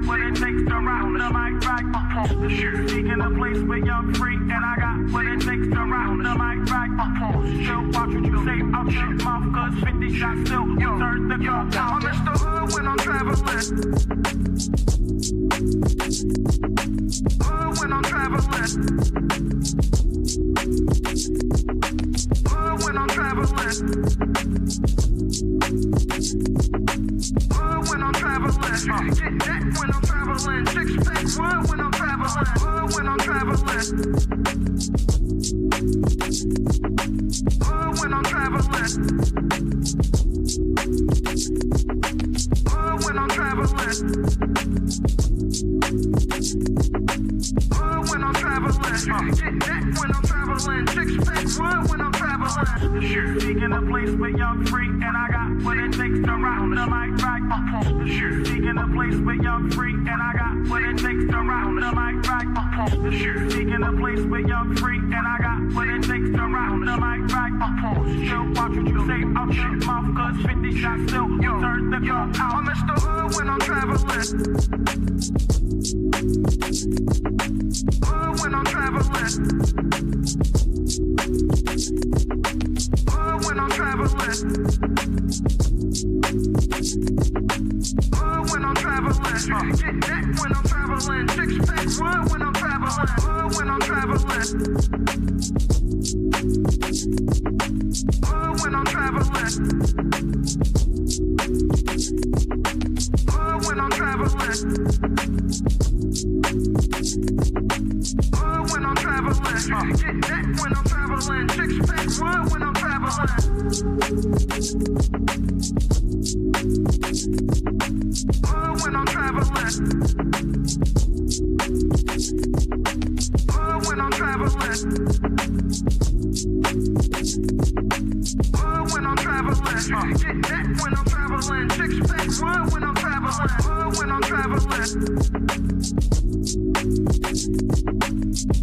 what it takes to rock the mic right. The shoe. Seeking a place where you're free, and I got what it takes to rock the mic right. Still watch what you say out your mouth, cause 50 shots still turn the gun down. I'm Mr. Hood when I'm traveling. Hood when I'm traveling. Hood when I'm traveling. Hood when I'm traveling. Get that when I'm traveling. Six pack wood when I'm traveling. Hood when I'm traveling. Hood when I'm traveling. Hood when I'm traveling. Hood when I'm traveling. Get that when I'm traveling. Six pack wood when I'm traveling. Seeking a place where you're free, and I got what it takes to rock the mic right. Seeking a place where you're free, and I got what it takes to rock the mic right. Seeking a place where you're free, and I got what it takes to rock the mic right. Still watch what you say out your mouth, cause 50 shots still turn the gun out. I'm Mr. Hood when I'm traveling. Hood when I'm traveling. Hood when I'm traveling. Hood when I'm traveling. Get that when I'm traveling. Six pack wood when I'm traveling. Hood when I'm traveling. Hood when I'm traveling. Hood when I'm traveling. Hood when I'm traveling. Get that when I'm traveling. Six pack wood when I'm traveling. Hood when I'm traveling. Hood when I'm traveling. Hood when I'm traveling. Get that when I'm traveling. Six pack wood when I'm traveling. Hood when I'm traveling.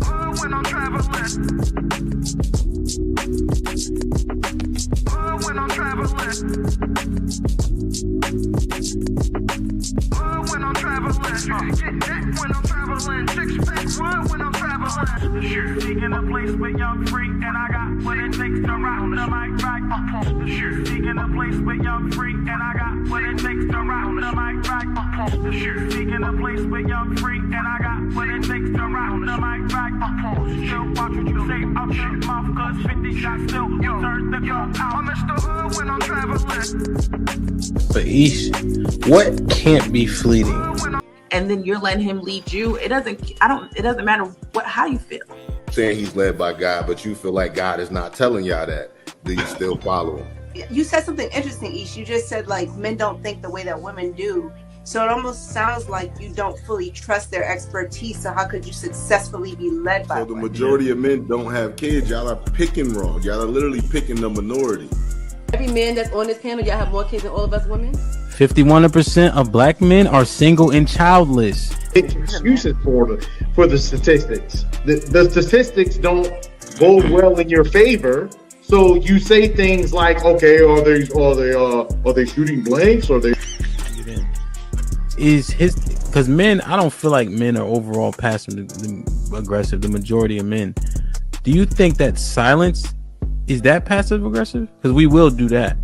Hood when I'm traveling. Hood when I'm traveling. Hood when I'm traveling. Get that when I'm traveling. Six pack wood when I'm traveling. Seeking a place where you're free, and I got what it takes to rock the mic right. Seeking a place where you're free, and I got what it takes to rock the mic right. Seeking a place where you're free, and I got what it takes to rock the mic right. Still watch what you say out your mouth, cause 50 shots still turn the gun out. I'm Mr. Hood when I'm traveling. But Ish, what can't be fleeting? And then you're letting him lead you. It doesn't matter how you feel. Saying he's led by God, but you feel like God is not telling y'all that. Do you still follow him? You said something interesting, Ish. You just said like men don't think the way that women do. So it almost sounds like you don't fully trust their expertise. So how could you successfully be led by the majority of men don't have kids. Y'all are picking wrong. Y'all are literally picking the minority. Every man that's on this panel, y'all have more kids than all of us women? 51% of black men are single and childless. Excuses for the statistics. The statistics don't bode well in your favor. So you say things like, okay, are they shooting blanks? Or they because men, I don't feel like men are overall passive aggressive. The majority of men. Do you think that silence is that passive aggressive? Because we will do that.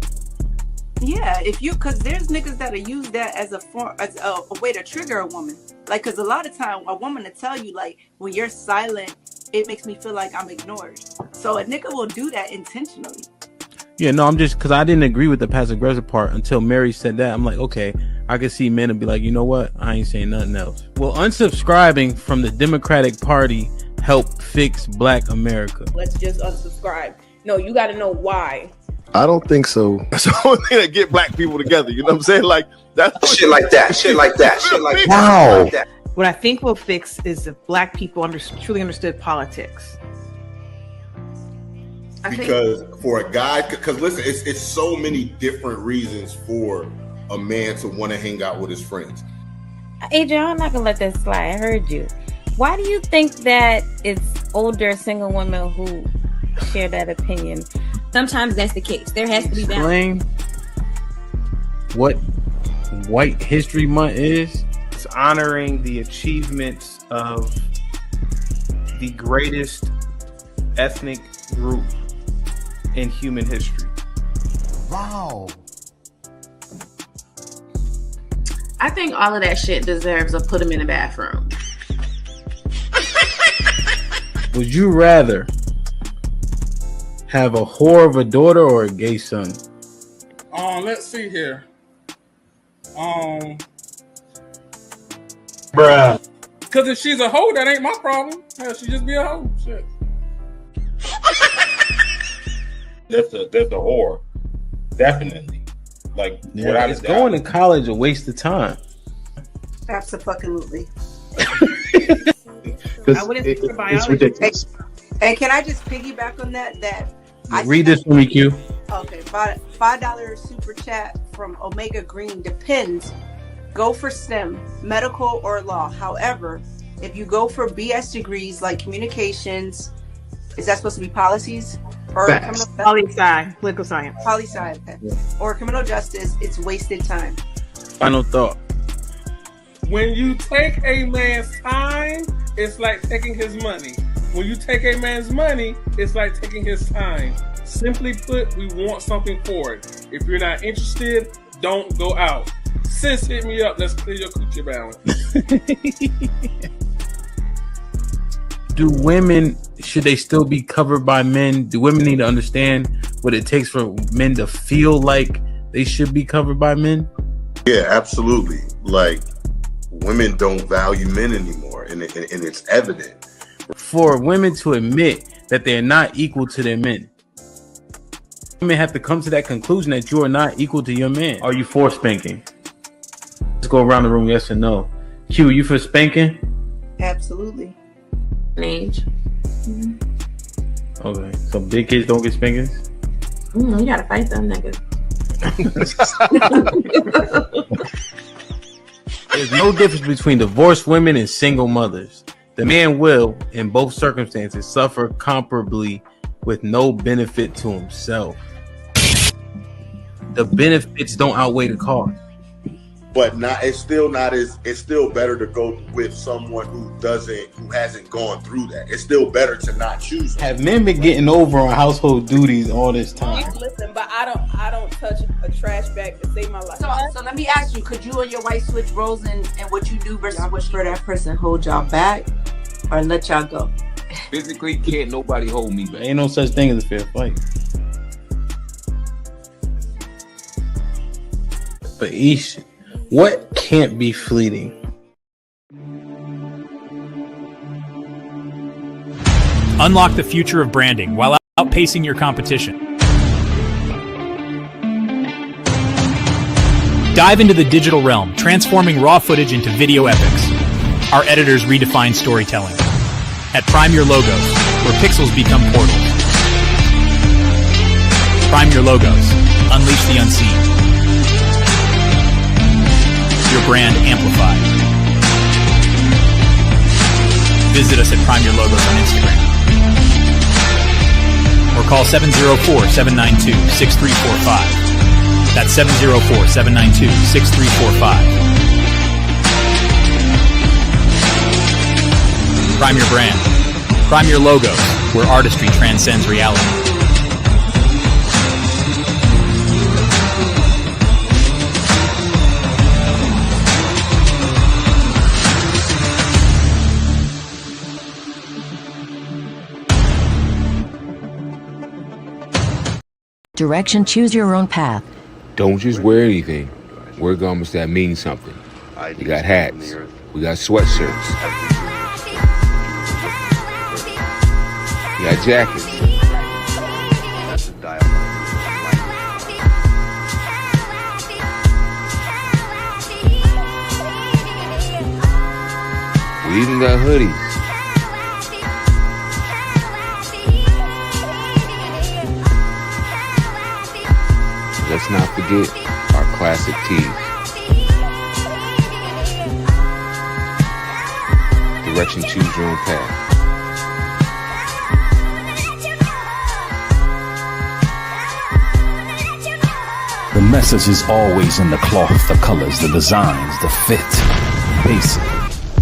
Yeah, because there's niggas that'll use that as a way to trigger a woman. Like, because a lot of time a woman will tell you, like, when you're silent, it makes me feel like I'm ignored. So a nigga will do that intentionally. Yeah, no, I'm just because I didn't agree with the passive aggressive part until Mary said that. I'm like, okay, I could see men and be like, you know what? I ain't saying nothing else. Will unsubscribing from the Democratic Party help fix Black America? Let's just unsubscribe. No, you got to know why. I don't think so. That's the only thing that get black people together. You know what I'm saying? Like that's shit like that. Shit like that. Shit like that. Wow. Like that. What I think will fix is if black people truly understood politics. Because for a guy, because listen, it's so many different reasons for a man to want to hang out with his friends. Adrian, I'm not gonna let that slide. I heard you. Why do you think that it's older single women who share that opinion? Sometimes that's the case. There has to be balance. Explain what White History Month is. It's honoring the achievements of the greatest ethnic group in human history. Wow. I think all of that shit deserves a put him in the bathroom. Would you rather have a whore of a daughter or a gay son? Let's see here. Bruh. Because if she's a hoe, that ain't my problem. Hell, she just be a hoe. Shit. That's a whore. Definitely. Like, without Is a doubt. going to college a waste of time? Absolutely. I wouldn't think for biology. It's ridiculous. Hey, can I just piggyback on that? Read this for me, Q. Okay, $5 super chat from Omega Green. Depends. Go for STEM, medical or law. However, if you go for BS degrees like communications, is that supposed to be policies or Poli-sci, political science? Poli-sci, okay. Yeah. Or criminal justice, it's wasted time. Final thought. When you take a man's time, it's like taking his money. When you take a man's money, it's like taking his time. Simply put, we want something for it. If you're not interested, don't go out. Sis, hit me up. Let's clear your coochie balance. Do women, should they still be covered by men? Do women need to understand what it takes for men to feel like they should be covered by men? Yeah, absolutely. Like, women don't value men anymore, and it's evident. For women to admit that they're not equal to their men, women have to come to that conclusion that you are not equal to your man. Are you for spanking? Let's go around the room, yes or no. Q, you for spanking? Absolutely. Age. Okay, so big kids don't get spankings? You gotta fight them niggas. There's no difference between divorced women and single mothers. The man will, in both circumstances, suffer comparably with no benefit to himself. The benefits don't outweigh the cost. But it's still better to go with someone who hasn't gone through that. It's still better to not choose them. Have men been getting over on household duties all this time? Listen, but I don't touch a trash bag to save my life. So let me ask you, could you and your wife switch roles in what you do versus what for that person hold y'all back or let y'all go? Physically, can't nobody hold me back. Ain't no such thing as a fair fight. But Ish, what can't be fleeting? Unlock the future of branding while outpacing your competition. Dive into the digital realm, transforming raw footage into video epics. Our editors redefine storytelling. At Prime Your Logos, where pixels become portals. Prime Your Logos. Unleash the unseen. Your brand amplified. Visit us at Prime Your Logos on Instagram. Or call 704-792-6345. That's 704-792-6345. Prime your brand. Prime Your Logos, where artistry transcends reality. Direction, choose your own path. Don't just wear anything. Wear garments that mean something. We got hats. We got sweatshirts. We got jackets. We even got hoodies. Let's not forget our classic tees. Direction, choose your own path. The message is always in the cloth, the colors, the designs, the fit. Basically,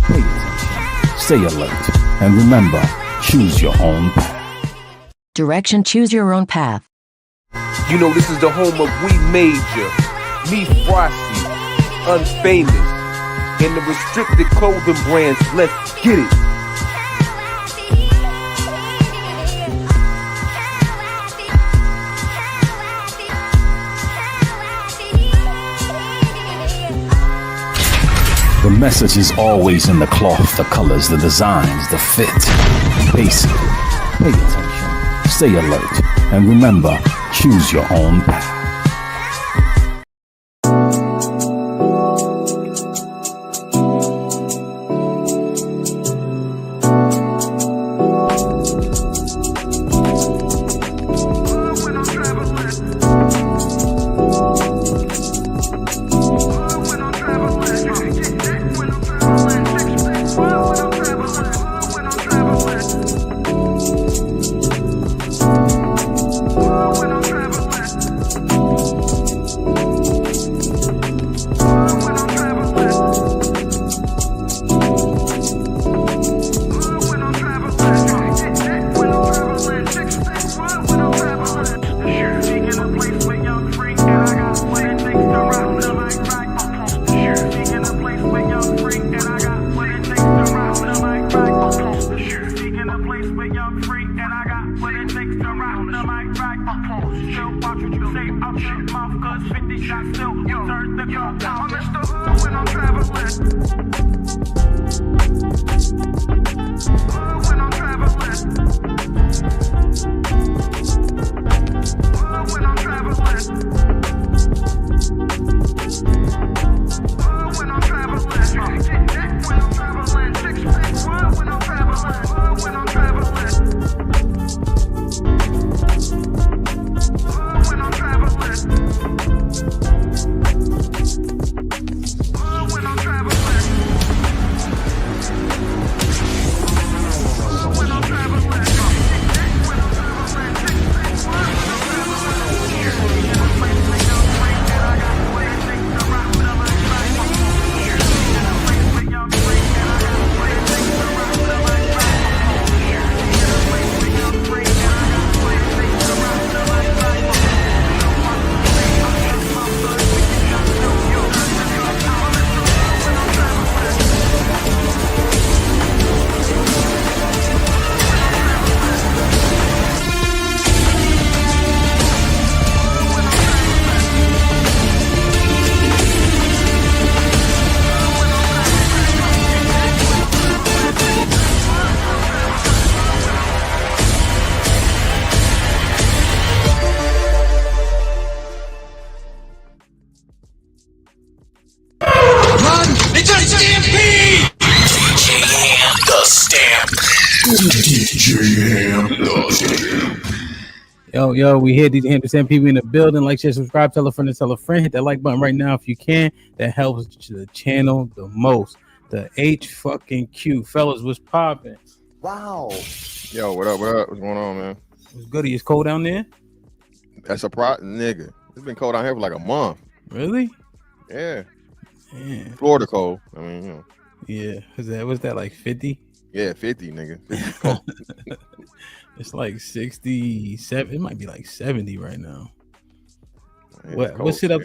pay attention, stay alert, and remember, choose your own path. Direction, choose your own path. You know, this is the home of We Major, Me Frosty, Unfamous, and the restricted clothing brands. Let's get it. The message is always in the cloth, the colors, the designs, the fit. Basically, pay attention, stay alert, and remember, choose your own path. Yo, we here. These Hampton people in the building. Like, share, subscribe, tell a friend, and tell a friend. Hit that like button right now if you can. That helps the channel the most. The H fucking Q. Fellas, what's popping? Wow. Yo, what up? What up? What's going on, man? What's goody? It's cold down there? That's a nigga. It's been cold down here for like a month. Really? Yeah. Yeah. Florida cold. I mean, you know. Yeah. Was that like 50? Yeah, 50, nigga. 50 cold. It's like 67. It might be like 70 right now. Man, What's it up?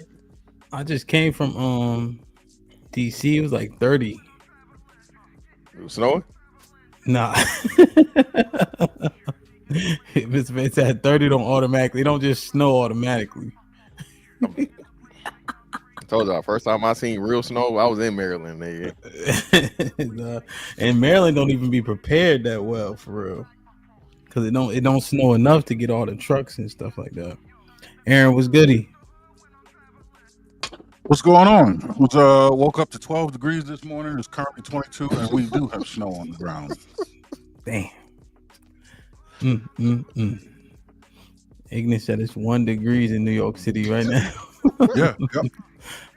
I just came from DC. It was like 30. It was snowing? Nah. If it's at 30, they don't just snow automatically. I told y'all, first time I seen real snow, I was in Maryland, nigga. And Maryland don't even be prepared that well for real. Cause it don't snow enough to get all the trucks and stuff like that. Aaron, what's goody? What's going on? Woke up to 12 degrees this morning. It's currently 22, and we do have snow on the ground. Damn. Ignis said it's 1 degree in New York City right now. Yeah.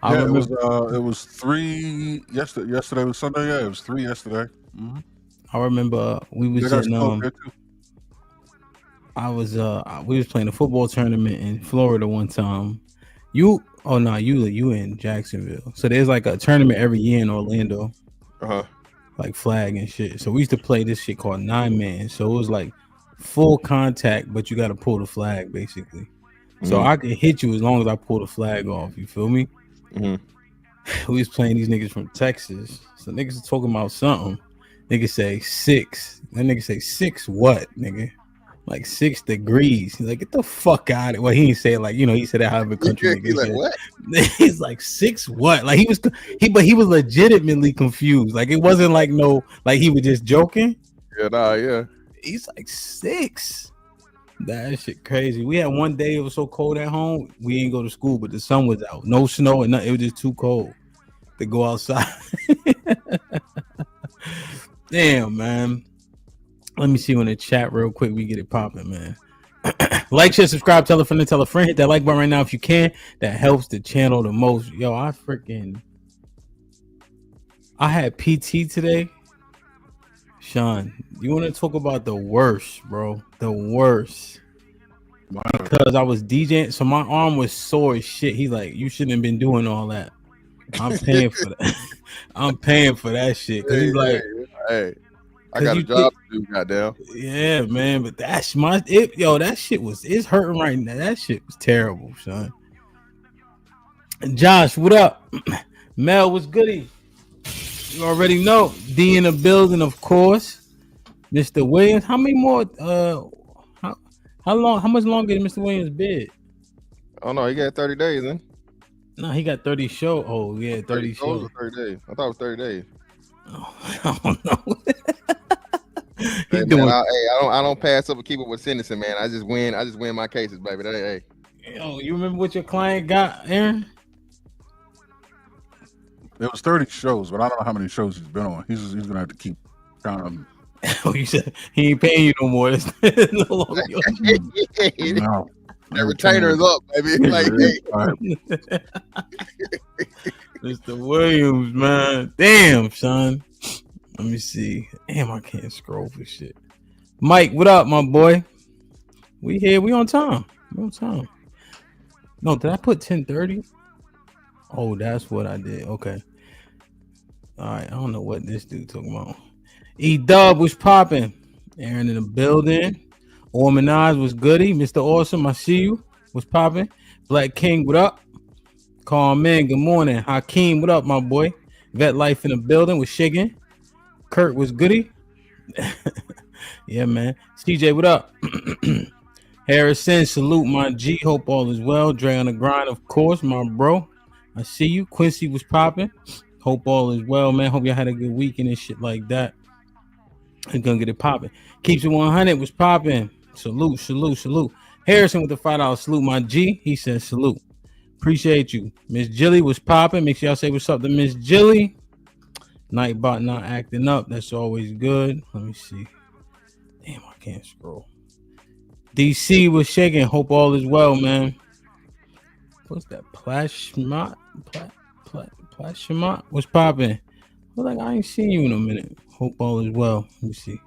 It was 3 yesterday. Yesterday was Sunday. Yeah, it was 3 yesterday. Mm-hmm. I remember we was we was playing a football tournament in Florida one time. You in Jacksonville. So there's like a tournament every year in Orlando. like flag and shit. So we used to play this shit called 9-man. So it was like full contact, but you got to pull the flag basically. So I could hit you as long as I pull the flag off. You feel me? We was playing these niggas from Texas. So niggas was talking about something. Niggas say 6. That nigga say 6 what, nigga? Like 6 degrees. He's like, get the fuck out of it. Well, he didn't say it like, he said that how every country nigga. He's like, what? He's like 6 what? Like but he was legitimately confused. Like it wasn't like like he was just joking. Yeah. He's like 6. That shit crazy. We had one day it was so cold at home, we didn't go to school, but the sun was out. No snow and nothing. It was just too cold to go outside. Damn, man. Let me see in the chat real quick. We get it popping, man. Like, share, subscribe, tell a friend, tell a friend. Hit that like button right now if you can. That helps the channel the most. Yo, I had PT today. Sean, you want to talk about the worst, bro? The worst. Because I was DJing, so my arm was sore as shit. He's like, you shouldn't have been doing all that. I'm paying for that. I'm paying for that shit. Because he's like, hey, I got a job to do, goddamn. Yeah, man, but that's that shit it's hurting right now. That shit was terrible, son. Josh, what up? Mel, what's goody? You already know. D in the building, of course. Mr. Williams, how many more? How much longer did Mr. Williams bid? Oh no, he got 30 days, then. No, he got 30 shows. Oh yeah, 30 shows. 30 days. I thought it was 30 days. Oh, I don't know. Hey, man, I don't pass up or keep up with sentencing, man. I just win my cases, baby. Hey. Yo, you remember what your client got, Aaron? It was 30 shows, but I don't know how many shows he's been on. He's gonna have to keep counting. Oh, you said he ain't paying you no more. No The retainer is up, baby. Like, Mr. Williams, man. Damn, son. Let me see. Damn, I can't scroll for shit. Mike, what up, my boy? We here. We on time. We on time. No, did I put 10:30? Oh, that's what I did. Okay. All right. I don't know what this dude talking about. E-Dub was popping. Aaron in the building. Orman Eyes was goody. Mr. Awesome, I see you. Was popping. Black King, what up? Carmen, good morning. Hakeem, what up, my boy? Vet Life in the building was shaking. Kurt was goody. Yeah, man. CJ, what up? Harrison, salute my G. Hope all is well. Dre on the grind, of course, my bro. I see you. Quincy was popping. Hope all is well, man. Hope y'all had a good weekend and shit like that. I'm gonna get it popping. Keeps it 100 was popping. Salute. Harrison with the $5 salute, my G. He says salute. Appreciate you. Miss Jilly was popping. Make sure y'all say what's up to Miss Jilly. Nightbot not acting up. That's always good. Let me see. Damn, I can't scroll. DC was shaking. Hope all is well, man. What's that? Plashmot was popping. Well, like I ain't seen you in a minute. Hope all is well. Let me see.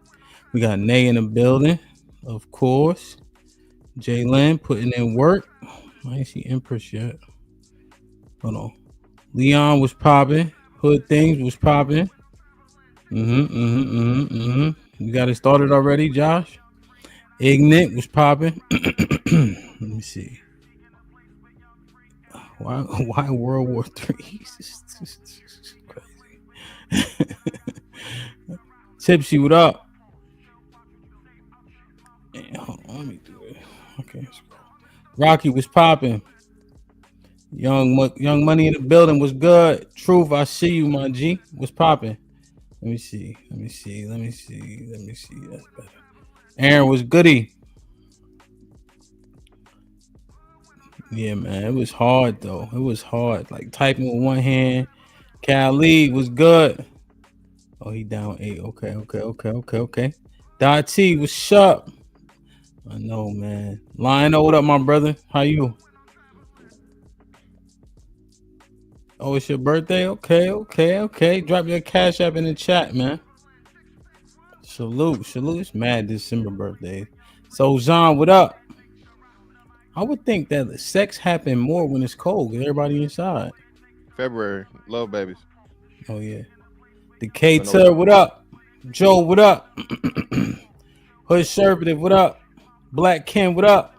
We got Nay in the building, of course. Jalen putting in work. I ain't see Empress yet. Hold on. Leon was popping. Hood Things was popping. You got it started already, Josh? Ignite was popping. Let me see. Why World War III? Crazy. Tipsy, what up? Hold on, let me do it. Okay. Rocky was popping. Young Money in the building was good. Truth, I see you, my G. Was popping. Let me see. That's better. Aaron was goody. Yeah, man. It was hard though. It was hard. Like typing with one hand. Khalid was good. Oh, he down 8. Okay. Dot T was sharp. I know, man. Lionel, what up, my brother? How you? Oh, it's your birthday? Okay. Drop your cash app in the chat, man. Salute. It's mad December birthday. So, John, what up? I would think that the sex happen more when it's cold because everybody inside. February, love babies. Oh, yeah. The K-Tur, what up? Joe, what up? Hood Conservative, what up? Black Ken, what up?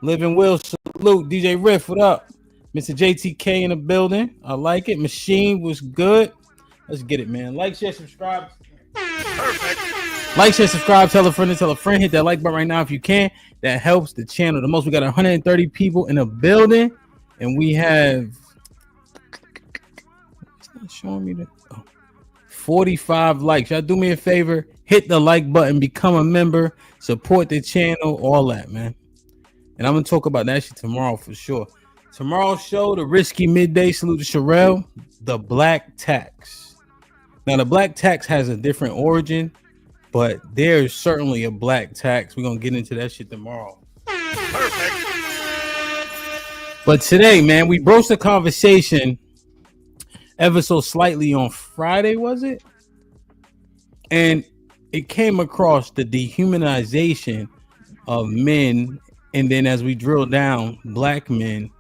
Living Will, salute. DJ Riff, what up? Mr. JTK in the building. I like it. Machine was good. Let's get it, man. Like, share, subscribe. Perfect. Like, share, subscribe. Tell a friend to tell a friend. Hit that like button right now if you can. That helps the channel the most. We got 130 people in the building, and we have. It's not showing me the. 45 likes. Y'all do me a favor, hit the like button, become a member, support the channel, all that, man. And I'm gonna talk about that shit tomorrow for sure. Tomorrow's show, the Risky Midday, salute to Sherelle, the Black Tax. Now the Black Tax has a different origin, but there's certainly a Black Tax. We're gonna get into that shit tomorrow. Perfect. But today, man, we broached the conversation ever so slightly on Friday, was it? And it came across the dehumanization of men, and then as we drill down, black men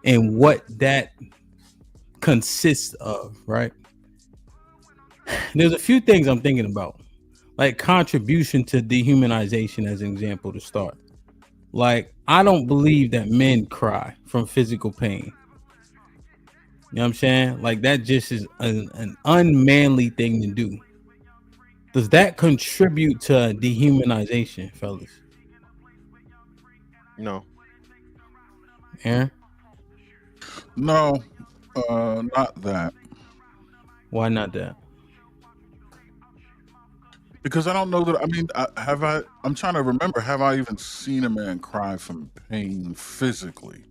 and what that consists of, right? There's a few things I'm thinking about, like contribution to dehumanization as an example to start. Like, I don't believe that men cry from physical pain. You know what I'm saying? Like, that just is an unmanly thing to do. Does that contribute to dehumanization, fellas? No. Aaron? No, not that. Why not that? Because I don't know that. I mean, I'm trying to remember. Have I even seen a man cry from pain physically?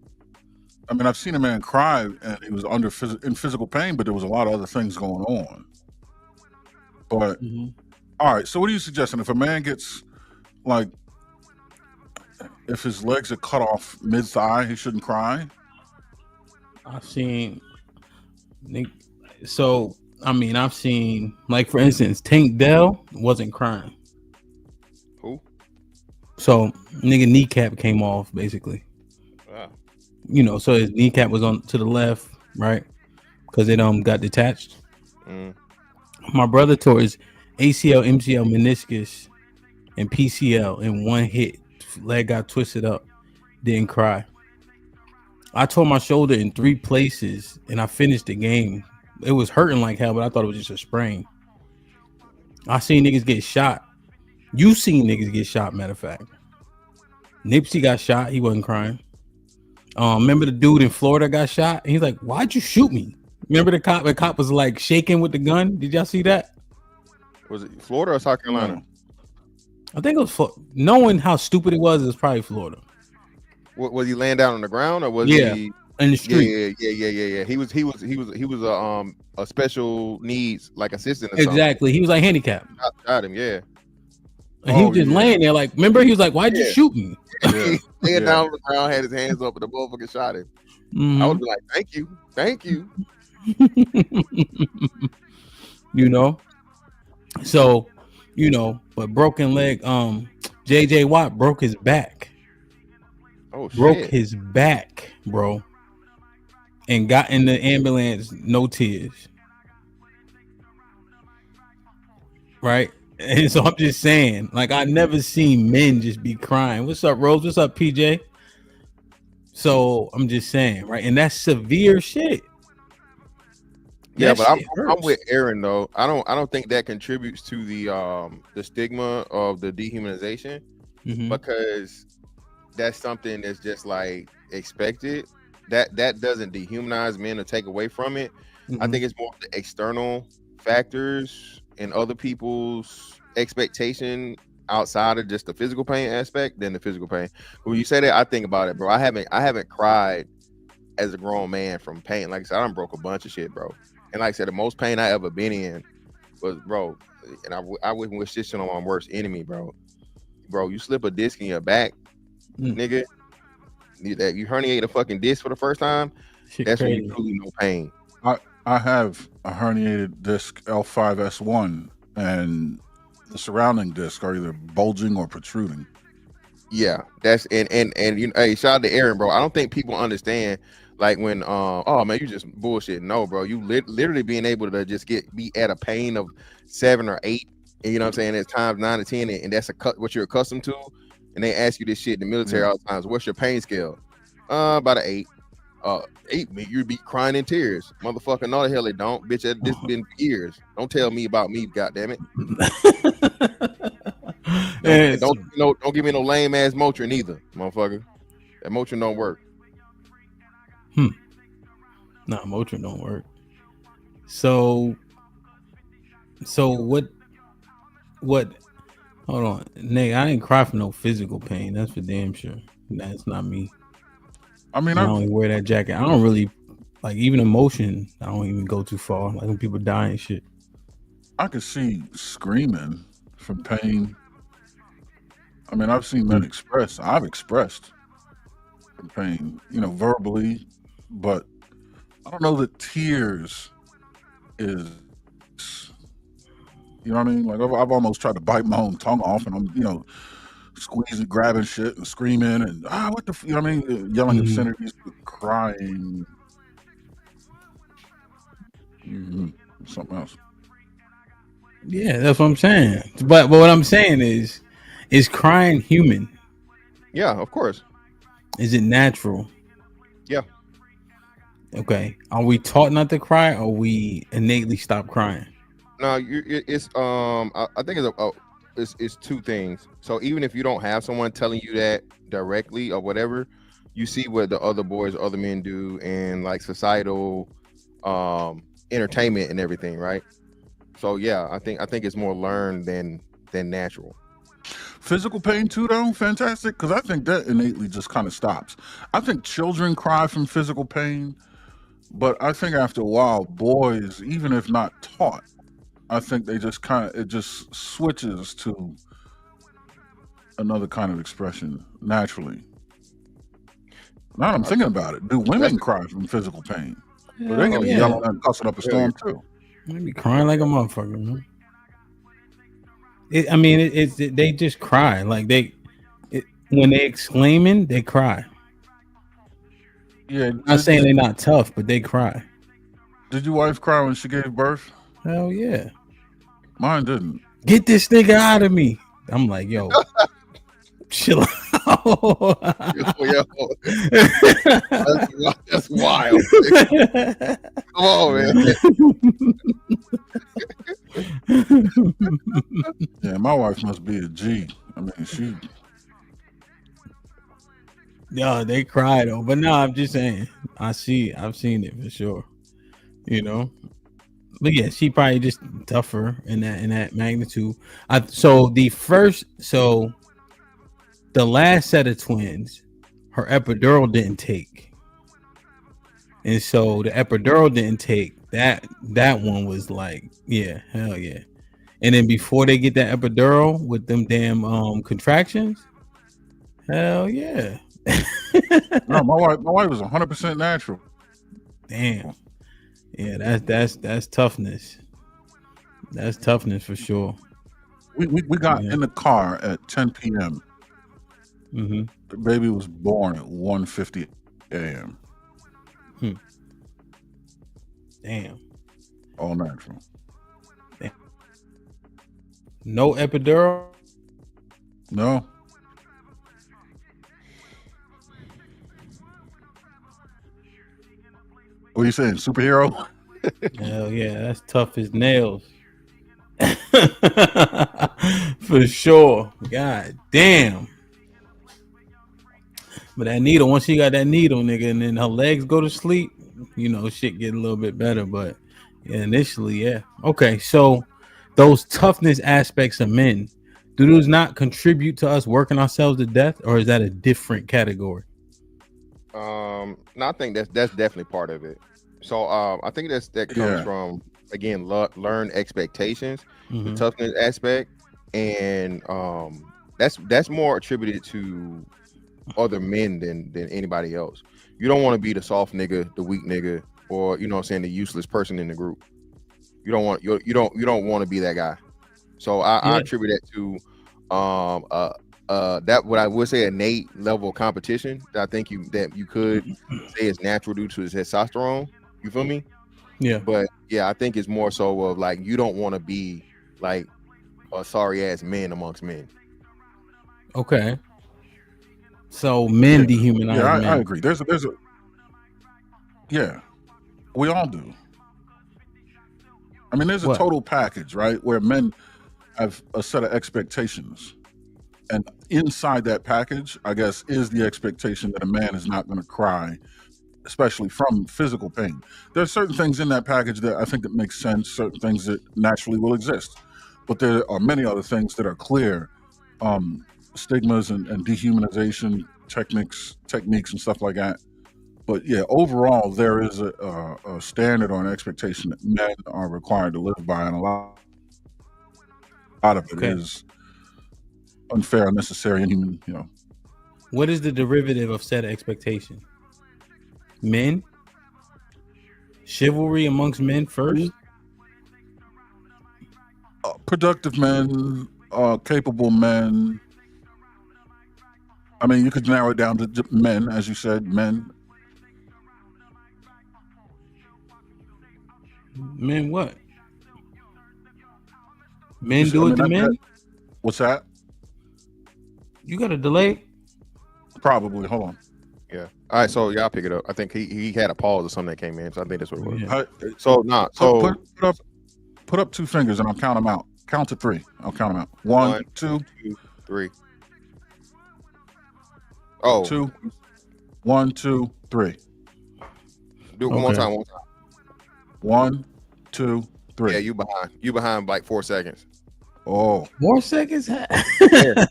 I mean, I've seen a man cry and he was in physical pain, but there was a lot of other things going on. But all right, so what are you suggesting? If a man gets, like, if his legs are cut off mid-thigh, he shouldn't cry? I've seen, so I mean, I've seen, like, for instance, Tank Dell wasn't crying. Who? So nigga kneecap came off basically. Wow. You know, so his kneecap was on to the left, right? Because it got detached. My brother tore his ACL, MCL, meniscus, and PCL in one hit. Leg got twisted up. Didn't cry. I tore my shoulder in 3 places, and I finished the game. It was hurting like hell, but I thought it was just a sprain. I seen niggas get shot. You seen niggas get shot, matter of fact. Nipsey got shot. He wasn't crying. Remember the dude in Florida got shot? And he's like, why'd you shoot me? Remember the cop? The cop was like shaking with the gun. Did y'all see that? Was it Florida or South Carolina? I think it was knowing how stupid it was probably Florida. Was he laying down on the ground or was he in the street? Yeah. He was a special needs like assistant. Or exactly. He was like handicapped. Shot him, yeah. And he was just laying there like, remember, he was like, why'd you shoot me? Laying down on the ground, had his hands up, and the motherfucker shot him. I would be like, thank you. You know, so, you know, but broken leg, JJ Watt broke his back. Oh shit. Broke his back, bro. And got in the ambulance, no tears. Right? And so I'm just saying, like, I never seen men just be crying. What's up, Rose? What's up, PJ? So I'm just saying, right? And that's severe shit. Yeah, but I'm with Aaron though. I don't think that contributes to the stigma of the dehumanization because that's something that's just like expected. That doesn't dehumanize men or take away from it. I think it's more of the external factors and other people's expectation outside of just the physical pain aspect than the physical pain. When you say that, I think about it, bro. I haven't cried as a grown man from pain. Like I said, I done broke a bunch of shit, bro. And like I said, the most pain I ever been in was, bro, and I wouldn't wish this shit on my worst enemy, bro. Bro, you slip a disc in your back, nigga, that you herniate a fucking disc for the first time, shit that's crazy. When you truly know pain. I have a herniated disc L5S1, and the surrounding disc are either bulging or protruding. Yeah, that's and you know, hey, shout out to Aaron, bro. I don't think people understand Like when oh man, you just bullshit. No, bro, you literally being able to just be at a pain of 7 or 8, and you know what I'm saying, it's times 9 or 10, and that's what you're accustomed to. And they ask you this shit in the military all the times. What's your pain scale? About an 8. 8, you'd be crying in tears, motherfucker. No, the hell it don't, bitch. This been years. Don't tell me about me, goddamn it. Don't give me no lame ass Motrin either, motherfucker. That Motrin don't work. Nah, Motrin don't work. So what? Hold on, nigga. I didn't cry for no physical pain. That's for damn sure. That's not me. I mean, I only wear that jacket. I don't really like even emotion. I don't even go too far. Like when people die and shit. I could see screaming from pain. I mean, I've seen men express. I've expressed from pain, verbally, but I don't know that tears is. You know what I mean? Like I've almost tried to bite my own tongue off, and I'm, squeezing, grabbing shit, and screaming, and what the, you know what I mean? Yelling obscenities, crying, something else. Yeah, that's what I'm saying. But what I'm saying is crying human? Yeah, of course. Is it natural? Yeah. Okay. Are we taught not to cry, or we innately stop crying? No, it's I think it's two things. So even if you don't have someone telling you that directly or whatever, you see what the other boys, other men do, and like societal entertainment and everything, right? So yeah, I think it's more learned than natural. Physical pain too, though, fantastic, because I think that innately just kind of stops. I think children cry from physical pain, but I think after a while, boys, even if not taught, I think they just it just switches to another kind of expression naturally. Now I'm thinking about it. Do women cry from physical pain? But they can be yelling and cussing up a storm too. They be crying like a motherfucker, man. They just cry. Like when they exclaiming, they cry. Yeah, I'm not saying they're not tough, but they cry. Did your wife cry when she gave birth? Hell yeah. Mine didn't. Get this nigga out of me. I'm like, yo, chill out. That's wild. Come on, man. Yeah, my wife must be a G. I mean, she. Yeah, they cry though. But no, I'm just saying. I've seen it for sure. But yeah, she probably just tougher in that magnitude. The last set of twins, her epidural didn't take, and so the epidural didn't take. That one was like, yeah, hell yeah. And then before they get that epidural with them damn contractions, hell yeah. No, my wife was 100% natural. Damn. Yeah, that's toughness. That's toughness for sure. We got in the car at 10 p.m. Mm-hmm. The baby was born at 1:50 a.m. Damn. All natural. Damn. No epidural? No. What are you saying, superhero? Hell yeah, that's tough as nails. For sure. God damn. But that needle, once she got that needle, nigga, and then her legs go to sleep, shit get a little bit better. But yeah, initially, yeah. Okay, so those toughness aspects of men, do those not contribute to us working ourselves to death, or is that a different category? No, I think that's definitely part of it. So I think that comes from, again, learned expectations, the toughness aspect, and that's more attributed to other men than anybody else. You don't want to be the soft nigga, the weak nigga, or the useless person in the group. You don't want to be that guy. So I attribute that to that what I would say innate level of competition that I think you could say is natural due to his testosterone. You feel me? Yeah. But yeah, I think it's more so of like you don't want to be like a sorry ass man amongst men. Okay. So men dehumanize men. I agree. There's a yeah, we all do. I mean, there's a What? total package, right? Where men have a set of expectations. And inside that package, I guess, is the expectation that a man is not going to cry, especially from physical pain. There are certain things in that package that I think that makes sense, certain things that naturally will exist. But there are many other things that are clear, stigmas and dehumanization techniques and stuff like that. But yeah, overall, there is a standard or an expectation that men are required to live by, and a lot of it is unfair, unnecessary, and inhuman. You know, what is the derivative of said expectation? Men, chivalry amongst men first. Productive men, capable men. I mean, you could narrow it down to men, as you said, men. Men what? Men do it to men? What's that? You got a delay? Probably. Hold on. Yeah. All right. So y'all pick it up. I think he had a pause or something that came in. So I think that's what it was. Yeah. So nah. So put up 2 fingers and I'll count them out. Count to 3. I'll count them out. 1, 2, 3. Oh. 2. 1, 2, 3. Do it one more time. 1, 2, 3. Yeah, you behind. You behind like 4 seconds. Oh. 4 seconds? Yeah.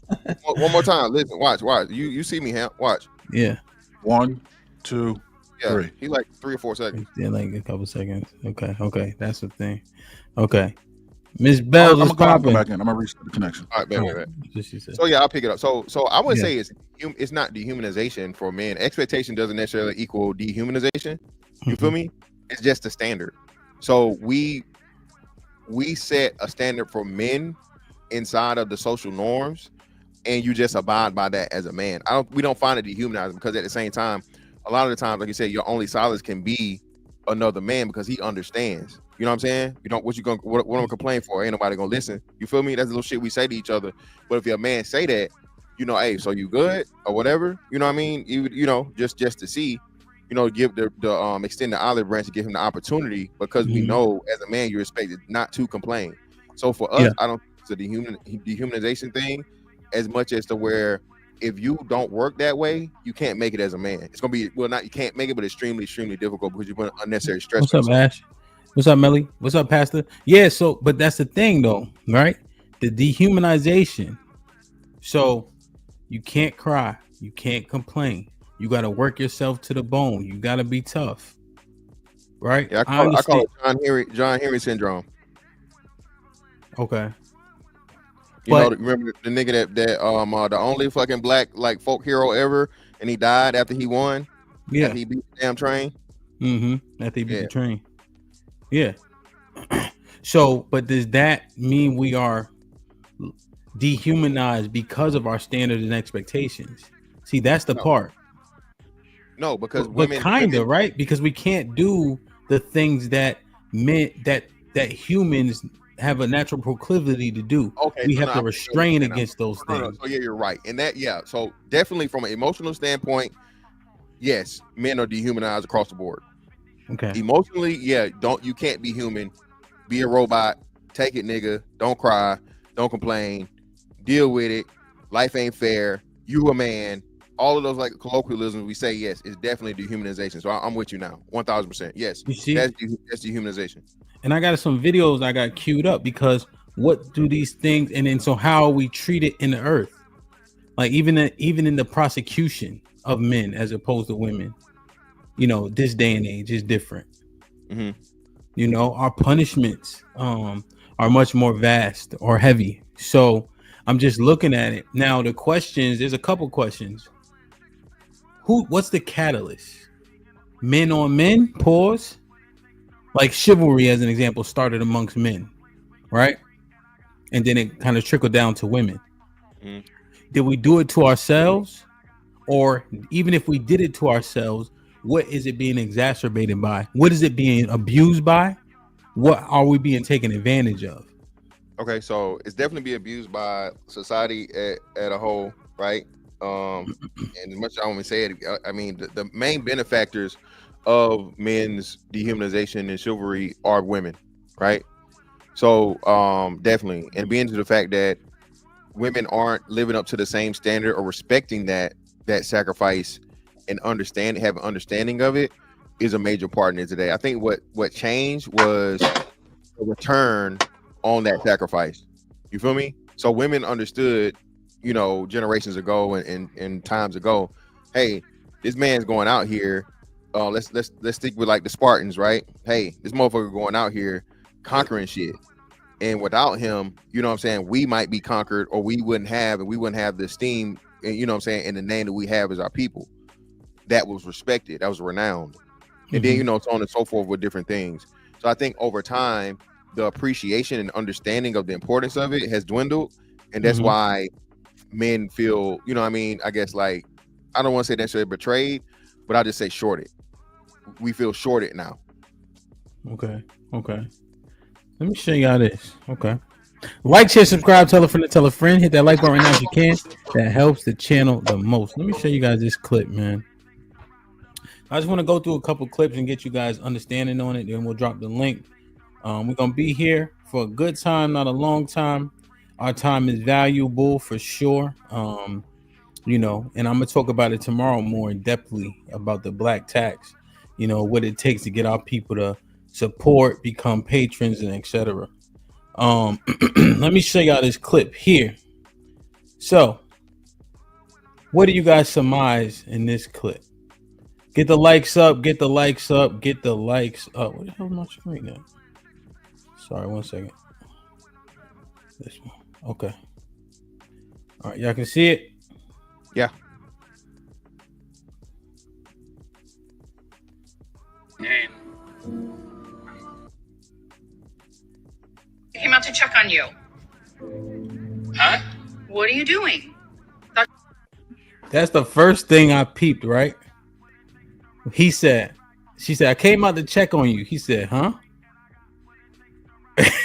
One more time. Listen, watch. You see me, watch. Yeah. 1, 2, 3. He like 3 or 4 seconds. Yeah, like a couple seconds. Okay. That's the thing. Okay. Miss Bell is popping. I'm gonna restart the connection. All right, bet. So yeah, I'll pick it up. So I would say it's not dehumanization for men. Expectation doesn't necessarily equal dehumanization. You feel me? It's just a standard. So we set a standard for men inside of the social norms, and you just abide by that as a man. We don't find it dehumanizing, because at the same time, a lot of the times, like you said, your only solace can be another man, because he understands. You know what I'm saying? You don't what I'm gonna complain for? Ain't nobody gonna listen. You feel me? That's the little shit we say to each other. But if your man say that, you know, hey, so you good or whatever, you know what I mean? You know, just to see, you know, give the extend the olive branch to give him the opportunity, because we know as a man you're expected not to complain. So for us, I don't think it's a dehumanization thing as much as to where if you don't work that way, you can't make it as a man. It's gonna be you can't make it, but extremely difficult, because you put unnecessary stress. What's up, Ash? What's up, Melly? What's up, Pastor? Yeah, so but that's the thing though, right? The dehumanization. So you can't cry, you can't complain. You got to work yourself to the bone. You got to be tough, right? Yeah, I call it John Henry syndrome. Okay. You know, remember the nigga that the only fucking black like folk hero ever, and he died after he won. Yeah, after he beat the damn train. After he beat the train. Yeah. So, but does that mean we are dehumanized because of our standards and expectations? See, that's the part. No, because women kind of right, because we can't do the things that men that humans have a natural proclivity to do. Okay, we have to restrain against those things. So yeah, you're right. And that so definitely from an emotional standpoint, yes, men are dehumanized across the board. Okay. Emotionally, you can't be human, be a robot, take it, nigga, don't cry, don't complain, deal with it, life ain't fair, you a man. All of those like colloquialisms we say, yes, it's definitely dehumanization. So I'm with you now, 1000%. Yes, you see, that's dehumanization. And I got some videos I got queued up, because what do these things, and then so how are we treated in the earth? Like even in the prosecution of men as opposed to women, you know, this day and age is different. You know, our punishments are much more vast or heavy. So I'm just looking at it now. The questions, there's a couple questions. What's the catalyst? Men on men? Pause. Like chivalry, as an example, started amongst men, right? And then it kind of trickled down to women. did we do it to ourselves? Or even if we did it to ourselves, what is it being exacerbated by? What is it being abused by? What are we being taken advantage of? Okay, so it's definitely being abused by society at a whole, right? And as much as I want to say it, I mean the main benefactors of men's dehumanization and chivalry are women, right? So definitely, and being to the fact that women aren't living up to the same standard or respecting that sacrifice and have an understanding of it is a major part in it today. I think what changed was a return on that sacrifice. You feel me? So women understood, generations ago and times ago, hey, this man's going out here. Let's stick with like the Spartans, right? Hey, this motherfucker going out here conquering shit. And without him, you know what I'm saying, we might be conquered, or we wouldn't have the esteem, and you know what I'm saying, and the name that we have as our people. That was respected, that was renowned. And then, so on and so forth with different things. So I think over time, the appreciation and understanding of the importance of it has dwindled. And that's why men feel, I guess, like, I don't want to say necessarily betrayed, but I'll just say shorted. We feel shorted now. Okay. Let me show y'all this. Okay. Like, share, subscribe, tell a friend. Hit that like button right now if you can. That helps the channel the most. Let me show you guys this clip, man. I just want to go through a couple clips and get you guys understanding on it. Then we'll drop the link. We're going to be here for a good time, not a long time. Our time is valuable for sure. And I'm going to talk about it tomorrow more in depthly about the black tax, what it takes to get our people to support, become patrons, and etc. Let me show y'all this clip here. So what do you guys surmise in this clip? Get the likes up. What the hell is my screen at? Sorry, 1 second. This one. Okay. All right, y'all can see it? Yeah. Came out to check on you. Huh? What are you doing? That's the first thing I peeped, right? She said, I came out to check on you. He said, huh?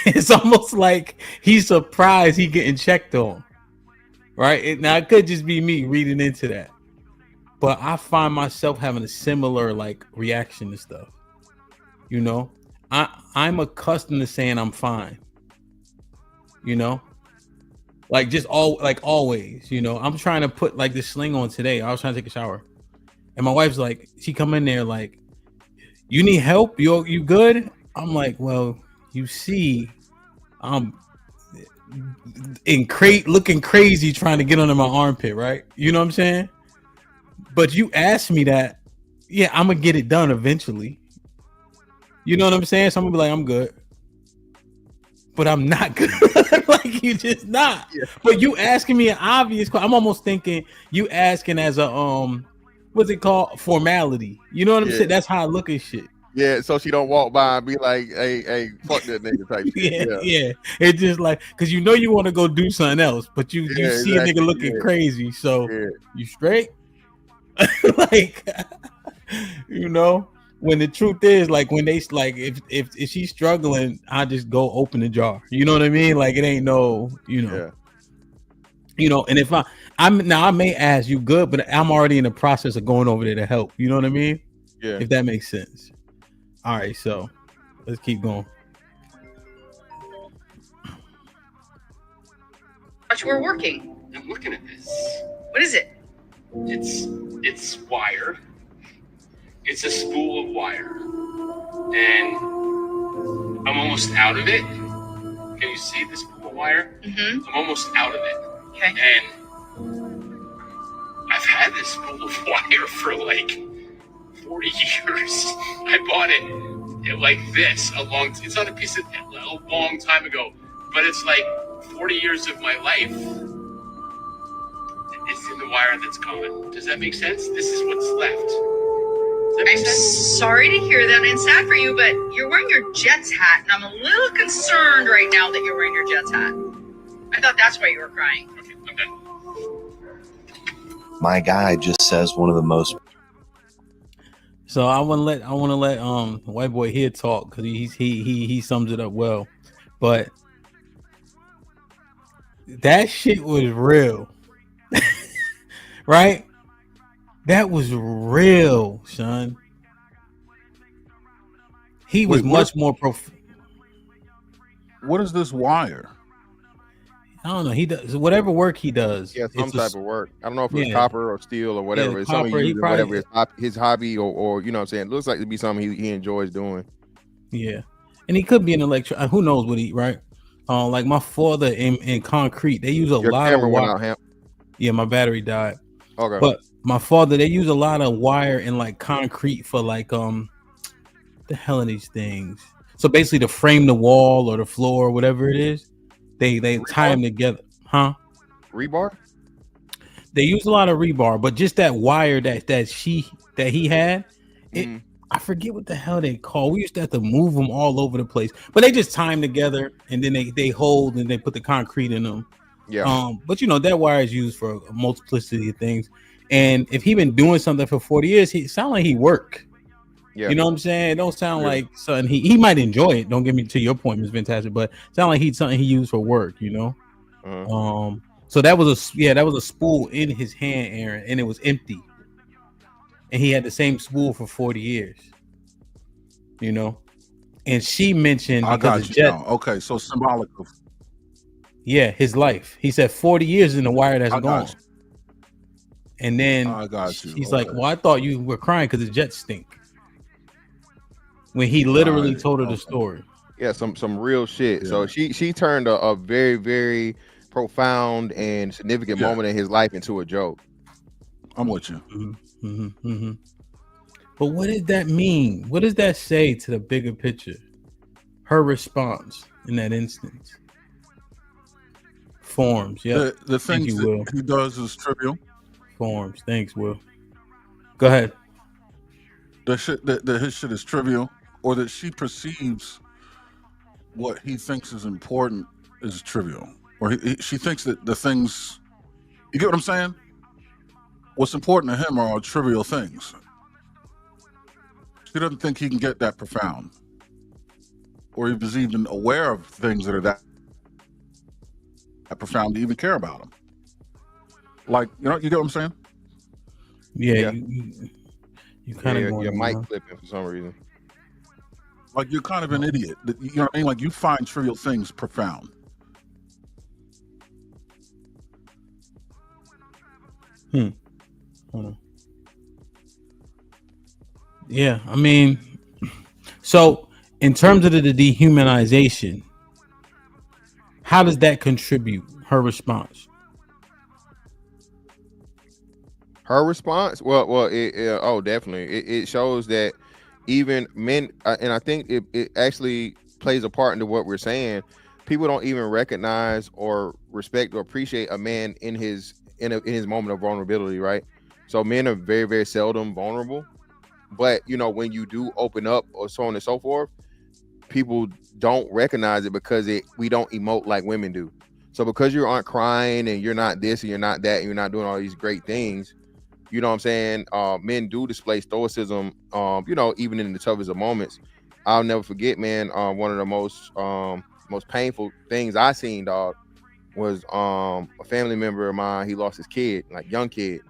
It's almost like he's surprised he getting checked on, right? Now it could just be me reading into that, but I find myself having a similar reaction to stuff. I'm accustomed to saying I'm fine. Always. I'm trying to put this sling on today. I was trying to take a shower, and my wife's like, she come in there like, you need help? You good? I'm like, well, you see, I'm looking crazy trying to get under my armpit, right? You know what I'm saying? But you asked me that, yeah, I'm gonna get it done eventually. You know what I'm saying? So I'm gonna be like, I'm good, but I'm not good. You just not. Yeah. But you asking me an obvious question. I'm almost thinking you asking as a what's it called? Formality. You know what I'm saying? That's how I look at shit. Yeah, so she don't walk by and be like, hey, fuck that nigga type shit. Yeah. It's just because you want to go do something else, but you see a nigga looking crazy, so you straight? When the truth is, when they if she's struggling, I just go open the jar. You know what I mean? It ain't no, and if I may ask you good, but I'm already in the process of going over there to help. You know what I mean? Yeah. If that makes sense. All right, so let's keep going. But you were working. I'm looking at this. What is it? It's wire. It's a spool of wire. And I'm almost out of it. Can you see the spool of wire? Mm-hmm. I'm almost out of it. Okay. And I've had this spool of wire for 40 years. I bought it like this it's not a piece of a long time ago, but it's 40 years of my life. It's in the wire that's gone. Does that make sense? This is what's left. I'm sorry to hear that, and it's sad for you, but you're wearing your Jets hat, and I'm a little concerned right now that you're wearing your Jets hat. I thought that's why you were crying. Okay, I'm done. my guy just says one of the most. So I want to let white boy here talk because he sums it up well, but that shit was real, right? That was real, son. He was much more What is this wire? I don't know. He does whatever work he does. Yeah, some type of work. I don't know if it's copper or steel or whatever. It's copper, something he uses, whatever his hobby or you know what I'm saying. It looks like to be something he enjoys doing. Yeah, and he could be an electrician. Who knows what he right? Like my father in concrete, they use a lot of wire. Yeah, my battery died. Okay, but my father, they use a lot of wire in like concrete for like the hell are these things? So basically, to frame the wall or the floor or whatever it is, they tie them together, huh? Rebar. They use a lot of rebar, but just that wire that he had, it. I forget what the hell they call. We used to have to move them all over the place, but they just tie them together and then they hold and they put the concrete in them. Yeah. But you know that wire is used for a multiplicity of things. And if he been doing something for 40 years, he sound like he work. Yeah. You know what I'm saying? It don't sound like something he might enjoy it. Don't get me to your point, Ms. Fantastic, but sound like he's something he used for work, you know? So that was a spool in his hand, Aaron, and it was empty. And he had the same spool for 40 years. You know? And she mentioned I got you now. Okay, so symbolic of his life. He said 40 years in the wire that's gone. And then I got you. She's like, well, I thought you were crying because the jets stink. When he literally told her the story. Yeah, some real shit. Yeah. So she turned a very, very profound and significant moment in his life into a joke. I'm with you. But what did that mean? What does that say to the bigger picture? Her response in that instance. Forms, yeah. The things that he does is trivial. Forms. Thanks, Will. Go ahead. The shit that his shit is trivial, or that she perceives what he thinks is important is trivial, or she thinks that the things, you get what I'm saying? What's important to him are trivial things. She doesn't think he can get that profound, or he is even aware of things that are that profound to even care about him. Like, you get what I'm saying? Yeah. You kind of your mic flipping for some reason. Like, you're kind of an idiot. You know what I mean? Like, you find trivial things profound. Hold on. Yeah, I mean, so in terms of the dehumanization, how does that contribute? Her response? Her response? Well, definitely. It shows that even men, and I think it actually plays a part into what we're saying. People don't even recognize or respect or appreciate a man in his moment of vulnerability, right? So men are very, very seldom vulnerable. But you know, when you do open up or so on and so forth, people don't recognize it because we don't emote like women do. So because you aren't crying and you're not this and you're not that and you're not doing all these great things, you know what I'm saying? Men do display stoicism, you know, even in the toughest of moments. I'll never forget, man, one of the most painful things I seen, dog, was a family member of mine. He lost his kid, like young kid.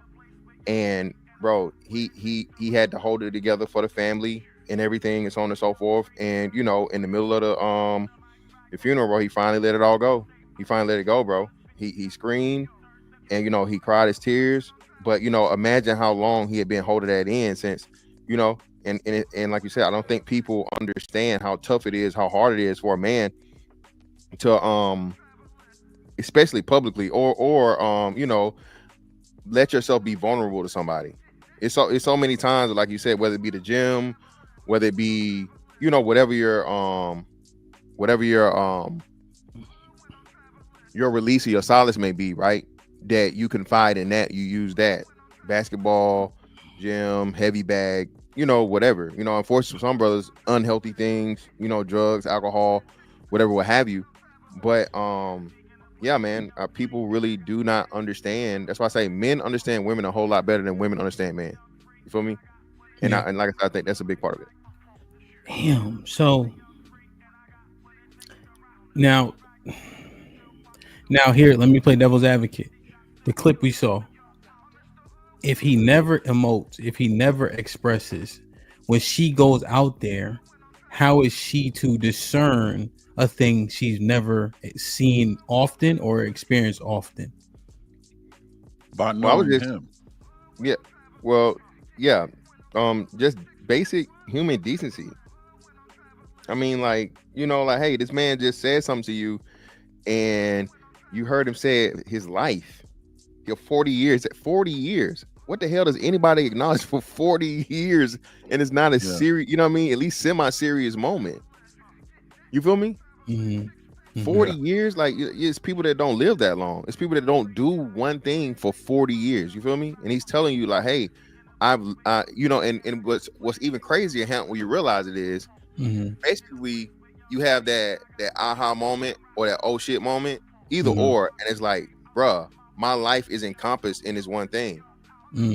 And bro, he had to hold it together for the family and everything and so on and so forth. And, you know, in the middle of the funeral, bro, he finally let it all go. He finally let it go, bro. He screamed and, you know, he cried his tears. But, you know, imagine how long he had been holding that in since, you know, and like you said, I don't think people understand how tough it is, how hard it is for a man to, especially publicly or you know, let yourself be vulnerable to somebody. It's so many times, like you said, whether it be the gym, whether it be, you know, whatever your release or your solace may be, right? That you confide in that, you use that. Basketball, gym, heavy bag, you know, whatever. You know, unfortunately, some brothers, unhealthy things, you know, drugs, alcohol, whatever, what have you. But yeah, man, people really do not understand. That's why I say men understand women a whole lot better than women understand men. You feel me? And Yeah. and like I said, I think that's a big part of it. Damn. So now here, let me play devil's advocate. The clip we saw. If he never emotes, if he never expresses, when she goes out there, how is she to discern a thing she's never seen often or experienced often? By knowing him. Yeah. Well, yeah. Just basic human decency. I mean, like, you know, like, hey, this man just said something to you, and you heard him say it, his life. You're 40 years. 40 years. What the hell does anybody acknowledge for 40 years? And it's not a serious, you know what I mean? At least semi-serious moment. You feel me? 40 years, like, it's people that don't live that long. It's people that don't do one thing for 40 years. You feel me? And he's telling you, like, hey, you know, and what's even crazier, when you realize it is, basically, you have that aha moment or that oh shit moment, either or, and it's like, bruh, my life is encompassed in this one thing.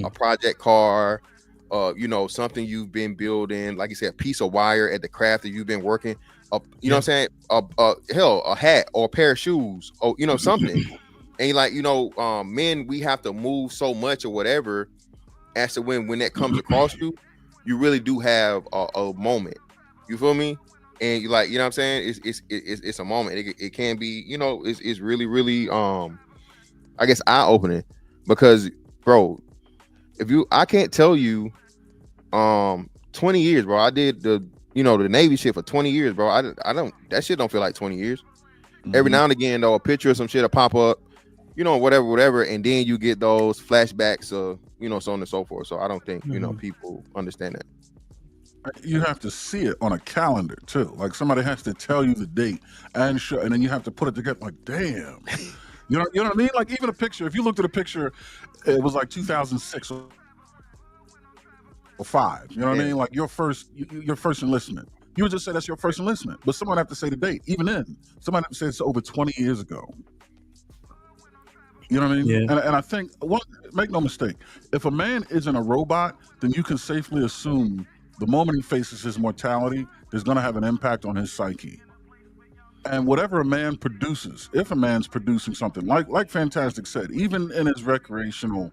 A project car, you know, something you've been building, like you said, a piece of wire at the craft that you've been working, you know what I'm saying? Hell, a hat or a pair of shoes, or, you know, something. And like, you know, men, we have to move so much or whatever, as to when that comes across you, you really do have a moment. You feel me? And you, like, you know what I'm saying? It's a moment. It can be, you know, it's really, really, I guess, eye-opening, because, bro, I can't tell you 20 years, bro. I did the Navy shit for 20 years, bro. I don't, that shit don't feel like 20 years. Every now and again, though, a picture of some shit will pop up, you know, whatever, and then you get those flashbacks of, you know, so on and so forth. So I don't think, you know, people understand that. You have to see it on a calendar too. Like, somebody has to tell you the date and show, and then you have to put it together. Like, damn, you know what I mean? Like, even a picture. If you looked at a picture, it was like 2006 or 5. You know what I mean? Like, your first enlistment. You would just say that's your first enlistment, but someone have to say the date. Even then, someone have to say it's over 20 years ago. You know what I mean? Yeah. And I think, make no mistake, if a man isn't a robot, then you can safely assume the moment he faces his mortality, there's going to have an impact on his psyche. And whatever a man produces, if a man's producing something, like Fantastic said, even in his recreational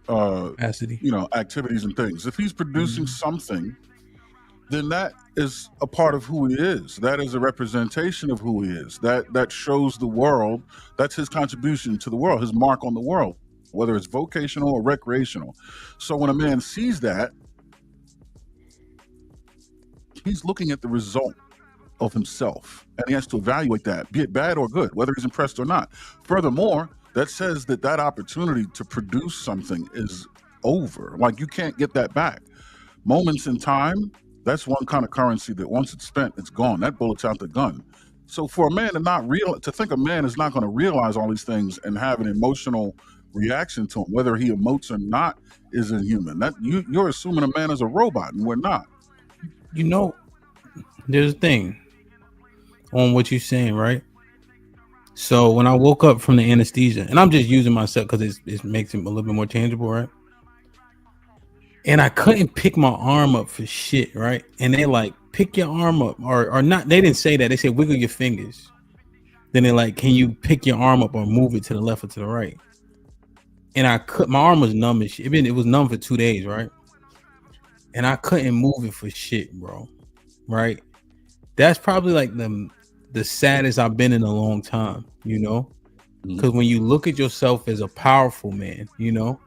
capacity, you know, activities and things, if he's producing something, then that is a part of who he is. That is a representation of who he is. That shows the world. That's his contribution to the world, his mark on the world, whether it's vocational or recreational. So when a man sees that, he's looking at the result of himself, and he has to evaluate that, be it bad or good, whether he's impressed or not. Furthermore, that says that opportunity to produce something is over. Like, you can't get that back. Moments in time, that's one kind of currency that once it's spent, it's gone. That bullet's out the gun. So for a man to think a man is not going to realize all these things and have an emotional reaction to them, whether he emotes or not, is inhuman. That you're assuming a man is a robot, and we're not. You know, there's a thing on what you're saying, right? So when I woke up from the anesthesia, and I'm just using myself because it makes it a little bit more tangible, right? And I couldn't pick my arm up for shit, right? And they like, pick your arm up, or not. They didn't say that. They said wiggle your fingers. Then they're like, can you pick your arm up or move it to the left or to the right? And my arm was numb and shit. It was numb for 2 days, right? And I couldn't move it for shit, bro. Right? That's probably like the saddest I've been in a long time, you know? Because when you look at yourself as a powerful man, you know,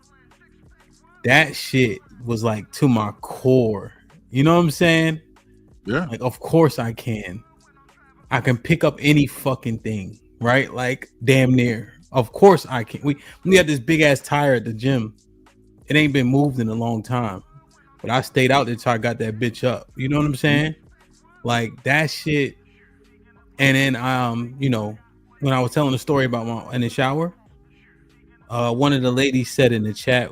that shit was like to my core. You know what I'm saying? Yeah. Like, of course I can. I can pick up any fucking thing, right? Like, damn near. Of course I can. We got this big ass tire at the gym. It ain't been moved in a long time. But I stayed out there till I got that bitch up. You know what I'm saying? Like, that shit. And then you know, when I was telling the story about in the shower, one of the ladies said in the chat,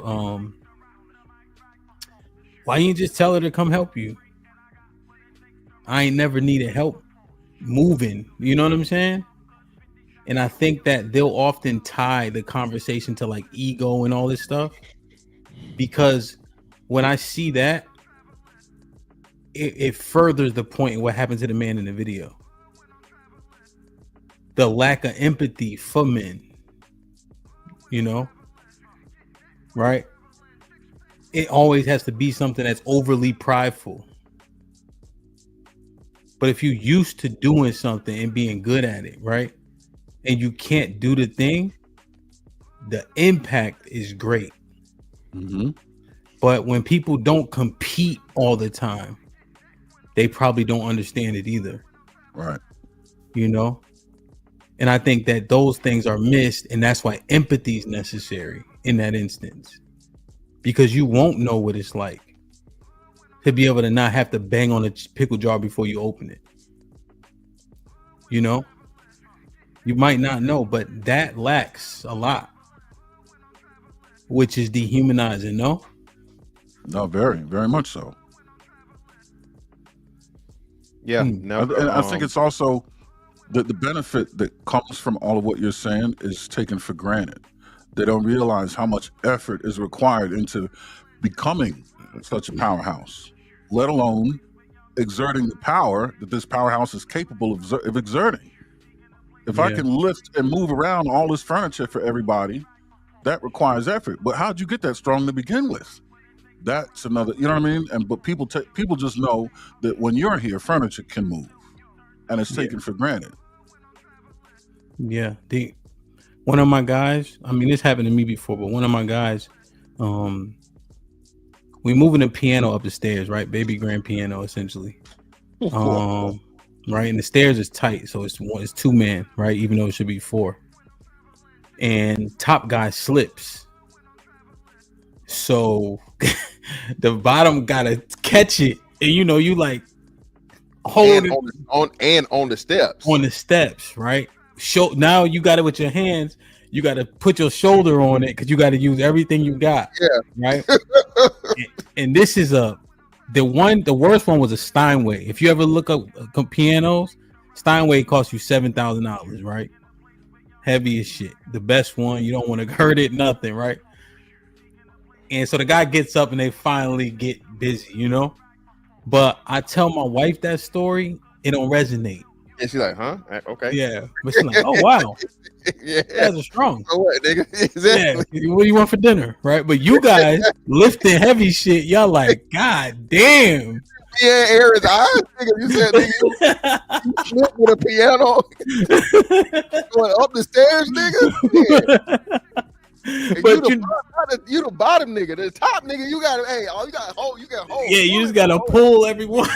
why you just tell her to come help you? I ain't never needed help moving. You know what I'm saying? And I think that they'll often tie the conversation to like ego and all this stuff, because when I see that, it furthers the point of what happened to the man in the video. The lack of empathy for men, you know, right? It always has to be something that's overly prideful. But if you're used to doing something and being good at it, right, and you can't do the thing, the impact is great. Mm-hmm. But when people don't compete all the time, they probably don't understand it either. Right. You know? And I think that those things are missed, and that's why empathy is necessary in that instance. Because you won't know what it's like to be able to not have to bang on a pickle jar before you open it. You know? You might not know, but that lacks a lot, which is dehumanizing, no? No, very, very much so. Yeah, never, and I think it's also the benefit that comes from all of what you're saying is taken for granted. They don't realize how much effort is required into becoming such a powerhouse, let alone exerting the power that this powerhouse is capable of exerting. If I can lift and move around all this furniture for everybody, that requires effort. But how'd you get that strong to begin with? That's another, you know what I mean? But people just know that when you're here, furniture can move, and it's taken for granted. Yeah, one of my guys, I mean, this happened to me before, but one of my guys, we moving a piano up the stairs, right? Baby grand piano, essentially. Right, and the stairs is tight, so it's 2 men, right? Even though it should be 4. And top guy slips, so the bottom gotta catch it, and you like hold it on the steps, right? Now you got it with your hands. You got to put your shoulder on it because you got to use everything you got. Yeah, right. and this is the worst one was a Steinway. If you ever look up pianos, Steinway costs you $7,000, right? Heavy as shit. The best one. You don't want to hurt it, nothing, right? And so the guy gets up and they finally get busy, you know? But I tell my wife that story, it don't resonate. And she's like, huh? Okay. Yeah. But she's like, oh, wow. Yeah. That's strong. So what, nigga? Exactly. Yeah. What do you want for dinner? Right. But you guys lifting heavy shit, y'all like, God damn. Yeah, Aaron's eyes, nigga. You said, nigga, you slip with a piano going up the stairs, nigga. Yeah. But you the bottom nigga, the top nigga. You got hold. Yeah, you just gotta pull everyone.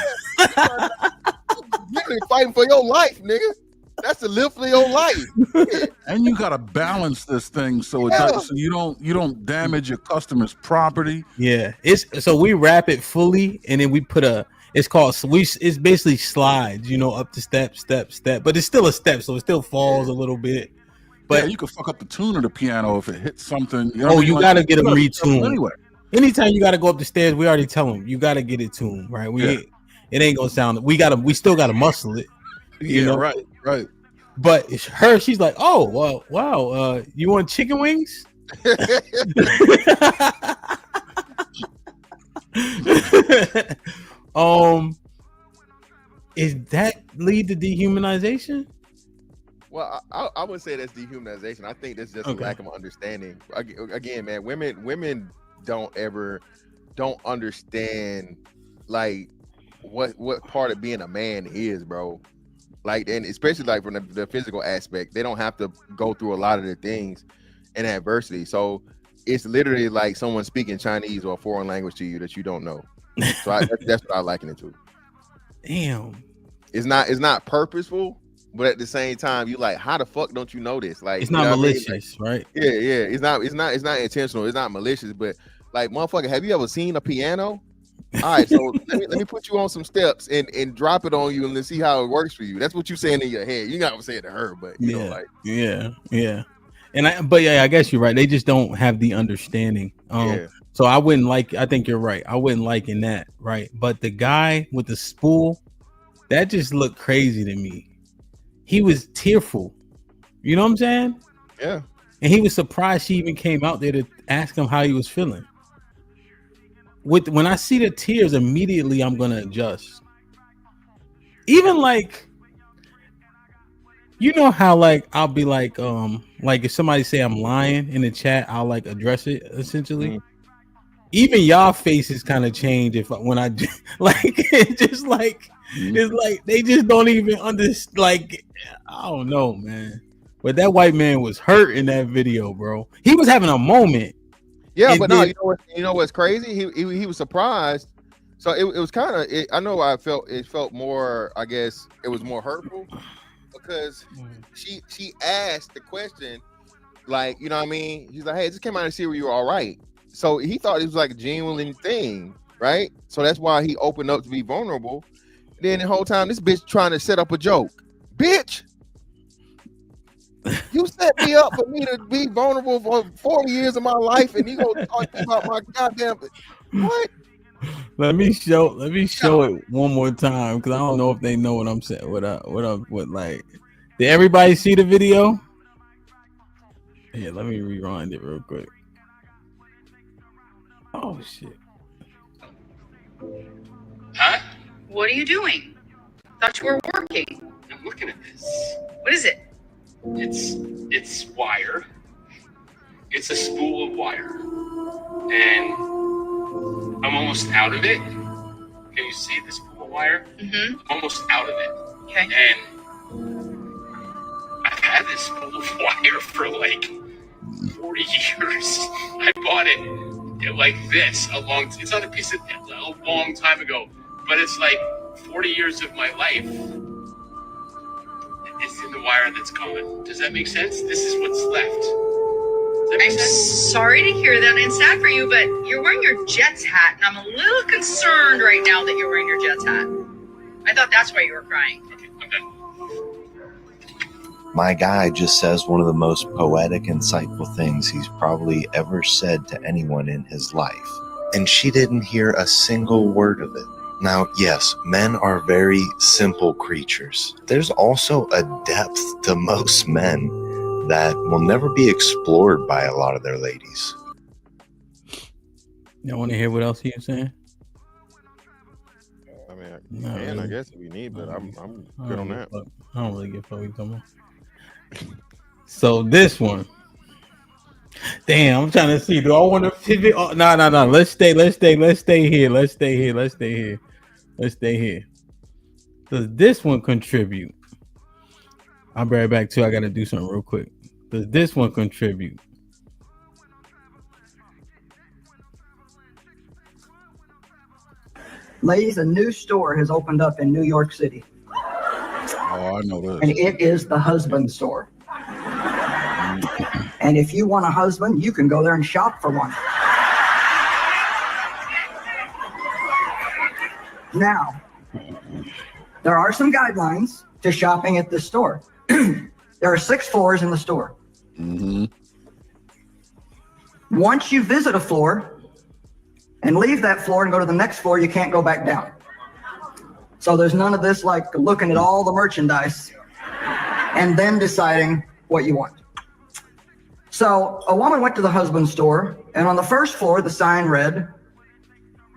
You're fighting for your life, nigga. That's the lift for your life. Yeah. And you gotta balance this thing so it does, so you don't damage your customer's property. Yeah, so we wrap it fully, and then we put it's basically slides, up the step, but it's still a step, so it still falls a little bit. But you could fuck up the tune of the piano if it hits something. You gotta get them retuned. Anyway, anytime you gotta go up the stairs, we already tell them you gotta get it tuned, right? It ain't gonna sound. We still gotta muscle it. You know? Right. But she's like, oh well, wow. You want chicken wings? Is that lead to dehumanization? Well, I would say that's dehumanization. I think that's just a lack of understanding. Again, man, women don't understand like what part of being a man is, bro. Like, and especially like from the physical aspect, they don't have to go through a lot of the things and adversity. So it's literally like someone speaking Chinese or a foreign language to you that you don't know. So that's what I liken it to. Damn. It's not purposeful, but at the same time, you like, how the fuck don't you know this? Like, it's not malicious, right? Yeah. It's not intentional. It's not malicious, but like, motherfucker, have you ever seen a piano? All right, so let me put you on some steps and drop it on you and let's see how it works for you. That's what you're saying in your head. You're not gonna say it to her, but you know, like, yeah. And I guess you're right. They just don't have the understanding. So I wouldn't like. I think you're right. I wouldn't like in that, right? But the guy with the spool, that just looked crazy to me. He was tearful. You know what I'm saying? Yeah. And he was surprised she even came out there to ask him how he was feeling. When I see the tears, immediately I'm gonna adjust. Even like, you know how like I'll be like if somebody say I'm lying in the chat, I'll like address it essentially. Even y'all faces kind of change when I do, like it's just like it's like they just don't even understand. Like I don't know, man. But that white man was hurt in that video, bro. He was having a moment. Yeah, but no, you know what's crazy? He was surprised. So it was kind of. I know it felt more. I guess it was more hurtful because she asked the question, like, you know what I mean? He's like, hey, just came out to see where you were all right. So he thought it was like a genuine thing, right? So that's why he opened up to be vulnerable. Then the whole time, this bitch trying to set up a joke, bitch. You set me up for me to be vulnerable for 40 years of my life, and you gonna talk about my goddamn what? Let me show it one more time because I don't know if they know what I'm saying. What like? Did everybody see the video? Yeah, let me rewind it real quick. Oh shit. Huh? What are you doing? Thought you were working. I'm looking at this. What is it? It's wire. It's a spool of wire. And I'm almost out of it. Can you see this spool of wire? Mm-hmm. I'm almost out of it. Okay. And I've had this spool of wire for like 40 years. I bought it like this it's not a piece of a long time ago, but it's like 40 years of my life. It's in the wire that's gone. Does that make sense? This is what's left. Does that make sense? Sorry to hear that, and sad for you, but you're wearing your Jets hat, and I'm a little concerned right now that you're wearing your Jets hat. I thought that's why you were crying. Okay, I'm done. My guy just says one of the most poetic, insightful things he's probably ever said to anyone in his life. And she didn't hear a single word of it. Now, yes, men are very simple creatures. There's also a depth to most men that will never be explored by a lot of their ladies. Y'all want to hear what else he was saying? I mean, I guess if we need, but I'm good on that. I don't really give a fuck what you talking about. So this one. Damn, I'm trying to see. Do I want to pivot? Oh, no. Let's stay here. Does this one contribute? I'll be right back too. I gotta do something real quick. Does this one contribute? Ladies, a new store has opened up in New York City. Oh, I know this. And it is the husband store. And if you want a husband, you can go there and shop for one. Now, there are some guidelines to shopping at this store. There are 6 floors in the store. Mm-hmm. Once you visit a floor and leave that floor and go to the next floor, you can't go back down. So there's none of this like looking at all the merchandise and then deciding what you want. So a woman went to the husband store, and on the first floor, the sign read,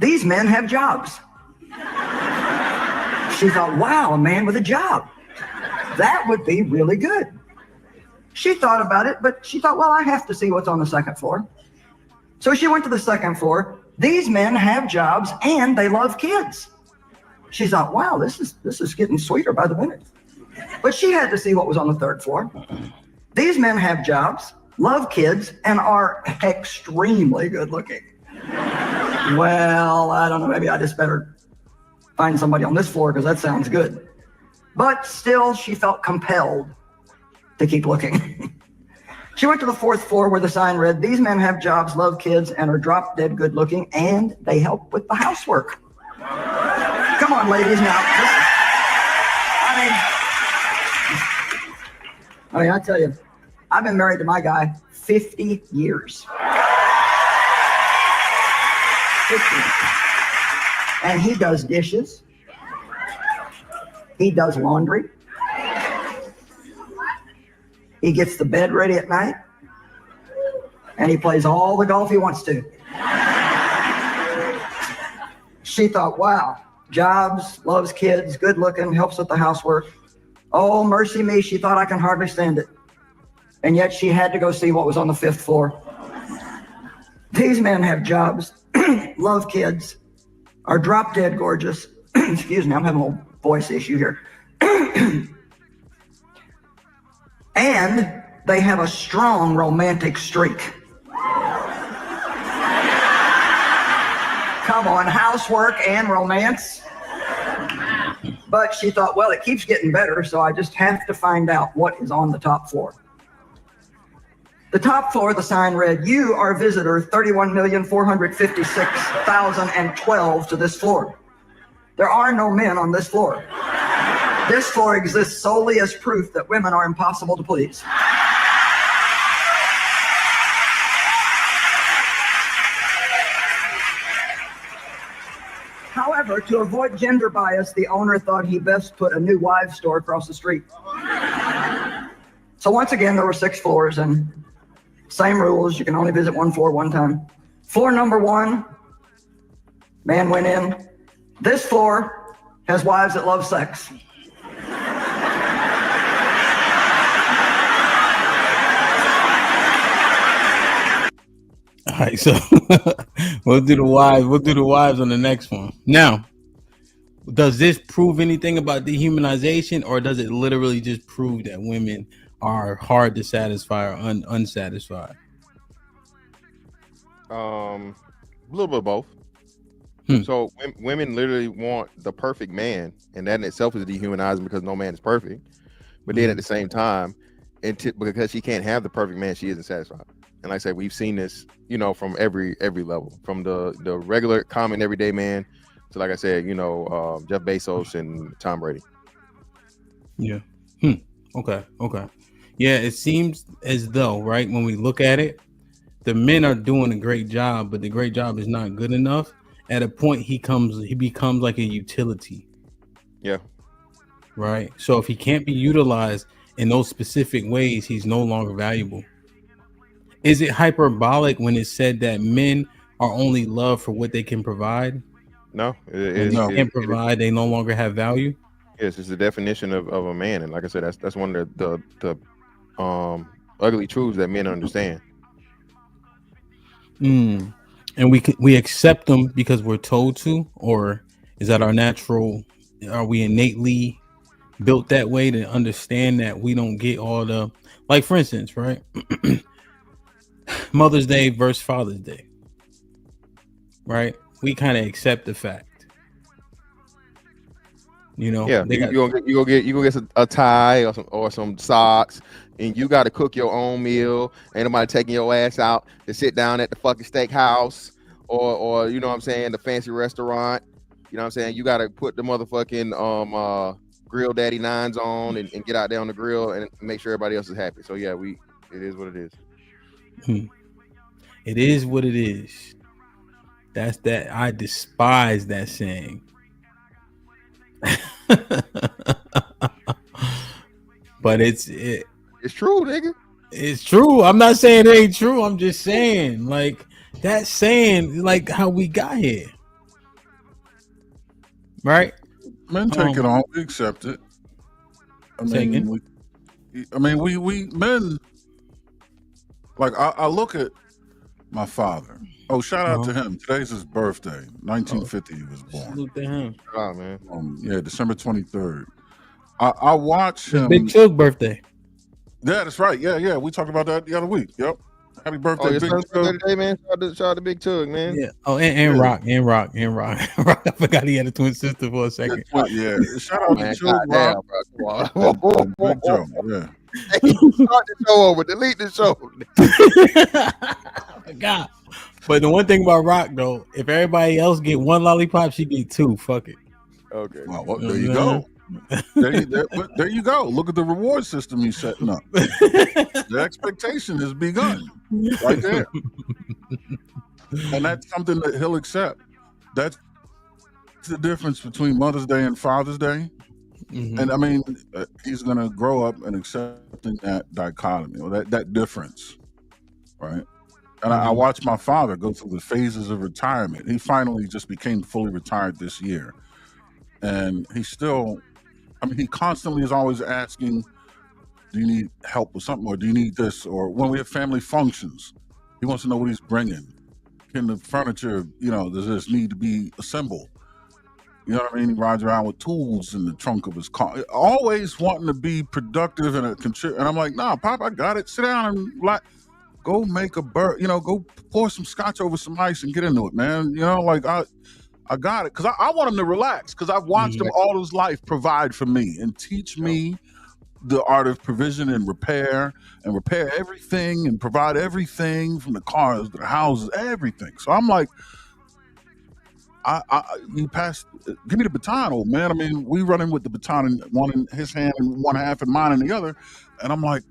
"These men have jobs." She thought, wow, a man with a job. That would be really good. She thought about it, but she thought, well, I have to see what's on the second floor. So she went to the second floor. These men have jobs and they love kids. She thought, wow, this is getting sweeter by the minute. But she had to see what was on the third floor. These men have jobs, love kids, and are extremely good looking. Well, I don't know, maybe I just better find somebody on this floor because that sounds good. But still, she felt compelled to keep looking. She went to the fourth floor where the sign read, "These men have jobs, love kids, and are drop dead good looking, and they help with the housework." Come on, ladies, now. I mean, I tell you, I've been married to my guy 50 years. 50. And he does dishes. He does laundry. He gets the bed ready at night, and he plays all the golf he wants to. She thought, wow, jobs, loves kids, good looking, helps with the housework. Oh, mercy me, she thought I can hardly stand it. And yet she had to go see what was on the 5th floor. These men have jobs, love kids, are drop dead gorgeous. Excuse me, I'm having a little voice issue here. And they have a strong romantic streak. Come on, housework and romance. But she thought, well, it keeps getting better, so I just have to find out what is on the top floor. The top floor, the sign read, you are visitor 31,456,012 to this floor. There are no men on this floor. This floor exists solely as proof that women are impossible to please. However, to avoid gender bias, the owner thought he best put a new wives store across the street. So once again, there were 6 floors and same rules. You can only visit one floor one time. Floor number 1, man went in. This floor has wives that love sex. All right, so we'll do the wives on the next one. Now, does this prove anything about dehumanization, or does it literally just prove that women are hard to satisfy or unsatisfied? A little bit of both. So women literally want the perfect man, and that in itself is dehumanizing because no man is perfect. But then at the same time, because she can't have the perfect man, she isn't satisfied. And like I said, we've seen this, from every level, from the regular, common, everyday man to, like I said, Jeff Bezos and Tom Brady. Yeah. Okay. Yeah, it seems as though, right, when we look at it, the men are doing a great job, but the great job is not good enough. At a point, he becomes like a utility. Yeah. Right. So if he can't be utilized in those specific ways, he's no longer valuable. Is it hyperbolic when it's said that men are only loved for what they can provide? No, they can't provide. They no longer have value. Yes, it's the definition of a man, and like I said, that's one of the ugly truths that men understand. And we accept them because we're told to, or is that our natural? Are we innately built that way to understand that we don't get all the, like, for instance, right? Mother's Day versus Father's Day, right? We kind of accept the fact, Yeah, you go get a tie or some socks, and you got to cook your own meal. Ain't nobody taking your ass out to sit down at the fucking steakhouse or the fancy restaurant. You know what I'm saying? You got to put the motherfucking Grill Daddy 9s on and get out there on the grill and make sure everybody else is happy. So yeah, it is what it is. It is what it is. That's that. I despise that saying. But it's true, nigga. It's true. I'm not saying it ain't true. I'm just saying, like, that saying, like, how we got here, right? Men take it on. We accept it. We men. Like, I look at my father. Oh, shout out to him. Today's his birthday. 1950 he was born. Salute to him. Oh, man. December 23rd. I watch him. Big Chug birthday. Yeah, that's right. Yeah. We talked about that the other week. Yep. Happy birthday, Big Chug. Today, man. Shout out to Big Chug, man. Yeah. Oh, and Rock. Rock. I forgot he had a twin sister for a second. Yeah. Shout out to Chug, Rock. Big Joe. Yeah. Hey, start the show over. Delete the show. I forgot. But the one thing about Rock, though, if everybody else get one lollipop, she get 2. Fuck it. Okay. Well, there you go. There you go. Look at the reward system he's setting up. The expectation has begun right there. And that's something that he'll accept. That's the difference between Mother's Day and Father's Day. And I mean, he's going to grow up and accepting that dichotomy or that difference, right? And I watched my father go through the phases of retirement. He finally just became fully retired this year. And he still, I mean, he constantly is always asking, do you need help with something? Or do you need this? Or when we have family functions, he wants to know what he's bringing. Can the furniture, does this need to be assembled? You know what I mean? He rides around with tools in the trunk of his car, always wanting to be productive and and I'm like, nah, Pop, I got it. Sit down and go make a go pour some scotch over some ice and get into it, man. I got it. Cause I want him to relax. Cause I've watched him all his life provide for me and teach me the art of provision and repair everything and provide everything from the cars to the houses, everything. So I'm like, you pass, give me the baton, old man. I mean, we running with the baton in one in his hand and one half and mine in the other. And I'm like,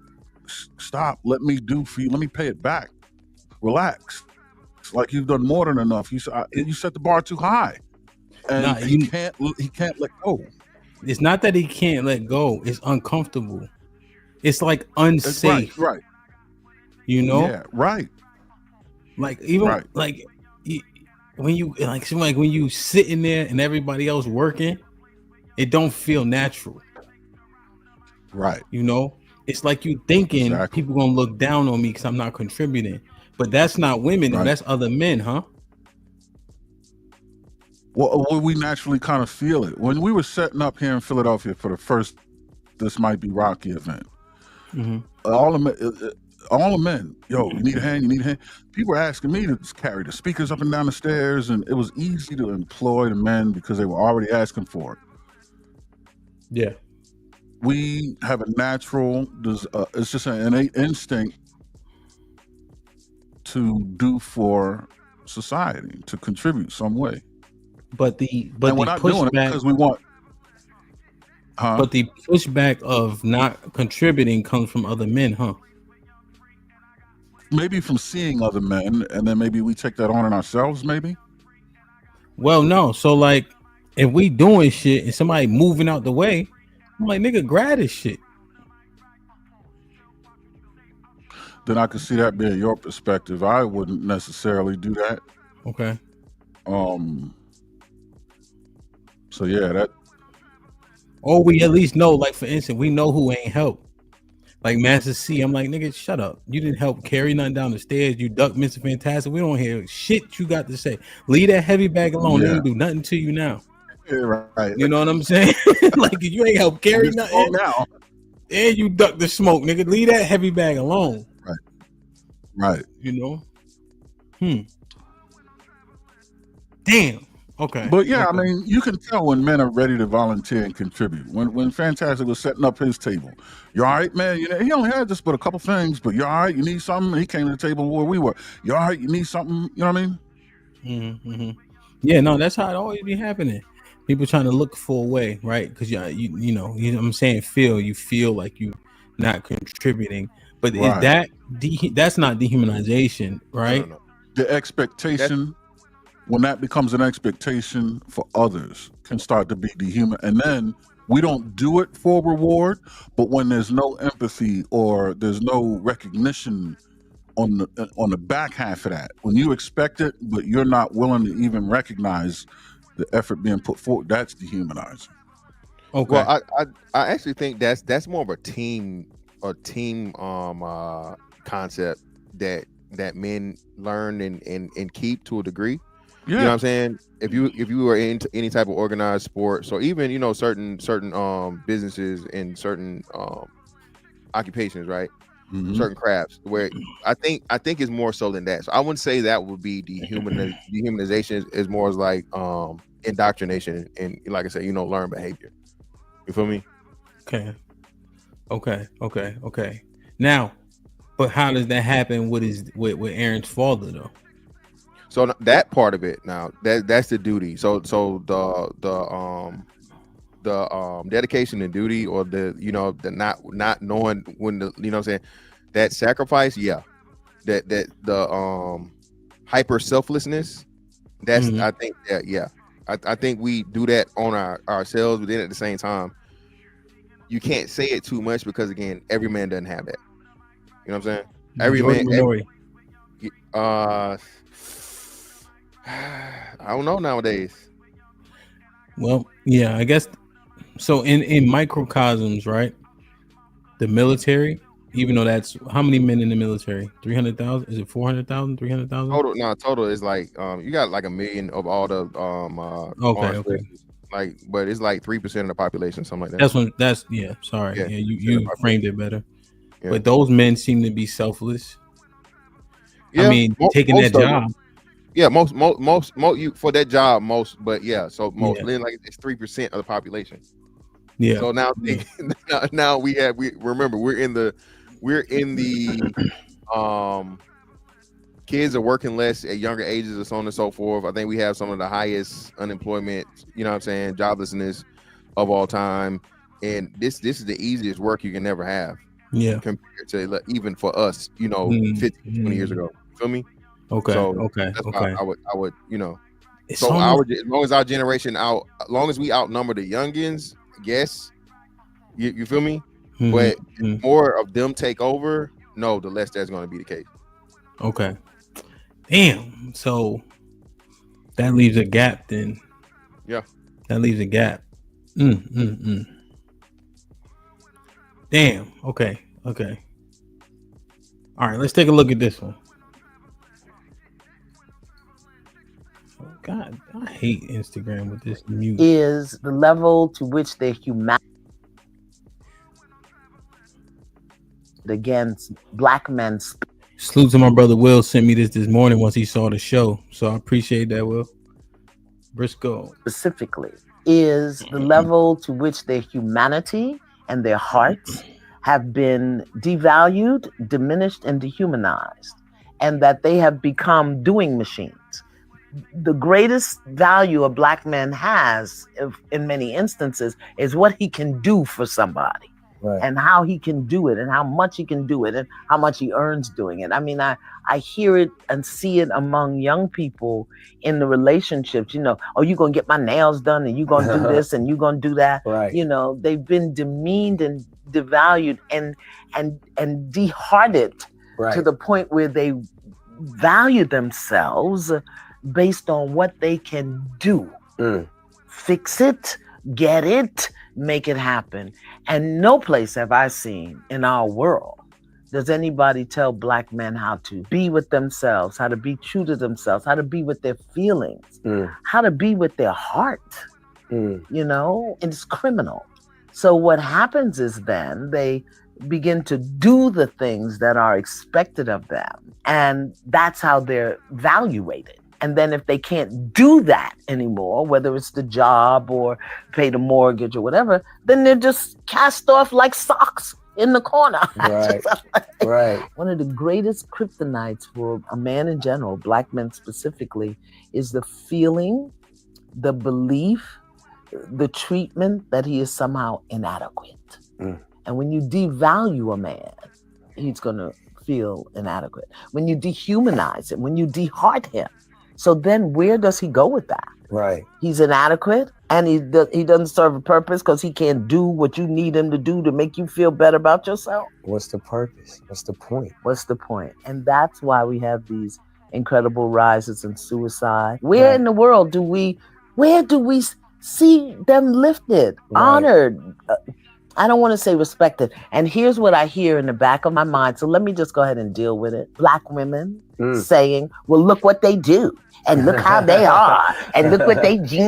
stop, let me do for you. Let me pay it back. Relax. It's like you've done more than enough. You set the bar too high. And he can't let go. It's not that he can't let go. It's uncomfortable. It's like unsafe. It's right. Yeah, right. Like even like when you when you sitting there and everybody else working, it don't feel natural. Right. It's like you thinking people gonna look down on me because I'm not contributing. But that's not women, that's other men, huh? Well, we naturally kind of feel it. When we were setting up here in Philadelphia for the first This Might Be Rocky event, all the men, yo, you need a hand, you need a hand. People were asking me to carry the speakers up and down the stairs, and it was easy to employ the men because they were already asking for it. Yeah. We have a natural, it's just an innate instinct to do for society, to contribute some way. But the pushback, because we want. But the pushback of not contributing comes from other men, huh? Maybe from seeing other men, and then maybe we take that on in ourselves. Maybe. Well, no. So like, if we doing shit and somebody moving out the way, I'm like, nigga, grab this shit. Then I could see that being your perspective. I wouldn't necessarily do that. Okay. So yeah, that. Or we at least know, like for instance, we know who ain't help. Like Master C, I'm like, nigga, shut up. You didn't help carry nothing down the stairs. You ducked Mr. Fantastic. We don't hear shit you got to say. Leave that heavy bag alone. They ain't do nothing to you now. Yeah, right. You know what I'm saying? Like you ain't help carry nothing now. And you duck the smoke, nigga. Leave that heavy bag alone. Right. Damn. Okay. But yeah, I mean, you can tell when men are ready to volunteer and contribute. When Fantastic was setting up his table, you all right, man? He only had just but a couple things, but you all right? You need something? He came to the table where we were. You all right? You need something? You know what I mean? Yeah, no, that's how it always be happening. People trying to look for a way, right? Because you know what I'm saying, you feel like you not contributing, but is that's not dehumanization, right? No. The expectation. When that becomes an expectation for others, can start to be dehuman, and then we don't do it for reward. But when there's no empathy or there's no recognition on the back half of that, when you expect it but you're not willing to even recognize the effort being put forward, that's dehumanizing. Okay. Well, I actually think that's more of a team concept that men learn and keep to a degree. Yeah. You know what I'm saying? If you are into any type of organized sport, so even certain businesses and certain occupations, right? Certain crafts, where I think it's more so than that. So I wouldn't say that would be dehumanization. Is more as like indoctrination and, like I said, learn behavior. You feel me? Okay. Now, but how does that happen with Aaron's father though? So that part of it, now that's the duty. So the dedication and duty, or the not knowing when the, what I'm saying, that sacrifice, that the hyper selflessness, that's I think we do that on ourselves, but then at the same time, you can't say it too much because again, every man doesn't have that. You know what I'm saying? Every Majority, man. minority. I don't know nowadays. Well, yeah, I guess so. In microcosms, right? The military, even though that's how many men in the military? 300,000? Is it 400,000? 300,000? Total is like you got like 1 million of all the armed forces. Like, but it's like 3% of the population, something like that. That's yeah. Sorry, yeah, you framed it better. Yeah. But those men seem to be selfless. Yeah, I mean, taking that job. Yeah, most you for that job, but yeah, so then like it's 3% of the population. Yeah. So now now we remember we're in the kids are working less at younger ages and so on and so forth. I think we have some of the highest unemployment, you know what I'm saying, joblessness of all time. And this is the easiest work you can never have. Yeah. Compared to even for us, 15, 20 years ago. You feel me? Okay. So okay. that's why I would, It's so almost, as long as our generation as long as we outnumber the youngins, I guess, you feel me? But more of them take over, no, the less that's going to be the case. Okay. Damn. So that leaves a gap then. Yeah. That leaves a gap. Damn. Okay. All right, let's take a look at this one. God, I hate Instagram with this mute. Is the level to which their humanity against black men. Salute to my brother Will, sent me this morning once he saw the show. So I appreciate that, Will. Briscoe. Specifically, is the level to which their humanity and their hearts have been devalued, diminished, and dehumanized, and that they have become doing machines. The greatest value a black man has, in many instances, is what he can do for somebody. Right. And how he can do it and how much he can do it and how much he earns doing it. I mean, I hear it and see it among young people in the relationships, oh, you're going to get my nails done and you're going to do this and you're going to do that. Right. They've been demeaned and devalued and dehearted to the point where they value themselves based on what they can do. Fix it, get it, make it happen. And no place have I seen in our world does anybody tell black men how to be with themselves, how to be true to themselves, how to be with their feelings, how to be with their heart. It's criminal. So what happens is then they begin to do the things that are expected of them, and that's how they're evaluated. And then if they can't do that anymore, whether it's the job or pay the mortgage or whatever, then they're just cast off like socks in the corner. Right. Right. One of the greatest kryptonites for a man in general, black men specifically, is the feeling, the belief, the treatment that he is somehow inadequate. And when you devalue a man, he's going to feel inadequate. When you dehumanize him, when you deheart him, so then where does he go with that? Right. He's inadequate and he doesn't serve a purpose because he can't do what you need him to do to make you feel better about yourself. What's the purpose? What's the point? What's the point? And that's why we have these incredible rises in suicide. Where in the world do we see them lifted, honored? I don't want to say respected. And here's what I hear in the back of my mind. So let me just go ahead and deal with it. Black women saying, well, look what they do. And look how they are. And look what they do,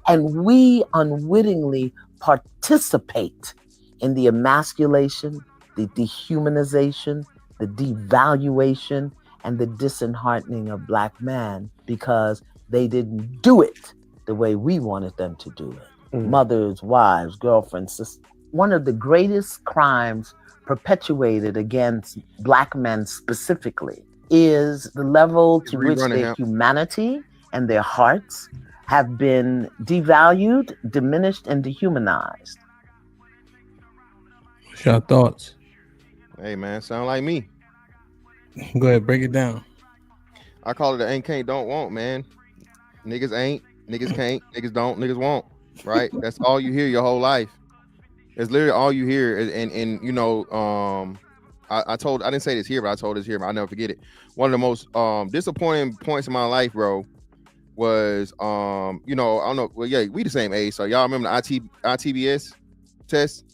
And we unwittingly participate in the emasculation, the dehumanization, the devaluation, and the disheartening of black men because they didn't do it the way we wanted them to do it. Mothers, wives, girlfriends, sisters. One of the greatest crimes perpetuated against black men specifically is the level to which their humanity and their hearts have been devalued, diminished, and dehumanized. What's your thoughts? Hey man, sound like me. Go ahead, break it down. I call it the ain't, can't, don't, want, man. Niggas ain't, niggas can't, niggas don't, niggas won't. Right? That's all you hear your whole life. It's literally all you hear. And you know, I didn't say this here, but I told this here, but I'll never forget it. One of the most disappointing points in my life, bro, was you know, I don't know. Well, yeah, we the same age, so y'all remember the ITBS test?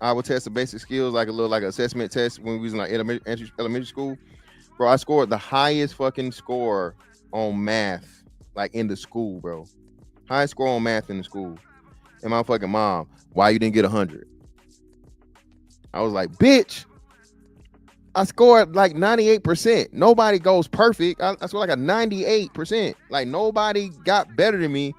I would test the basic skills, like a little like assessment test when we was in like elementary school. Bro, I scored the highest fucking score on math, like in the school, bro. Highest score on math in the school. And my fucking mom, why you didn't get 100? I was like, bitch, I scored like 98%. Nobody goes perfect. I scored like a 98%. Like nobody got better than me.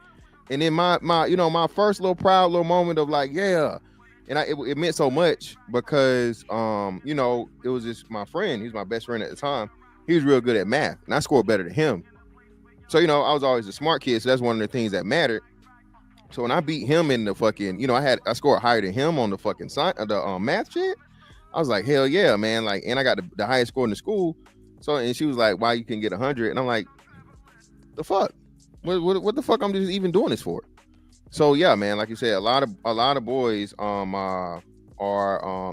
And then my you know, my first little proud little moment of like, yeah. And it meant so much because you know, it was just my friend. He was my best friend at the time. He was real good at math, and I scored better than him. So, you know, I was always a smart kid, so that's one of the things that mattered. So when I beat him in the fucking, you know, I scored higher than him on the fucking math shit. I was like, hell yeah, man. Like, and I got the highest score in the school. So, and she was like, why you can get 100? And I'm like, the fuck? What the fuck I'm just even doing this for? So yeah, man, like you said, a lot of boys are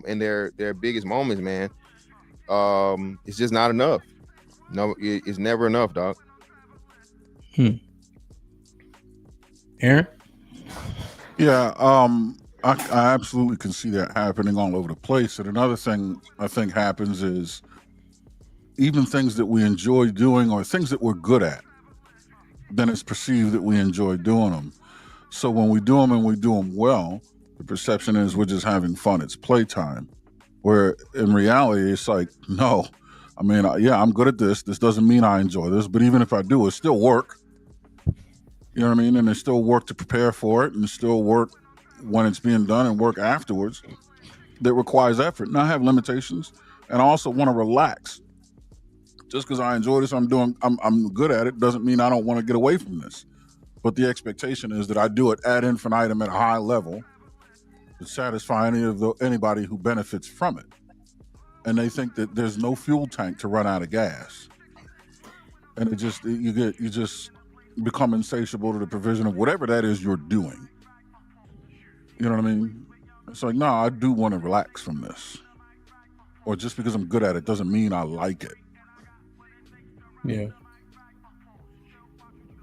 in their biggest moments, man. It's just not enough. No, it's never enough, dog. Aaron? Yeah, I absolutely can see that happening all over the place. And another thing I think happens is even things that we enjoy doing or things that we're good at, then it's perceived that we enjoy doing them. So when we do them and we do them well, the perception is we're just having fun. It's playtime. Where in reality, it's like, no. I mean, yeah, I'm good at this. This doesn't mean I enjoy this. But even if I do, it's still work. You know what I mean? And there's still work to prepare for it. And there's still work when it's being done and work afterwards that requires effort. And I have limitations. And I also want to relax. Just because I enjoy this, I'm good at it, doesn't mean I don't want to get away from this. But the expectation is that I do it ad infinitum at a high level to satisfy anybody who benefits from it. And they think that there's no fuel tank to run out of gas. And you just become insatiable to the provision of whatever that is you're doing. You know what I mean? It's like, no, I do want to relax from this. Or just because I'm good at it doesn't mean I like it. Yeah.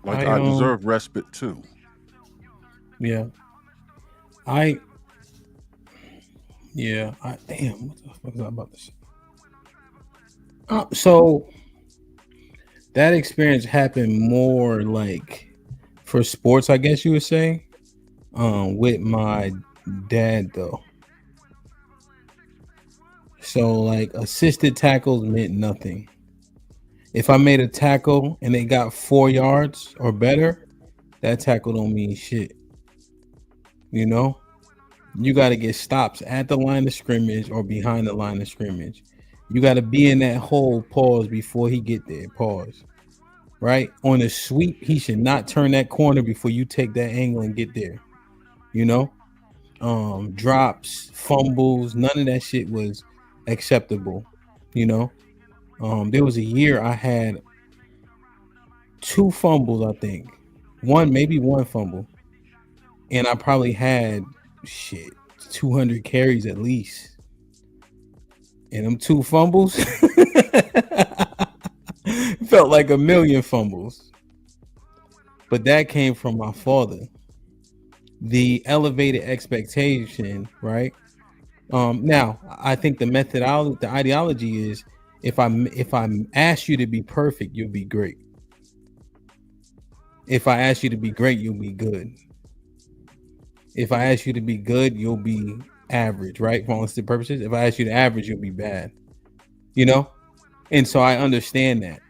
Like I deserve respite too. Yeah. Damn, what the fuck is I about to say? So that experience happened more like for sports, I guess you would say, with my dad though. So like assisted tackles meant nothing. If I made a tackle and they got 4 yards or better, that tackle don't mean shit. You know? You got to get stops at the line of scrimmage or behind the line of scrimmage. You got to be in that hole, pause, before he get there, pause. Right? On a sweep, he should not turn that corner before you take that angle and get there. You know? Drops, fumbles, none of that shit was acceptable. You know? There was a year I had 2 fumbles, I think. Maybe one fumble. And I probably had 200 carries at least. And them 2 fumbles felt like a million fumbles. But that came from my father. The elevated expectation, right? Now, I think the ideology is if I ask you to be perfect, you'll be great. If I ask you to be great, you'll be good. If I ask you to be good, you'll be average, right? For all intents and purposes. If I ask you to average, you'll be bad. You know? And so I understand that.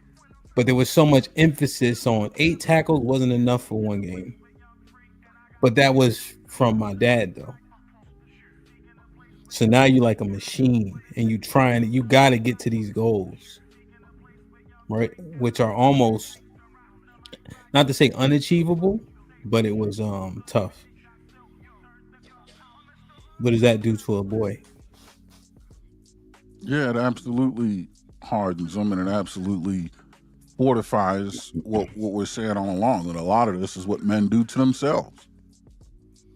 But there was so much emphasis on 8 tackles wasn't enough for one game. But that was from my dad, though. So now you're like a machine and you got to get to these goals, right? Which are almost, not to say unachievable, but it was tough. What does that do to a boy? Yeah, it absolutely hardens them and it absolutely fortifies what we're saying all along. And a lot of this is what men do to themselves.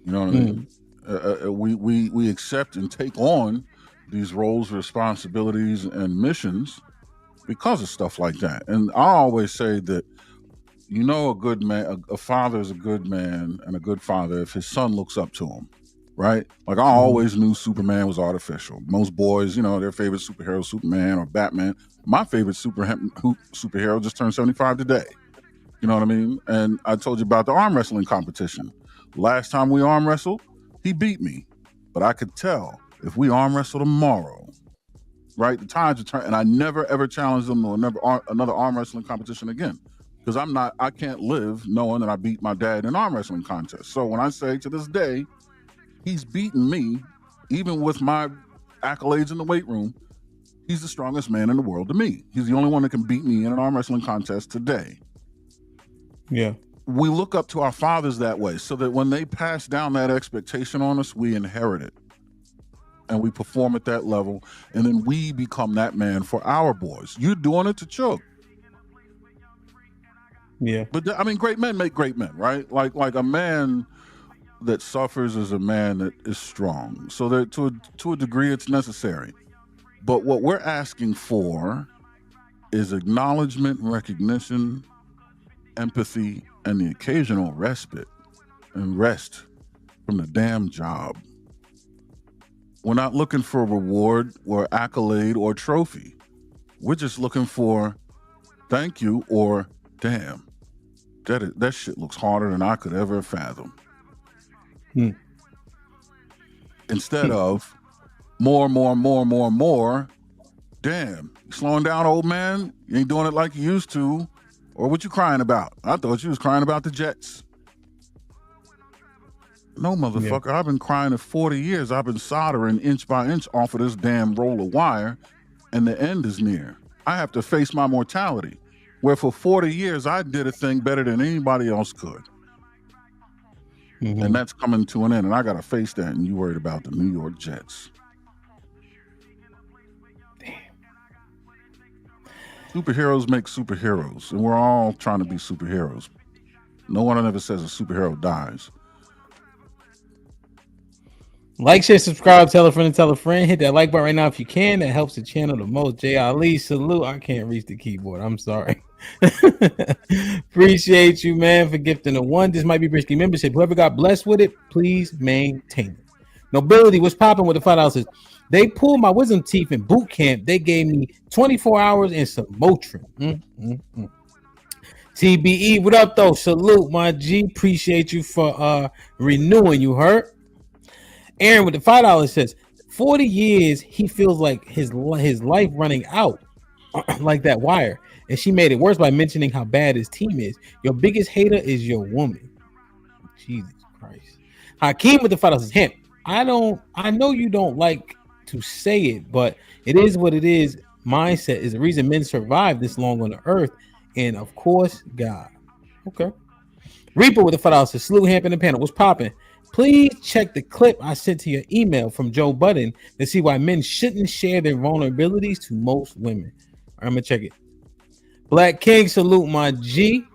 You know what I mean? We accept and take on these roles, responsibilities, and missions because of stuff like that. And I always say that, you know, a good man, a father is a good man and a good father if his son looks up to him, right? Like I always knew Superman was artificial. Most boys, you know, their favorite superhero, Superman or Batman. My favorite superhero just turned 75 today. You know what I mean? And I told you about the arm wrestling competition. Last time we arm wrestled, he beat me. But I could tell if we arm wrestle tomorrow, right? The tides would turn, and I never ever challenged him to another arm wrestling competition again. Because I can't live knowing that I beat my dad in an arm wrestling contest. So when I say to this day, he's beaten me, even with my accolades in the weight room, he's the strongest man in the world to me. He's the only one that can beat me in an arm wrestling contest today. Yeah. We look up to our fathers that way so that when they pass down that expectation on us, we inherit it. And we perform at that level. And then we become that man for our boys. You're doing it to Chuck. Yeah. But I mean, great men make great men, right? Like a man that suffers is a man that is strong. So that to a degree, it's necessary. But what we're asking for is acknowledgement, recognition, empathy, and the occasional respite and rest from the damn job. We're not looking for a reward or accolade or trophy. We're just looking for thank you or damn. That shit looks harder than I could ever fathom. Instead of more. Damn, you slowing down, old man? You ain't doing it like you used to. Or what you crying about? I thought you was crying about the Jets. No, motherfucker. Yeah. I've been crying for 40 years. I've been soldering inch by inch off of this damn roll of wire, and the end is near. I have to face my mortality, where for 40 years I did a thing better than anybody else could. And that's coming to an end, and I got to face that, and you worried about the New York Jets. Superheroes make superheroes, and we're all trying to be superheroes. No one ever says a superhero dies. Like, share, subscribe, tell a friend. Hit that like button right now if you can. That helps the channel the most. J. Ali, salute. I can't reach the keyboard. I'm sorry. Appreciate you, man, for gifting a one. This might be Brisky membership. Whoever got blessed with it, please maintain it. Nobility, what's popping with the $5? They pulled my wisdom teeth in boot camp. They gave me 24 hours and some Motrin. TBE, what up, though? Salute, my G. Appreciate you for renewing. You heard? Aaron with the $5 says, 40 years, he feels like his life running out like that wire. And she made it worse by mentioning how bad his team is. Your biggest hater is your woman. Jesus Christ. Hakeem with the $5 says, him. I know you don't like to say it, but it is what it is. Mindset is the reason men survive this long on the earth. And of course, God. Okay. Reaper with the $5 says, salute Hamp in the panel. What's popping? Please check the clip I sent to your email from Joe Budden to see why men shouldn't share their vulnerabilities to most women. I'm going to check it. Black King, salute my G.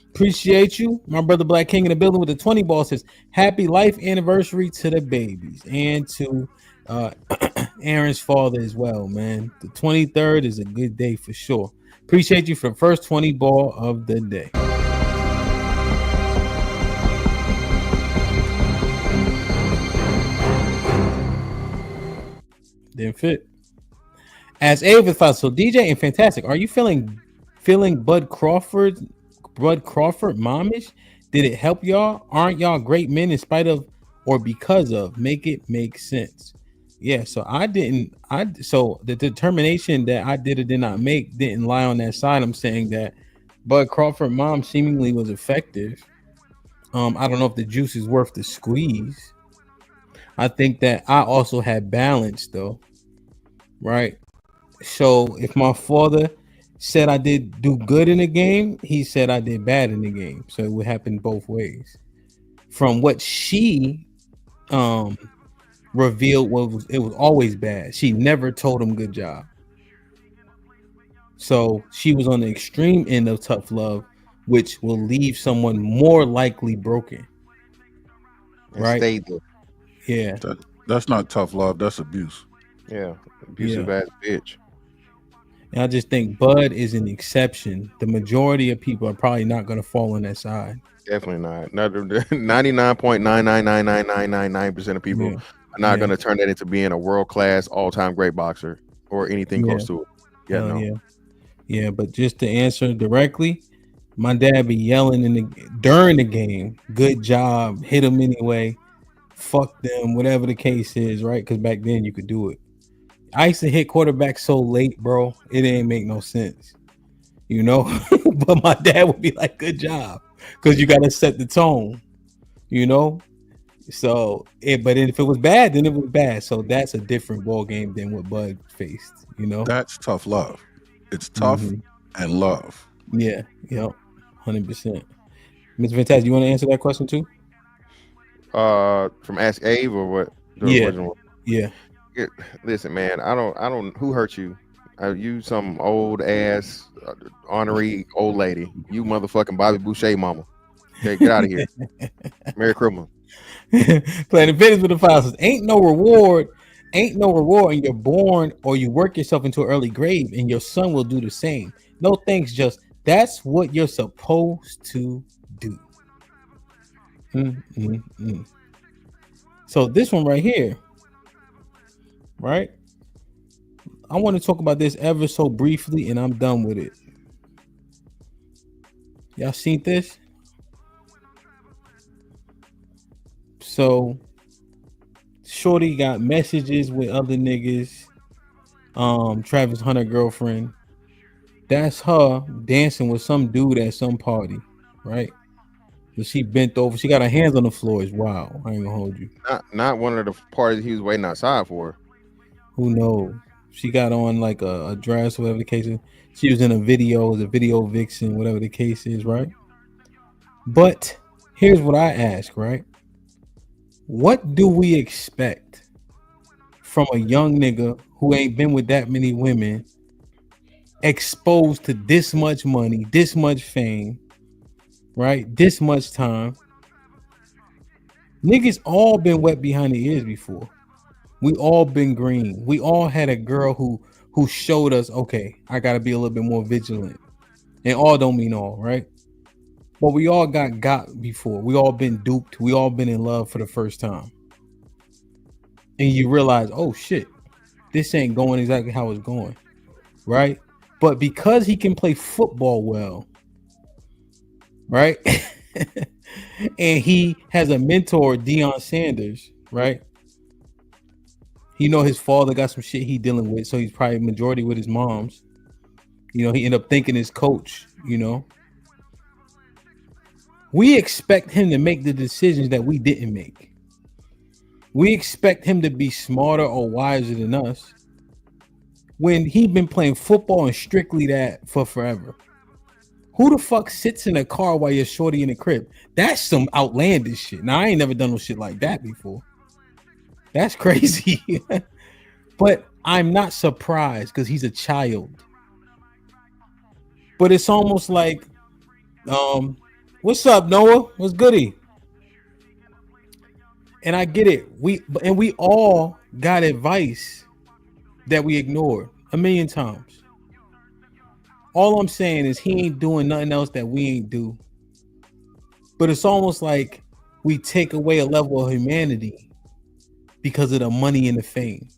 Appreciate you. My brother Black King in the building with the 20 ball says, happy life anniversary to the babies and to Aaron's father as well, man. The 23rd is a good day for sure. Appreciate you for the first 20 ball of the day. Didn't fit. As Ava thought, so DJ and Fantastic, are you feeling Bud Crawford momish? Did it help y'all? Aren't y'all great men in spite of or because of? Make it make sense. Yeah, so so the determination that I did or did not make didn't lie on that side. I'm saying that Bud Crawford mom seemingly was effective. I don't know if the juice is worth the squeeze. I think that I also had balance though, right? So if my father said I did do good in the game, he said I did bad in the game. So it would happen both ways. From what she revealed it was always bad. She never told him good job. So she was on the extreme end of tough love, which will leave someone more likely broken. And right? stayed there. Yeah. That's not tough love. That's abuse. Yeah, abusive ass bitch. And I just think Bud is an exception. The majority of people are probably not going to fall on that side. Definitely not. 99.9999999% of people are not going to turn that into being a world-class, all-time great boxer or anything close to it. Yeah, Hell no. Yeah, but just to answer directly, my dad be yelling during the game, "Good job, hit him anyway, fuck them," whatever the case is, right? Because back then you could do it. I used to hit quarterbacks so late, bro, it didn't make no sense, you know. But my dad would be like, "Good job," because you got to set the tone, you know. So, but if it was bad, then it was bad. So that's a different ball game than what Bud faced, you know. That's tough love. It's tough and love. Yeah, 100%. Mr. Fantastic, you want to answer that question too? From Ask Abe or what? The original? Yeah. Listen, man, I don't. Who hurt you? You some old ass honorary old lady. You motherfucking Bobby Boucher mama. Okay, get out of here. Merry Christmas. Playing Fitness with the Files says, ain't no reward, and you're born or you work yourself into an early grave, and your son will do the same. No thanks, just that's what you're supposed to do. So this one right here, right? I want to talk about this ever so briefly, and I'm done with it. Y'all seen this? So Shorty got messages with other niggas. Travis Hunter girlfriend. That's her dancing with some dude at some party, right? So she bent over. She got her hands on the floor. It's wild. I ain't gonna hold you. Not one of the parties he was waiting outside for. Who knows? She got on like a dress, whatever the case is. She was in a video, as a video vixen, whatever the case is, right? But here's what I ask, right? What do we expect from a young nigga who ain't been with that many women, exposed to this much money, this much fame, right? This much time. Niggas all been wet behind the ears before. We all been green. We all had a girl who showed us, okay, I gotta be a little bit more vigilant. And all don't mean all, right? But we all got before. We all been duped. We all been in love for the first time. And you realize, oh shit, this ain't going exactly how it's going, right? But because he can play football well, right? And he has a mentor, Deion Sanders, right? You know his father got some shit he dealing with, so he's probably majority with his mom's. You know, he ended up thinking his coach, you know. We expect him to make the decisions that we didn't make. We expect him to be smarter or wiser than us when he been playing football and strictly that for forever. Who the fuck sits in a car while you're shorty in the crib? That's some outlandish shit. Now, I ain't never done no shit like that before. That's crazy. But I'm not surprised because he's a child. But it's almost like, what's up, Noah? What's goody? And I get it. We all got advice that we ignored a million times. All I'm saying is he ain't doing nothing else that we ain't do. But it's almost like we take away a level of humanity because of the money and the fame.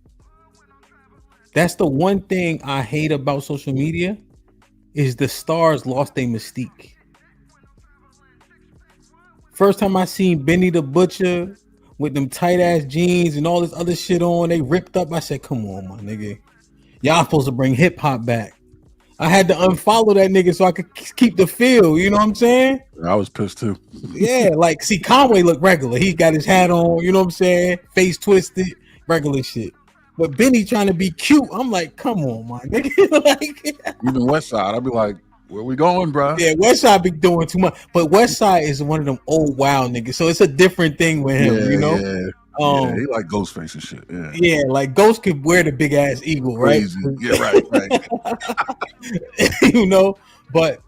That's the one thing I hate about social media is the stars lost their mystique. First time I seen Benny the Butcher with them tight ass jeans and all this other shit on, they ripped up. I said, come on, my nigga. Y'all supposed to bring hip hop back. I had to unfollow that nigga so I could keep the feel. You know what I'm saying? I was pissed too. Yeah, like, see, Conway looked regular. He got his hat on, you know what I'm saying? Face twisted, regular shit. But Benny trying to be cute. I'm like, come on, my nigga. Like, even Westside, I'd be like, where we going, bro? Yeah, Westside be doing too much. But Westside is one of them old wild niggas. So it's a different thing with him, you know? Yeah, he like Ghostface and shit. Yeah. Yeah, like Ghost could wear the big ass eagle, right? Crazy. Yeah, right. You know, but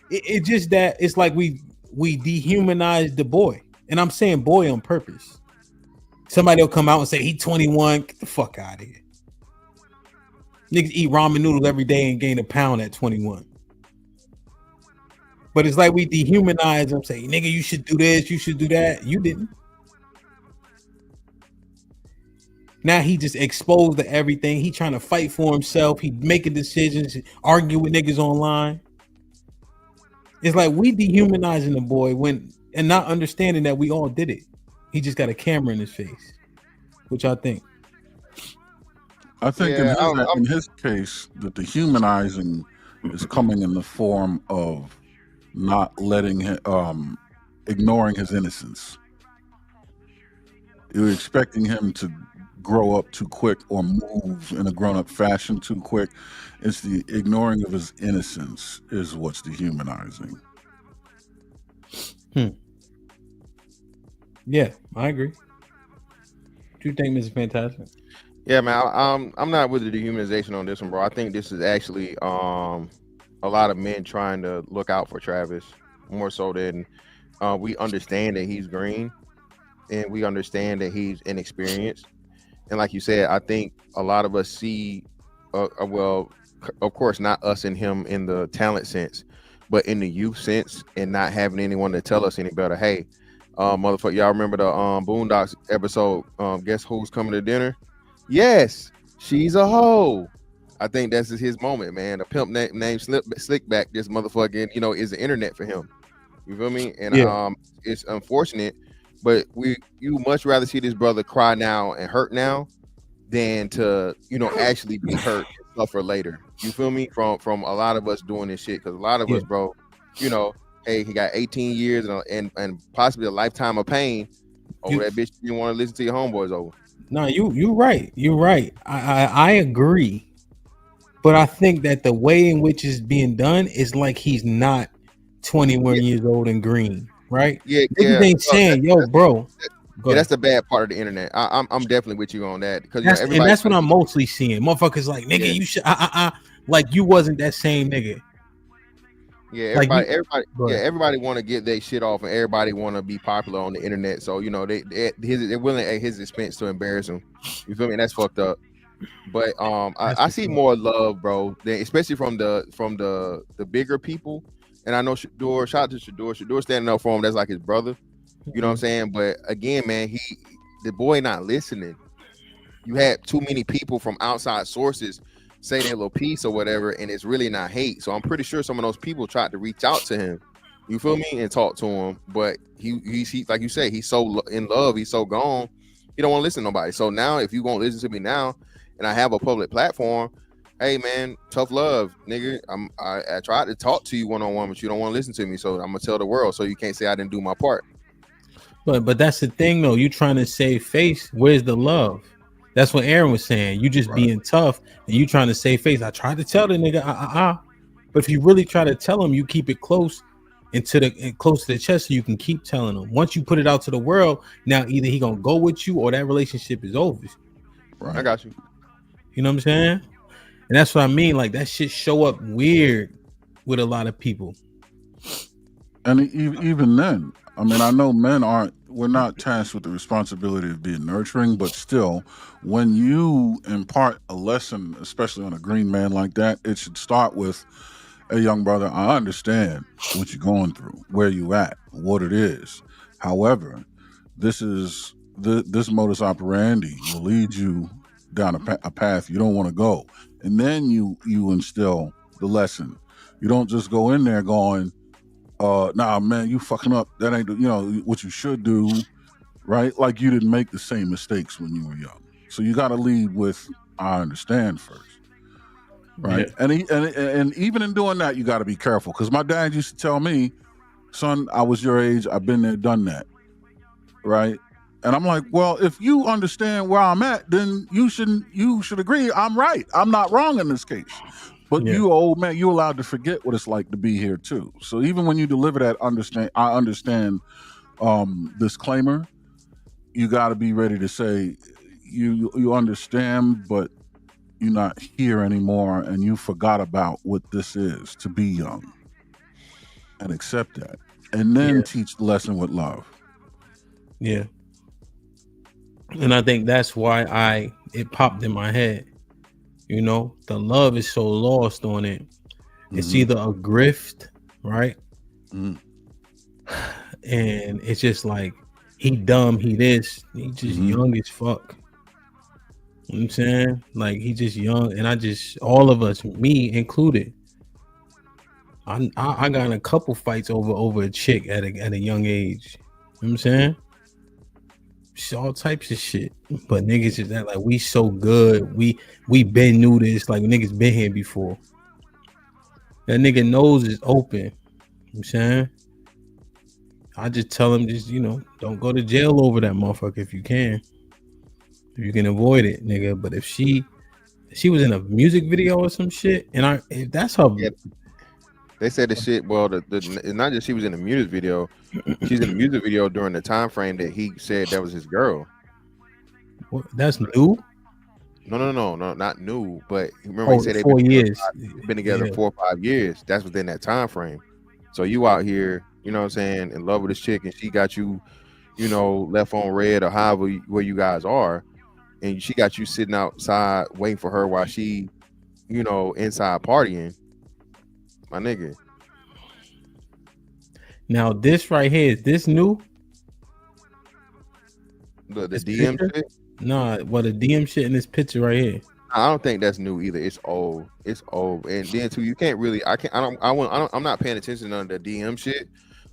it just that it's like we dehumanize the boy. And I'm saying boy on purpose. Somebody will come out and say he 21. Get the fuck out of here. Niggas eat ramen noodles every day and gain a pound at 21. But it's like we dehumanize them, say, nigga, you should do this, you should do that. You didn't. Now he just exposed to everything. He trying to fight for himself. He making decisions, argue with niggas online. It's like we dehumanizing the boy and not understanding that we all did it. He just got a camera in his face, which I think. I think in his case, the dehumanizing is coming in the form of not letting him, ignoring his innocence. You're expecting him to grow up too quick or move in a grown-up fashion too quick. It's the ignoring of his innocence is what's dehumanizing. Yeah, I agree. What do you think, Mr. Fantastic? Yeah, man, I'm not with the dehumanization on this one, bro. I think this is actually a lot of men trying to look out for Travis more so than we understand that he's green and we understand that he's inexperienced. And like you said, I think a lot of us see, well, of course, not us and him in the talent sense, but in the youth sense, and not having anyone to tell us any better. Hey, motherfucker, y'all remember the Boondocks episode? Guess who's coming to dinner? Yes, she's a hoe. I think that's his moment, man. The pimp named Slickback, this motherfucking, is the internet for him. You feel me? And it's unfortunate, but you much rather see this brother cry now and hurt now than to, actually be hurt and suffer later. You feel me? From a lot of us doing this shit, because a lot of us, bro, hey, he got 18 years and possibly a lifetime of pain over that bitch you didn't want to listen to your homeboys over. No, you're right. You're right. I agree. But I think that the way in which it's being done is like he's not 21 years old and green, right? Yeah, Niggas ain't saying, yo, bro. Yeah, that's the bad part of the internet. I'm definitely with you on that, because And that's what I'm mostly seeing. Motherfuckers like, nigga, you should like you wasn't that same nigga. Yeah, everybody want to get their shit off, and everybody want to be popular on the internet. So they're willing at his expense to embarrass him. You feel me? And that's fucked up. But I see more love, bro, especially from the bigger people. And I know Shador, shout out to Shador standing up for him. That's like his brother. You know what I'm saying? But again, man, the boy not listening. You had too many people from outside sources say their little piece or whatever, and it's really not hate. So I'm pretty sure some of those people tried to reach out to him, you feel me, and talk to him. But he like you say, he's so in love, he's so gone, he don't want to listen to nobody. So now, if you won't listen to me now, and I have a public platform, hey man, tough love, nigga. I tried to talk to you one-on-one, but you don't want to listen to me. So I'm gonna tell the world, so you can't say I didn't do my part. But that's the thing though. You trying to save face. Where's the love? That's what Aaron was saying. You just being tough and you trying to save face. I tried to tell the nigga, But if you really try to tell him, you keep it close close to the chest, so you can keep telling him. Once you put it out to the world, now either he gonna go with you or that relationship is over. Right. I got you. You know what I'm saying? And that's what I mean. Like that shit show up weird with a lot of people. And even then, I mean, I know we're not tasked with the responsibility of being nurturing, but still, when you impart a lesson, especially on a green man like that, it should start with, hey, young brother, I understand what you're going through, where you at, what it is. However, this modus operandi will lead you down a path you don't want to go. And then you instill the lesson. You don't just go in there going, nah, man, you fucking up. That ain't, what you should do, right? Like you didn't make the same mistakes when you were young. So you got to lead with, I understand first, right? Yeah. And even in doing that, you got to be careful, because my dad used to tell me, son, I was your age, I've been there, done that, right? And I'm like, well, if you understand where I'm at, then you should agree I'm right. I'm not wrong in this case. But you old man, you're allowed to forget what it's like to be here too. So even when you deliver that I understand disclaimer, you got to be ready to say you understand, but you're not here anymore, and you forgot about what this is to be young, and accept that, and then teach the lesson with love. Yeah. And I think that's why it popped in my head. You know, the love is so lost on it. It's either a grift, right? And it's just like, he dumb, he this, he just young as fuck. You know what I'm saying? Like, he just young, and all of us, me included, I got in a couple fights over a chick at a young age. You know what I'm saying? It's all types of shit. But niggas is that like, we so good. We been knew this. Like, niggas been here before. That nigga nose is open. You know what I'm saying? I just tell him, just, you know, don't go to jail over that motherfucker if you can. If you can avoid it, nigga. But if she was in a music video or some shit, and if that's her. Yeah. They said the shit. Well, it's not just she was in a music video. She's in a music video during the time frame that he said that was his girl. What, that's new? No, not new. But remember, he said they've 4 years. Been together 4 or 5 years. That's within that time frame. So you out here, you know what I'm saying, in love with this chick, and she got you, you know, left on red or however where you guys are, and she got you sitting outside waiting for her while she, you know, inside partying. My nigga. Now this right here, is this new? The DM picture? shit? Nah, well, the DM shit in this picture right here. I don't think that's new either. It's old. It's old. And then too, you can't really. I'm not paying attention to the DM shit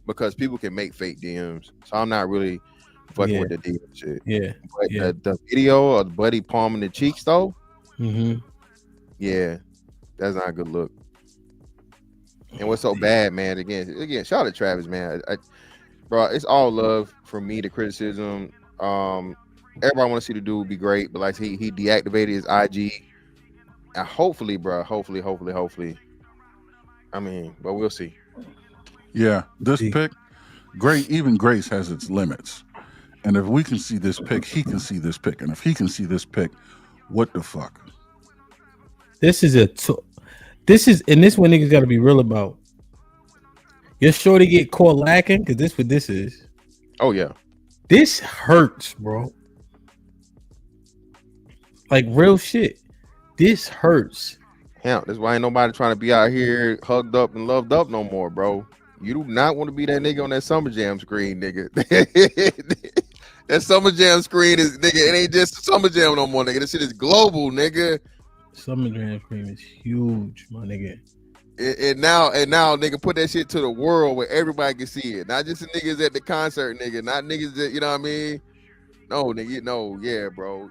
because people can make fake DMs. So I'm not really fucking with the DM shit. Yeah. But the video of Buddy palming the cheeks though. Yeah, that's not a good look. And what's so bad, man? Again, shout out to Travis, man. Bro, it's all love from me to criticism. Everybody want to see the dude be great, but like he deactivated his IG. And hopefully, bro, hopefully. I mean, but we'll see. Yeah, this pick, even Grace has its limits. And if we can see this pick, he can see this pick. And if he can see this pick, what the fuck? This is and this one niggas got to be real about. You're sure to get caught lacking, because this what this is. Oh yeah, this hurts, bro. Like real shit. This hurts. Yeah, that's why ain't nobody trying to be out here hugged up and loved up no more, bro. You do not want to be that nigga on that Summer Jam screen, nigga. That Summer Jam screen is, nigga, it ain't just Summer Jam no more, nigga. This shit is global, nigga. Summer Jam screen is huge, my nigga. And now, nigga, put that shit to the world where everybody can see it. Not just the niggas at the concert, nigga. Not niggas that, you know what I mean? No, nigga, no, yeah, bro.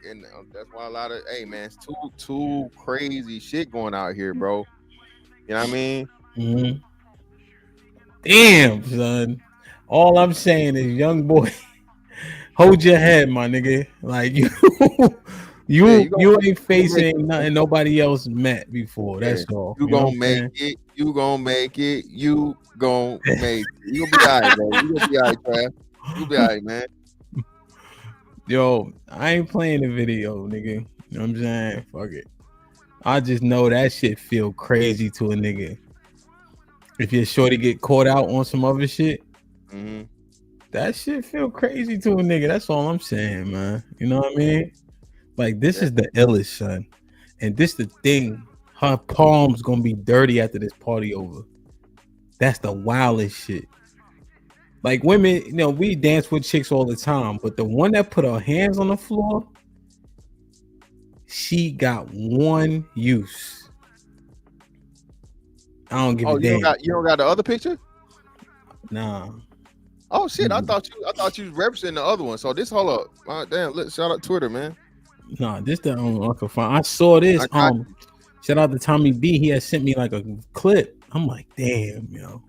And that's why a lot of, hey, man, it's too crazy shit going out here, bro. You know what I mean? Mm-hmm. Damn, son. All I'm saying is, young boy, hold your head, my nigga. Like you ain't facing nothing nobody else met before. That's all. You gonna make it. You gonna make it. You gonna make it. You gonna be all right, bro. You gonna be all right, Trav. You be all right, man. Yo, I ain't playing the video, nigga. You know what I'm saying? Fuck it. I just know that shit feel crazy to a nigga. If you're sure to get caught out on some other shit, that shit feel crazy to a nigga. That's all I'm saying, man. You know what I mean? Like, this is the illest, son. And this the thing. Her palms gonna be dirty after this party over. That's the wildest shit. Like, women, you know, we dance with chicks all the time, but the one that put her hands on the floor, she got one use. I don't give a damn. You don't got the other picture? Nah. Oh shit! I thought you was representing the other one. So this, hold up, damn! Shout out Twitter, man. Nah, this the only one I could find. I saw this. Shout out to Tommy B. He had sent me like a clip. I'm like, damn, yo.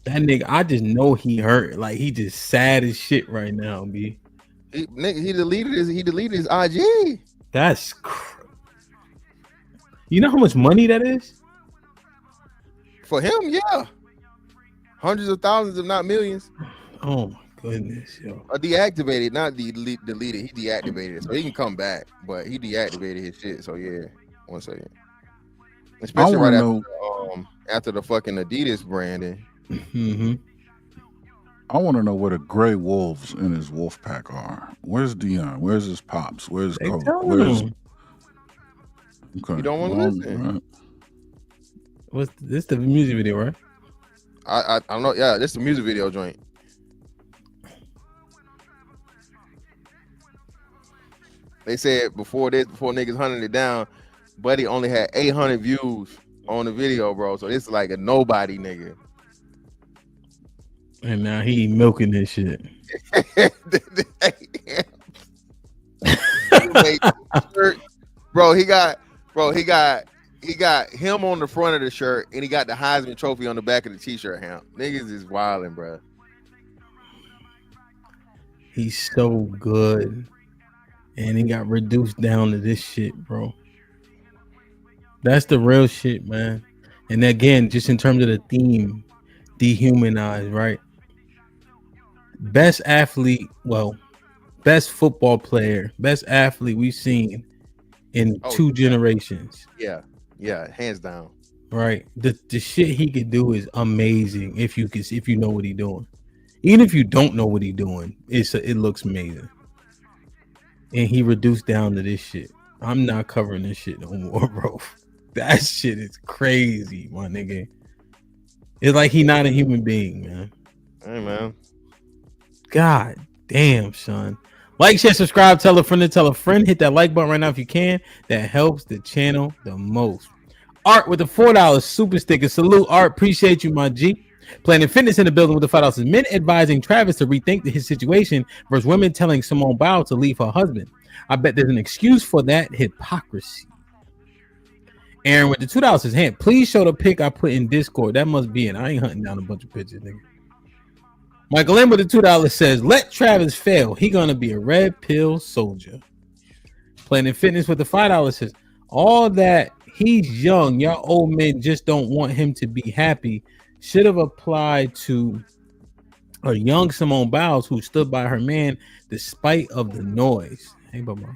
That nigga, I just know he hurt. Like, he just sad as shit right now, B. He deleted his IG. That's you know how much money that is? For him, yeah. Hundreds of thousands, if not millions. Oh my goodness, yo. Deactivated, not deleted. He deactivated it, so he can come back, but he deactivated his shit. So yeah, 1 second. Especially right after the fucking Adidas branding. I want to know where the gray wolves in his wolf pack are. Where's Dion? Where's his pops? Where's They Coach? telling Where's him. okay? You don't want to listen. Right. What's this? The music video, right? I don't know. Yeah, this is a music video joint. They said before niggas hunted it down, Buddy only had 800 views on the video, bro. So this is like a nobody nigga. And now he milking this shit. Bro, he got him on the front of the shirt, and he got the Heisman Trophy on the back of the t-shirt. Him niggas is wilding, bro. He's so good, and he got reduced down to this shit, bro. That's the real shit, man. And again, just in terms of the theme, dehumanized, right? Best athlete, well, best football player, best athlete we've seen in 2 generations. Yeah, hands down. Right. The shit he could do is amazing if you know what he's doing. Even if you don't know what he's doing, it looks amazing. And he reduced down to this shit. I'm not covering this shit no more, bro. That shit is crazy, my nigga. It's like he not a human being, man. Hey, man. God damn, son. Like, share, subscribe, tell a friend to tell a friend. Hit that like button right now if you can. That helps the channel the most. Art with the $4 super sticker. Salute, Art. Appreciate you, my G. Planet Fitness in the building with the $5. Men advising Travis to rethink his situation versus women telling Simone Biles to leave her husband. I bet there's an excuse for that hypocrisy. Aaron with the $2 says, "Hand, please show the pic I put in Discord. That must be it. I ain't hunting down a bunch of pictures, nigga." Michael M with the $2 says, "Let Travis fail. He gonna be a red pill soldier." Planet Fitness with the $5 says, "All that he's young, y'all old men just don't want him to be happy. Should have applied to a young Simone Biles who stood by her man despite of the noise." Hey, Bubba.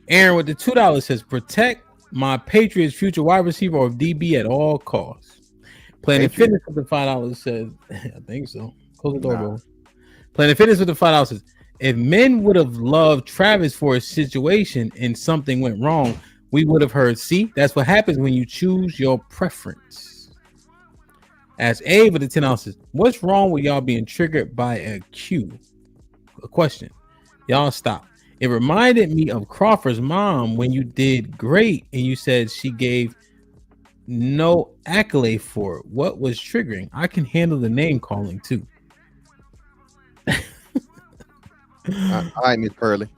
Aaron with the $2 says, "Protect my Patriots future wide receiver or DB at all costs." Planet Fitness with the $5 says, I think so. Close the door, bro. Planet Fitness with the $5 says, "If men would have loved Travis for a situation and something went wrong, we would have heard, see, that's what happens when you choose your preference." As A with the $10 says, "What's wrong with y'all being triggered by a Q?" A question. Y'all stop. "It reminded me of Crawford's mom when you did great and you said she gave no accolade for it. What was triggering? I can handle the name calling too." I Miss Pearly.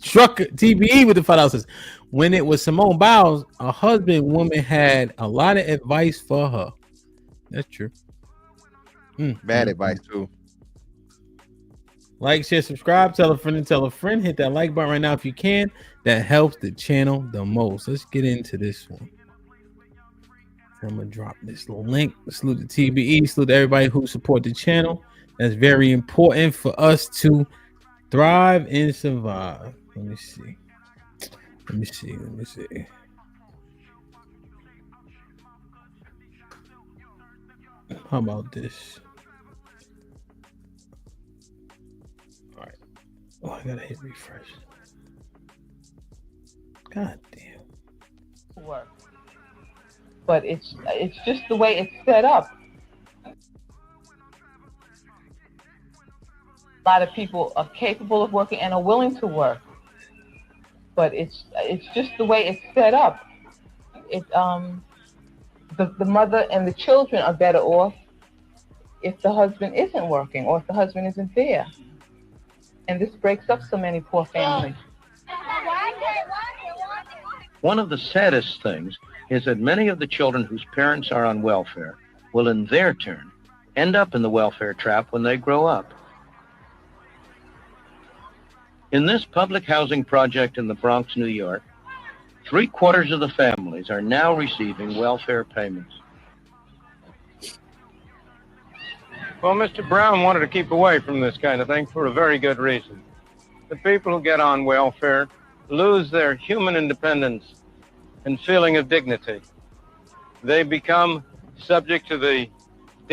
Trucker TBE with the $5 says, "When it was Simone Biles, a husband woman had a lot of advice for her." That's true. Bad advice too. Like, share, subscribe, tell a friend and tell a friend. Hit that like button right now if you can. That helps the channel the most. Let's get into this one. I'm gonna drop this little link. Salute to TBE. Salute to everybody who support the channel. That's very important for us to thrive and survive. Let me see. How about this? All right. Oh, I gotta hit refresh. God damn. Work. But it's just the way it's set up. A lot of people are capable of working and are willing to work, but it's just the way it's set up. The mother and the children are better off if the husband isn't working or if the husband isn't there, and this breaks up so many poor families. One of the saddest things is that many of the children whose parents are on welfare will in their turn end up in the welfare trap when they grow up. In this public housing project in the Bronx, New York, 3/4 of the families are now receiving welfare payments. Well, Mr. Brown wanted to keep away from this kind of thing for a very good reason. The people who get on welfare lose their human independence and feeling of dignity. They become subject to the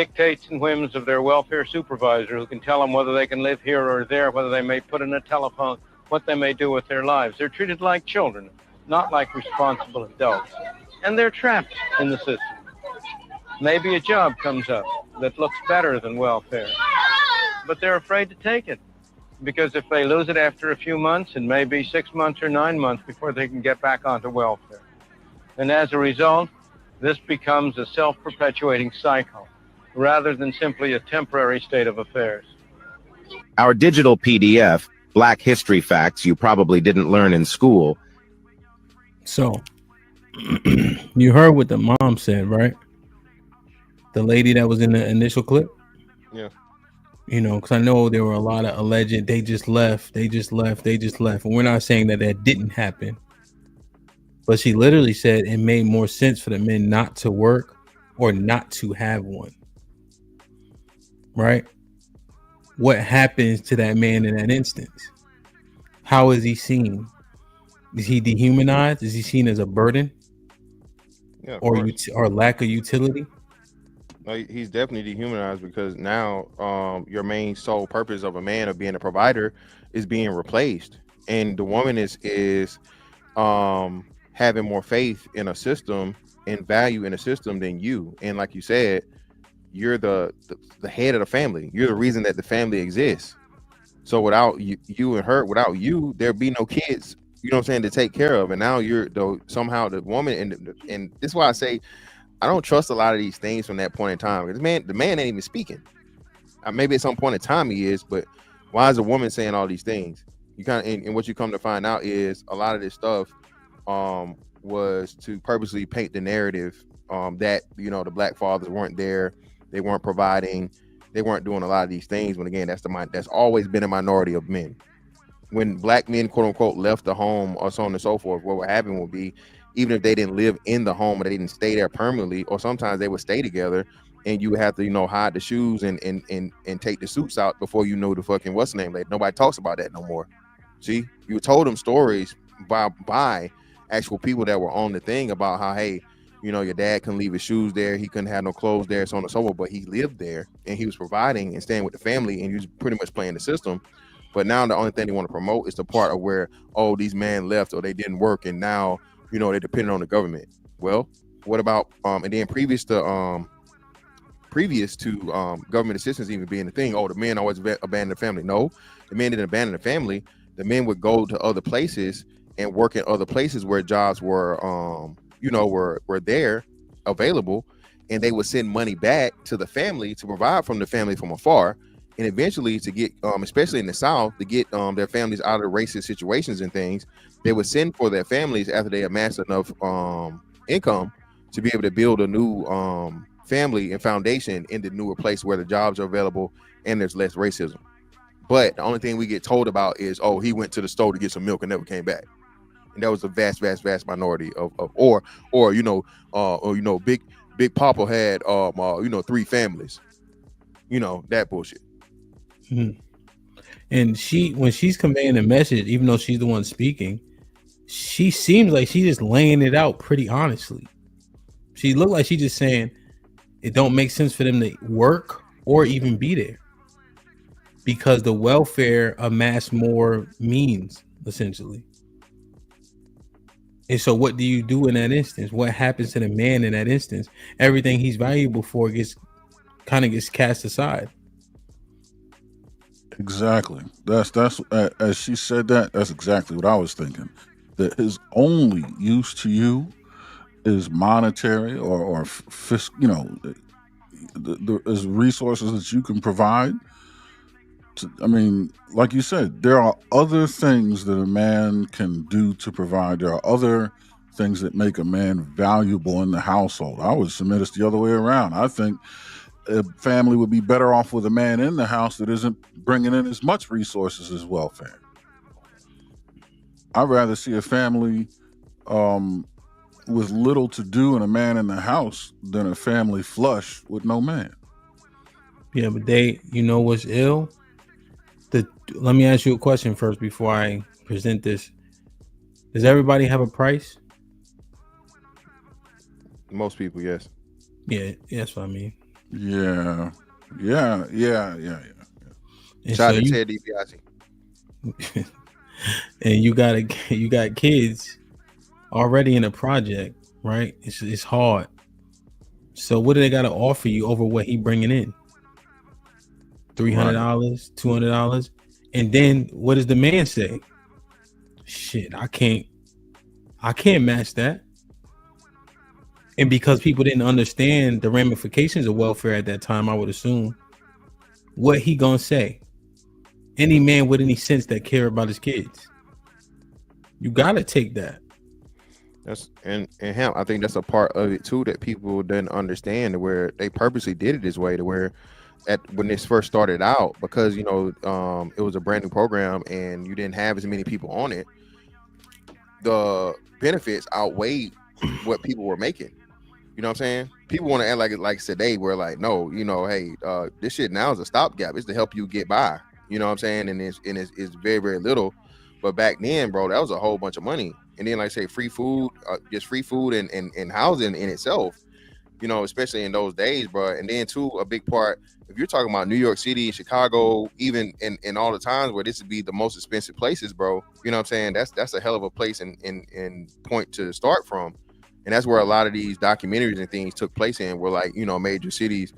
dictates and whims of their welfare supervisor, who can tell them whether they can live here or there, whether they may put in a telephone, what they may do with their lives. They're treated like children, not like responsible adults. And they're trapped in the system. Maybe a job comes up that looks better than welfare, but they're afraid to take it, because if they lose it after a few months, it may be 6 months or 9 months before they can get back onto welfare. And as a result, this becomes a self-perpetuating cycle rather than simply a temporary state of affairs. Our digital PDF, Black History Facts you probably didn't learn in school. So, you heard what the mom said, right? The lady that was in the initial clip? Yeah. You know, because I know there were a lot of alleged, they just left. And we're not saying that that didn't happen. But she literally said it made more sense for the men not to work or not to have one. Right? What happens to that man in that instance? How is he seen? Is he dehumanized? Is he seen as a burden? Yeah, or lack of utility? He's definitely dehumanized, because now your main sole purpose of a man of being a provider is being replaced, and the woman is having more faith in a system and value in a system than you. And like you said, you're the head of the family. You're the reason that the family exists. So without you and her, without you, there'd be no kids, you know what I'm saying, to take care of. And now you're somehow the woman, and this is why I say I don't trust a lot of these things from that point in time. Because the man ain't even speaking. Maybe at some point in time he is, but why is a woman saying all these things? You kind of, and what you come to find out is a lot of this stuff was to purposely paint the narrative that, you know, the black fathers weren't there, they weren't providing, they weren't doing a lot of these things. When again, that's always been a minority of men. When black men, quote unquote, left the home or so on and so forth, what would happen would be, even if they didn't live in the home or they didn't stay there permanently, or sometimes they would stay together, and you would have to, you know, hide the shoes and take the suits out before you know the fucking what's the name. Like, nobody talks about that no more. See, you told them stories by actual people that were on the thing about how, hey, you know, your dad couldn't leave his shoes there, he couldn't have no clothes there, so on and so forth, but he lived there and he was providing and staying with the family, and he was pretty much playing the system. But now the only thing they want to promote is the part of where, oh, these men left or they didn't work, and now, you know, they're dependent on the government. Well, what about and then previous to government assistance even being the thing, oh, the men always abandon the family. No, the men didn't abandon the family. The men would go to other places and work in other places where jobs were were there available, and they would send money back to the family to provide from the family from afar, and eventually to get especially in the South, to get their families out of racist situations and things. They would send for their families after they amassed enough income to be able to build a new family and foundation in the newer place where the jobs are available and there's less racism. But the only thing we get told about is, oh, he went to the store to get some milk and never came back. And that was a vast minority of Big Papa had 3 families. You know, that bullshit. Mm-hmm. And when she's conveying the message, even though she's the one speaking, she seems like she's just laying it out pretty honestly. She looked like she's just saying it don't make sense for them to work or even be there because the welfare amass more means, essentially. And so what do you do in that instance? What happens to the man in that instance? Everything he's valuable for gets cast aside. Exactly. That's as she said that, that's exactly what I was thinking. That his only use to you is monetary or there's resources that you can provide. I mean, like you said, there are other things that a man can do to provide. There are other things that make a man valuable in the household. I would submit it's the other way around. I think a family would be better off with a man in the house that isn't bringing in as much resources as welfare. I'd rather see a family with little to do and a man in the house than a family flush with no man. Yeah, but what's ill? Let me ask you a question first before I present this. Does everybody have a price? Most people, yes. Yeah, that's what I mean. Yeah. And Shout so out to you Ted DiBiase. and you got kids already in a project, right? It's hard. So what do they got to offer you over what he bringing in? $300, $200, and then what does the man say? Shit, I can't match that. And because people didn't understand the ramifications of welfare at that time, I would assume, what he gonna say? Any man with any sense that care about his kids, you gotta take that. That's and him. I think that's a part of it too that people didn't understand, where they purposely did it this way, to where when this first started out, because it was a brand new program and you didn't have as many people on it, the benefits outweighed what people were making. You know what I'm saying? People want to act like today, where like, no, hey, this shit now is a stopgap. It's to help you get by. You know what I'm saying? And it's very, very little. But back then, bro, that was a whole bunch of money. And then, like I say, free food, just free food and housing in itself, especially in those days, bro. And then too, a big part, if you're talking about New York City, Chicago, even in all the times where this would be the most expensive places, bro, you know what I'm saying? That's a hell of a place and point to start from. And that's where a lot of these documentaries and things took place in, were like, major cities,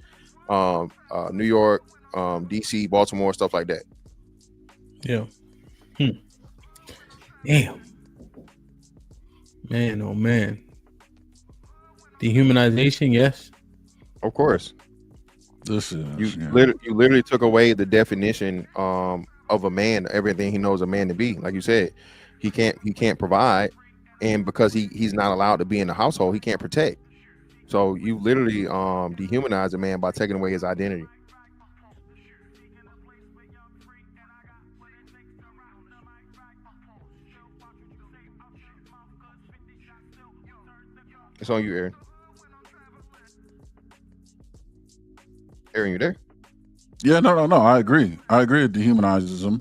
New York, DC, Baltimore, stuff like that. Yeah. Damn. Man, oh man. Dehumanization, yes. Of course. This is you literally took away the definition of a man, everything he knows a man to be. Like you said, he can't provide, and because he's not allowed to be in the household, he can't protect. So you literally dehumanize a man by taking away his identity. It's on you, Aaron. Aaron, you there? Yeah, no. I agree. It dehumanizes him.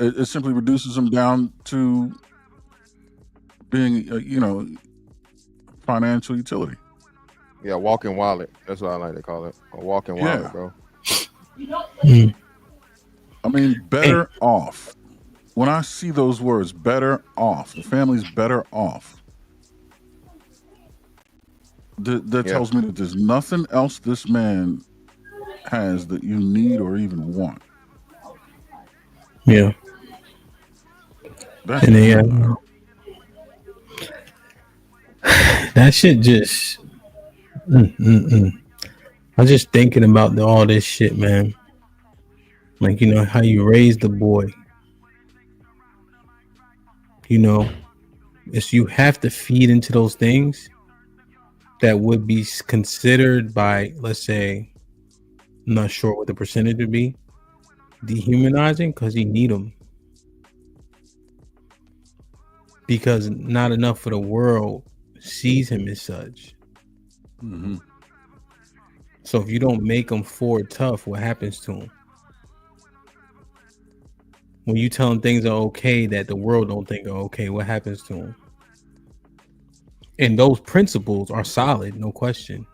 It simply reduces him down to being, financial utility. Yeah, walking wallet. That's what I like to call it. A walking wallet, bro. I mean, better off. When I see those words, better off, the family's better off. That tells me that there's nothing else this man has that you need or even want. Yeah. That's and then, that shit just I'm just thinking about all this shit, man. Like, how you raise the boy. It's you have to feed into those things that would be considered by, let's say, I'm not sure what the percentage would be, dehumanizing, because you need them. Because not enough of the world sees him as such. Mm-hmm. So if you don't make him forward tough, what happens to him? When you tell him things are okay that the world don't think are okay, what happens to him? And those principles are solid, no question.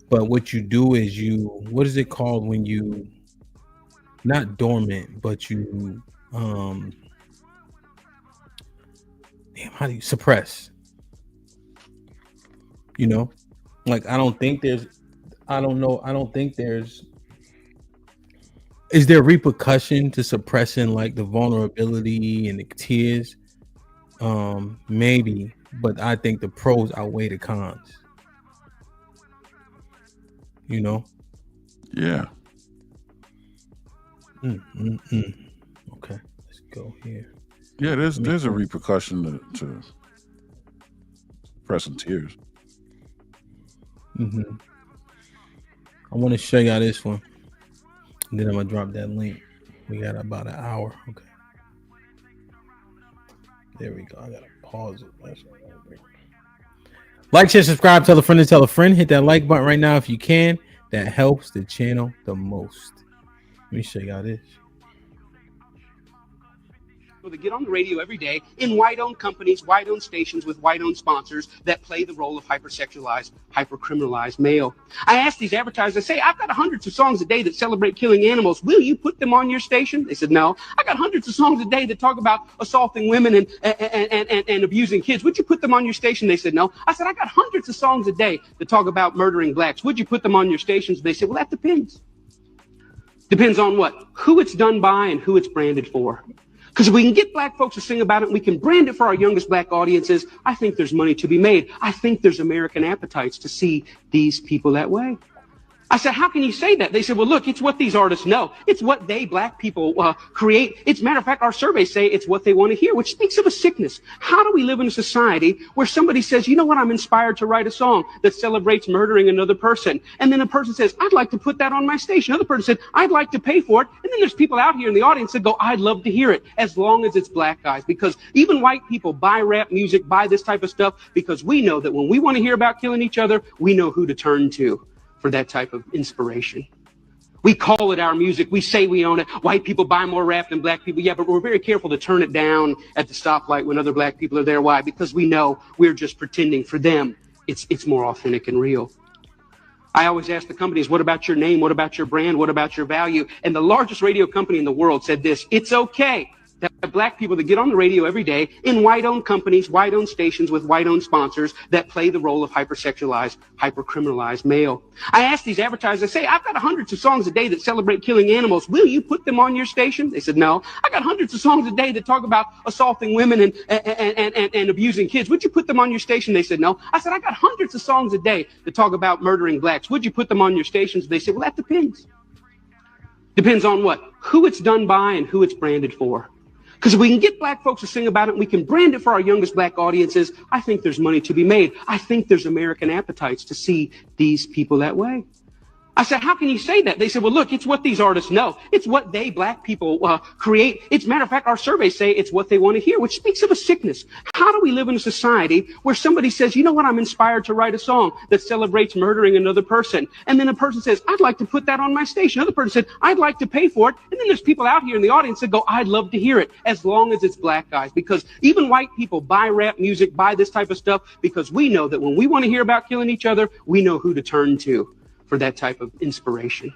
But what you do is what is it called when you, not dormant, but you, how do you suppress? Like, I don't think there's, is there repercussion to suppressing like the vulnerability and the tears? Maybe, but I think the pros outweigh the cons. Yeah. Okay, let's go here. Yeah, there's a repercussion to suppressing tears. I want to show y'all this one. And then I'm gonna drop that link. We got about an hour. Okay. There we go. I gotta pause it. Like, share, subscribe, tell a friend to tell a friend. Hit that like button right now if you can. That helps the channel the most. Let me show y'all this. people that get on the radio every day in white-owned companies, white-owned stations with white-owned sponsors that play the role of hypersexualized, hypercriminalized male. I asked these advertisers, I say, I've got hundreds of songs a day that celebrate killing animals. Will you put them on your station? They said, no. I got hundreds of songs a day that talk about assaulting women and abusing kids. Would you put them on your station? They said, no. I said, I got hundreds of songs a day that talk about murdering blacks. Would you put them on your stations? They said, well, that depends. Depends on what? Who it's done by and who it's branded for. Because if we can get black folks to sing about it, and we can brand it for our youngest black audiences, I think there's money to be made. I think there's American appetites to see these people that way. I said, how can you say that? They said, well, look, it's what these artists know. It's what they, black people, create. It's, matter of fact, our surveys say it's what they want to hear, which speaks of a sickness. How do we live in a society where somebody says, you know what, I'm inspired to write a song that celebrates murdering another person. And then a person says, I'd like to put that on my station. Another person said, I'd like to pay for it. And then there's people out here in the audience that go, I'd love to hear it, as long as it's black guys. Because even white people buy rap music, buy this type of stuff, because we know that when we want to hear about killing each other, we know who to turn to for that type of inspiration. We call it our music. We say we own it. White people buy more rap than black people. Yeah, but we're very careful to turn it down at the stoplight when other black people are there. Why? Because we know we're just pretending. For them, it's more authentic and real. I always ask the companies, what about your name? What about your brand? What about your value? And the largest radio company in the world said this: it's okay that black people that get on the radio every day in white-owned companies, white-owned stations with white-owned sponsors that play the role of hypersexualized, hypercriminalized male. I asked these advertisers, I say, I've got hundreds of songs a day that celebrate killing animals. Will you put them on your station? They said, no. I got hundreds of songs a day that talk about assaulting women and abusing kids. Would you put them on your station? They said, no. I said, I got hundreds of songs a day that talk about murdering blacks. Would you put them on your stations? They said, well, that depends. Depends on what? Who it's done by and who it's branded for. Because if we can get black folks to sing about it, and we can brand it for our youngest black audiences, I think there's money to be made. I think there's American appetites to see these people that way. I said, how can you say that? They said, well, look, it's what these artists know. It's what they, black people, create. It's, matter of fact, our surveys say it's what they want to hear, which speaks of a sickness. How do we live in a society where somebody says, you know what, I'm inspired to write a song that celebrates murdering another person. And then a person says, I'd like to put that on my station. Another person said, I'd like to pay for it. And then there's people out here in the audience that go, I'd love to hear it, as long as it's black guys. Because even white people buy rap music, buy this type of stuff, because we know that when we want to hear about killing each other, we know who to turn to for that type of inspiration.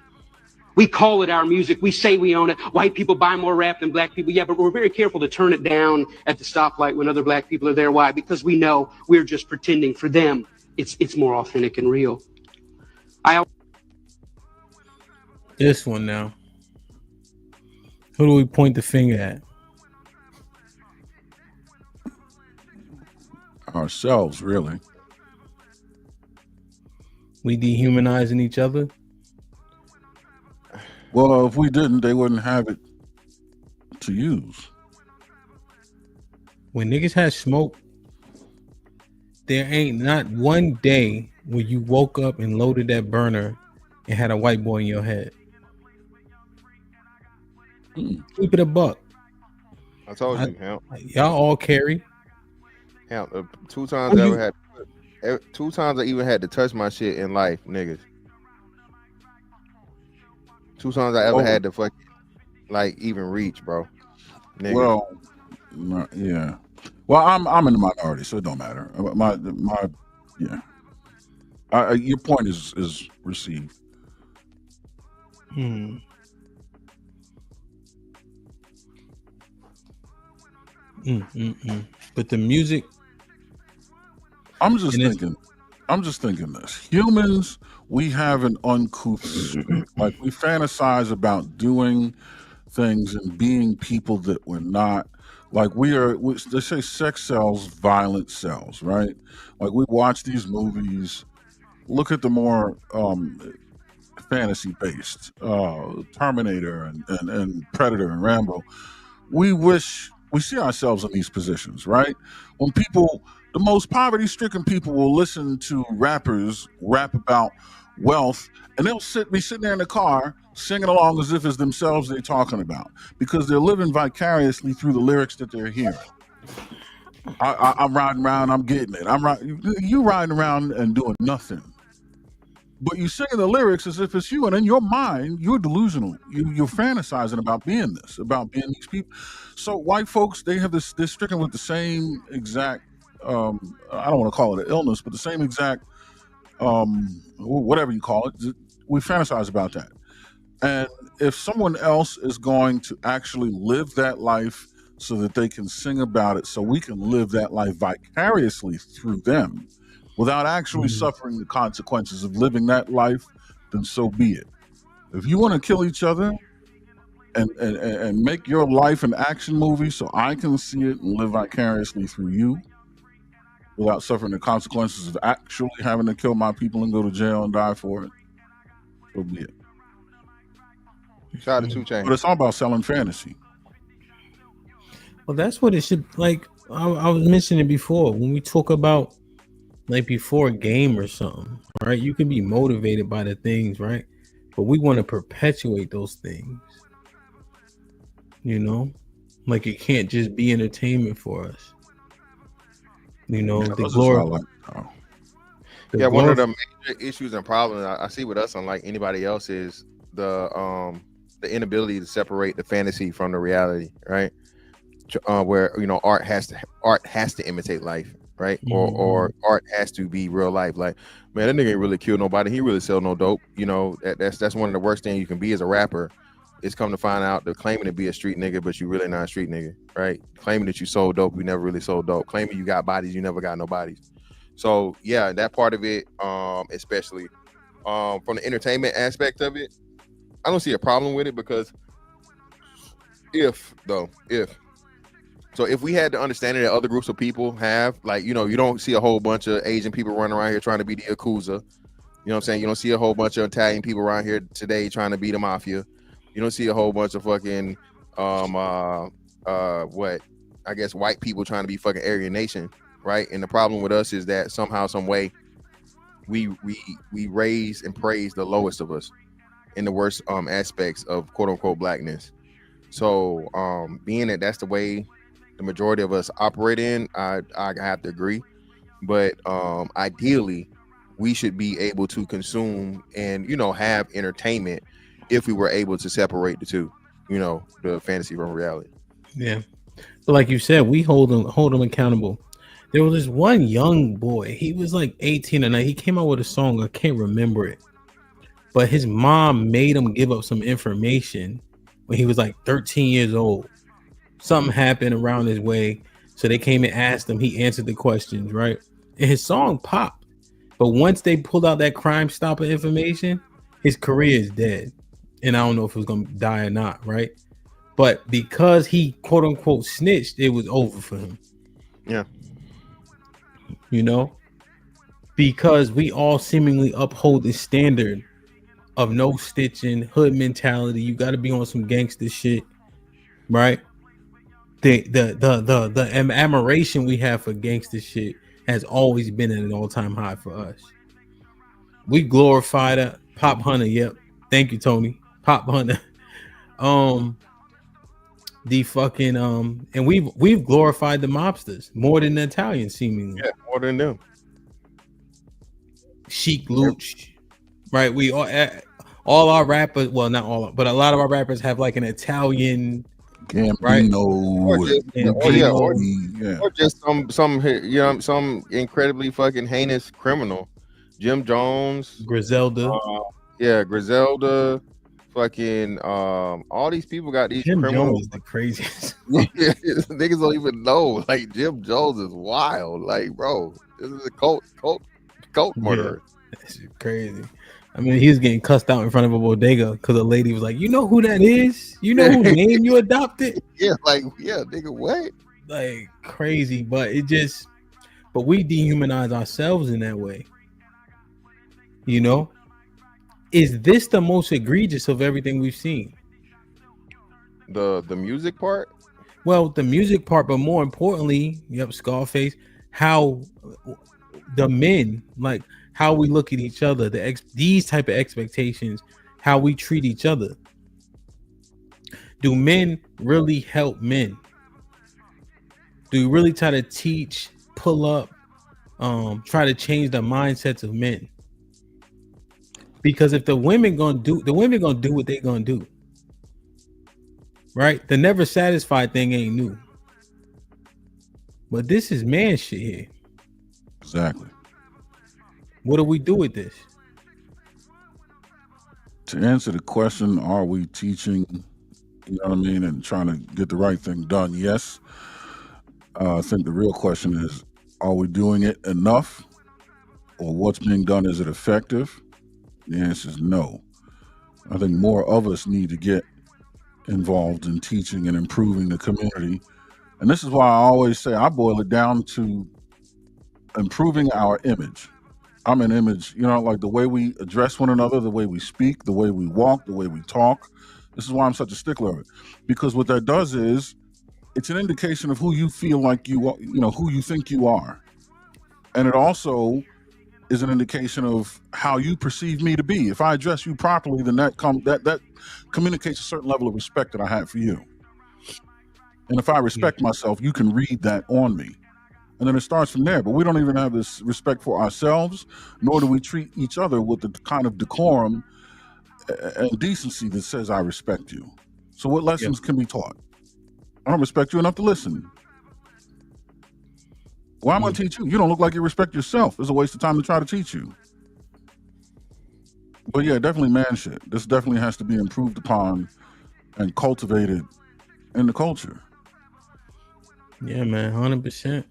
We call it our music. We say we own it. White people buy more rap than black people. Yeah, but we're very careful to turn it down at the stoplight when other black people are there. Why? Because we know we're just pretending. For them, it's more authentic and real. This one now. Who do we point the finger at? Ourselves, really. We dehumanizing each other? Well, if we didn't, they wouldn't have it to use. When niggas had smoke, there ain't not one day where you woke up and loaded that burner and had a white boy in your head. Keep it a buck. I told you, Hemp. Y'all all carry. Hemp, two times I ever had. 2 times I even had to touch my shit in life, niggas. 2 times I ever had to fucking like even reach, bro. Niggas. Well, yeah. Well, I'm in the minority, so it don't matter. Your point is received. But the music. I'm just thinking this. Humans, we have an uncouth spirit. Like, we fantasize about doing things and being people that we're not. Like, they say sex sells, violence sells, right? Like, we watch these movies, look at the more fantasy-based Terminator and Predator and Rambo. We see ourselves in these positions, right? When the most poverty-stricken people will listen to rappers rap about wealth, and they'll be sitting there in the car singing along as if it's themselves they're talking about, because they're living vicariously through the lyrics that they're hearing. I'm riding around, I'm getting it. You riding around and doing nothing. but you singing the lyrics as if it's you, and in your mind, you're delusional. You're fantasizing about being this, about being these people. So white folks, they have this, they're stricken with the same exact, I don't want to call it an illness, but the same exact, whatever you call it. We fantasize about that. And if someone else is going to actually live that life so that they can sing about it, so we can live that life vicariously through them without actually suffering the consequences of living that life, then so be it. If you want to kill each other and make your life an action movie so I can see it and live vicariously through you without suffering the consequences of actually having to kill my people and go to jail and die for it, so be it. Shout out to 2 Chainz. But it's all about selling fantasy. Well, that's what it should, like I was mentioning before, when we talk about like before a game or something, right? You can be motivated by the things, right? But we want to perpetuate those things, you know? Like it can't just be entertainment for us. You know, the glory. Yeah, one of the major issues and problems I see with us, unlike anybody else, is the inability to separate the fantasy from the reality, right? Where art has to imitate life, right? Or art has to be real life. Like, man, that nigga ain't really killed nobody. He really sell no dope. That's one of the worst things you can be as a rapper. Is come to find out they're claiming to be a street nigga, but you really not a street nigga, right? Claiming that you sold dope, you never really sold dope. Claiming you got bodies, you never got no bodies. So yeah, that part of it, especially from the entertainment aspect of it, I don't see a problem with it, because if we had the understanding that other groups of people have, like, you don't see a whole bunch of Asian people running around here trying to be the Yakuza. You know what I'm saying? You don't see a whole bunch of Italian people around here today trying to be the mafia. You don't see a whole bunch of fucking white people trying to be fucking Aryan Nation, right? And the problem with us is that somehow, some way, we raise and praise the lowest of us in the worst aspects of quote unquote blackness. So being that that's the way the majority of us operate in, I have to agree. But ideally, we should be able to consume and have entertainment if we were able to separate the two, the fantasy from reality. Yeah, but like you said, we hold them accountable. There was this one young boy. He was like 18 and he came out with a song. I can't remember it, but his mom made him give up some information when he was like 13 years old. Something happened around his way, so they came and asked him. He answered the questions, right? And his song popped. But once they pulled out that Crime Stopper information, his career is dead. And I don't know if it was going to die or not, right? But because he quote unquote snitched, it was over for him. Yeah. Because we all seemingly uphold the standard of no stitching, hood mentality. You got to be on some gangster shit, right? The admiration we have for gangster shit has always been at an all-time high for us. We glorified a Pop Hunter. Yep. Thank you, Tony. Pop Hunter. The fucking and we've glorified the mobsters more than the Italians, seemingly. Yeah, more than them. Chic Luch, right? We all our rappers, well, not all, but a lot of our rappers have like an Italian, Gambino, or just some incredibly fucking heinous criminal. Jim Jones, Griselda, Griselda, fucking all these people got these Jim criminals. Jones is the craziest. Niggas don't even know. Like, Jim Jones is wild. Like, bro, this is a cult murderer. Yeah, that's crazy. I mean, he was getting cussed out in front of a bodega because a lady was like, "You know who that is? You know whose name you adopted?" Yeah, nigga, what? Like, crazy, but we dehumanize ourselves in that way. Is this the most egregious of everything we've seen? The music part? Well, the music part, but more importantly, Scarface, how the men, like how we look at each other, these type of expectations, how we treat each other. Do men really help men? Do we really try to teach, pull up, try to change the mindsets of men? Because if the women gonna do what they gonna do. Right? The never satisfied thing ain't new. But this is man shit here. Exactly. What do we do with this? To answer the question, are we teaching, you know what I mean, and trying to get the right thing done? Yes. I think the real question is, are we doing it enough? Or what's being done, is it effective? The answer is no. I think more of us need to get involved in teaching and improving the community. And this is why I always say, I boil it down to improving our image. I'm an image, you know, like the way we address one another, the way we speak, the way we walk, the way we talk. This is why I'm such a stickler of it. Because what that does is, it's an indication of who you feel like you are, you know, who you think you are. And it also is an indication of how you perceive me to be. If I address you properly, then that communicates a certain level of respect that I have for you. And if I respect myself, you can read that on me. And then it starts from there. But we don't even have this respect for ourselves, nor do we treat each other with the kind of decorum and decency that says, I respect you. So what lessons can be taught? I don't respect you enough to listen. Why am I going to teach you? You don't look like you respect yourself. It's a waste of time to try to teach you. But yeah, definitely man shit. This definitely has to be improved upon and cultivated in the culture. Yeah, man, 100%.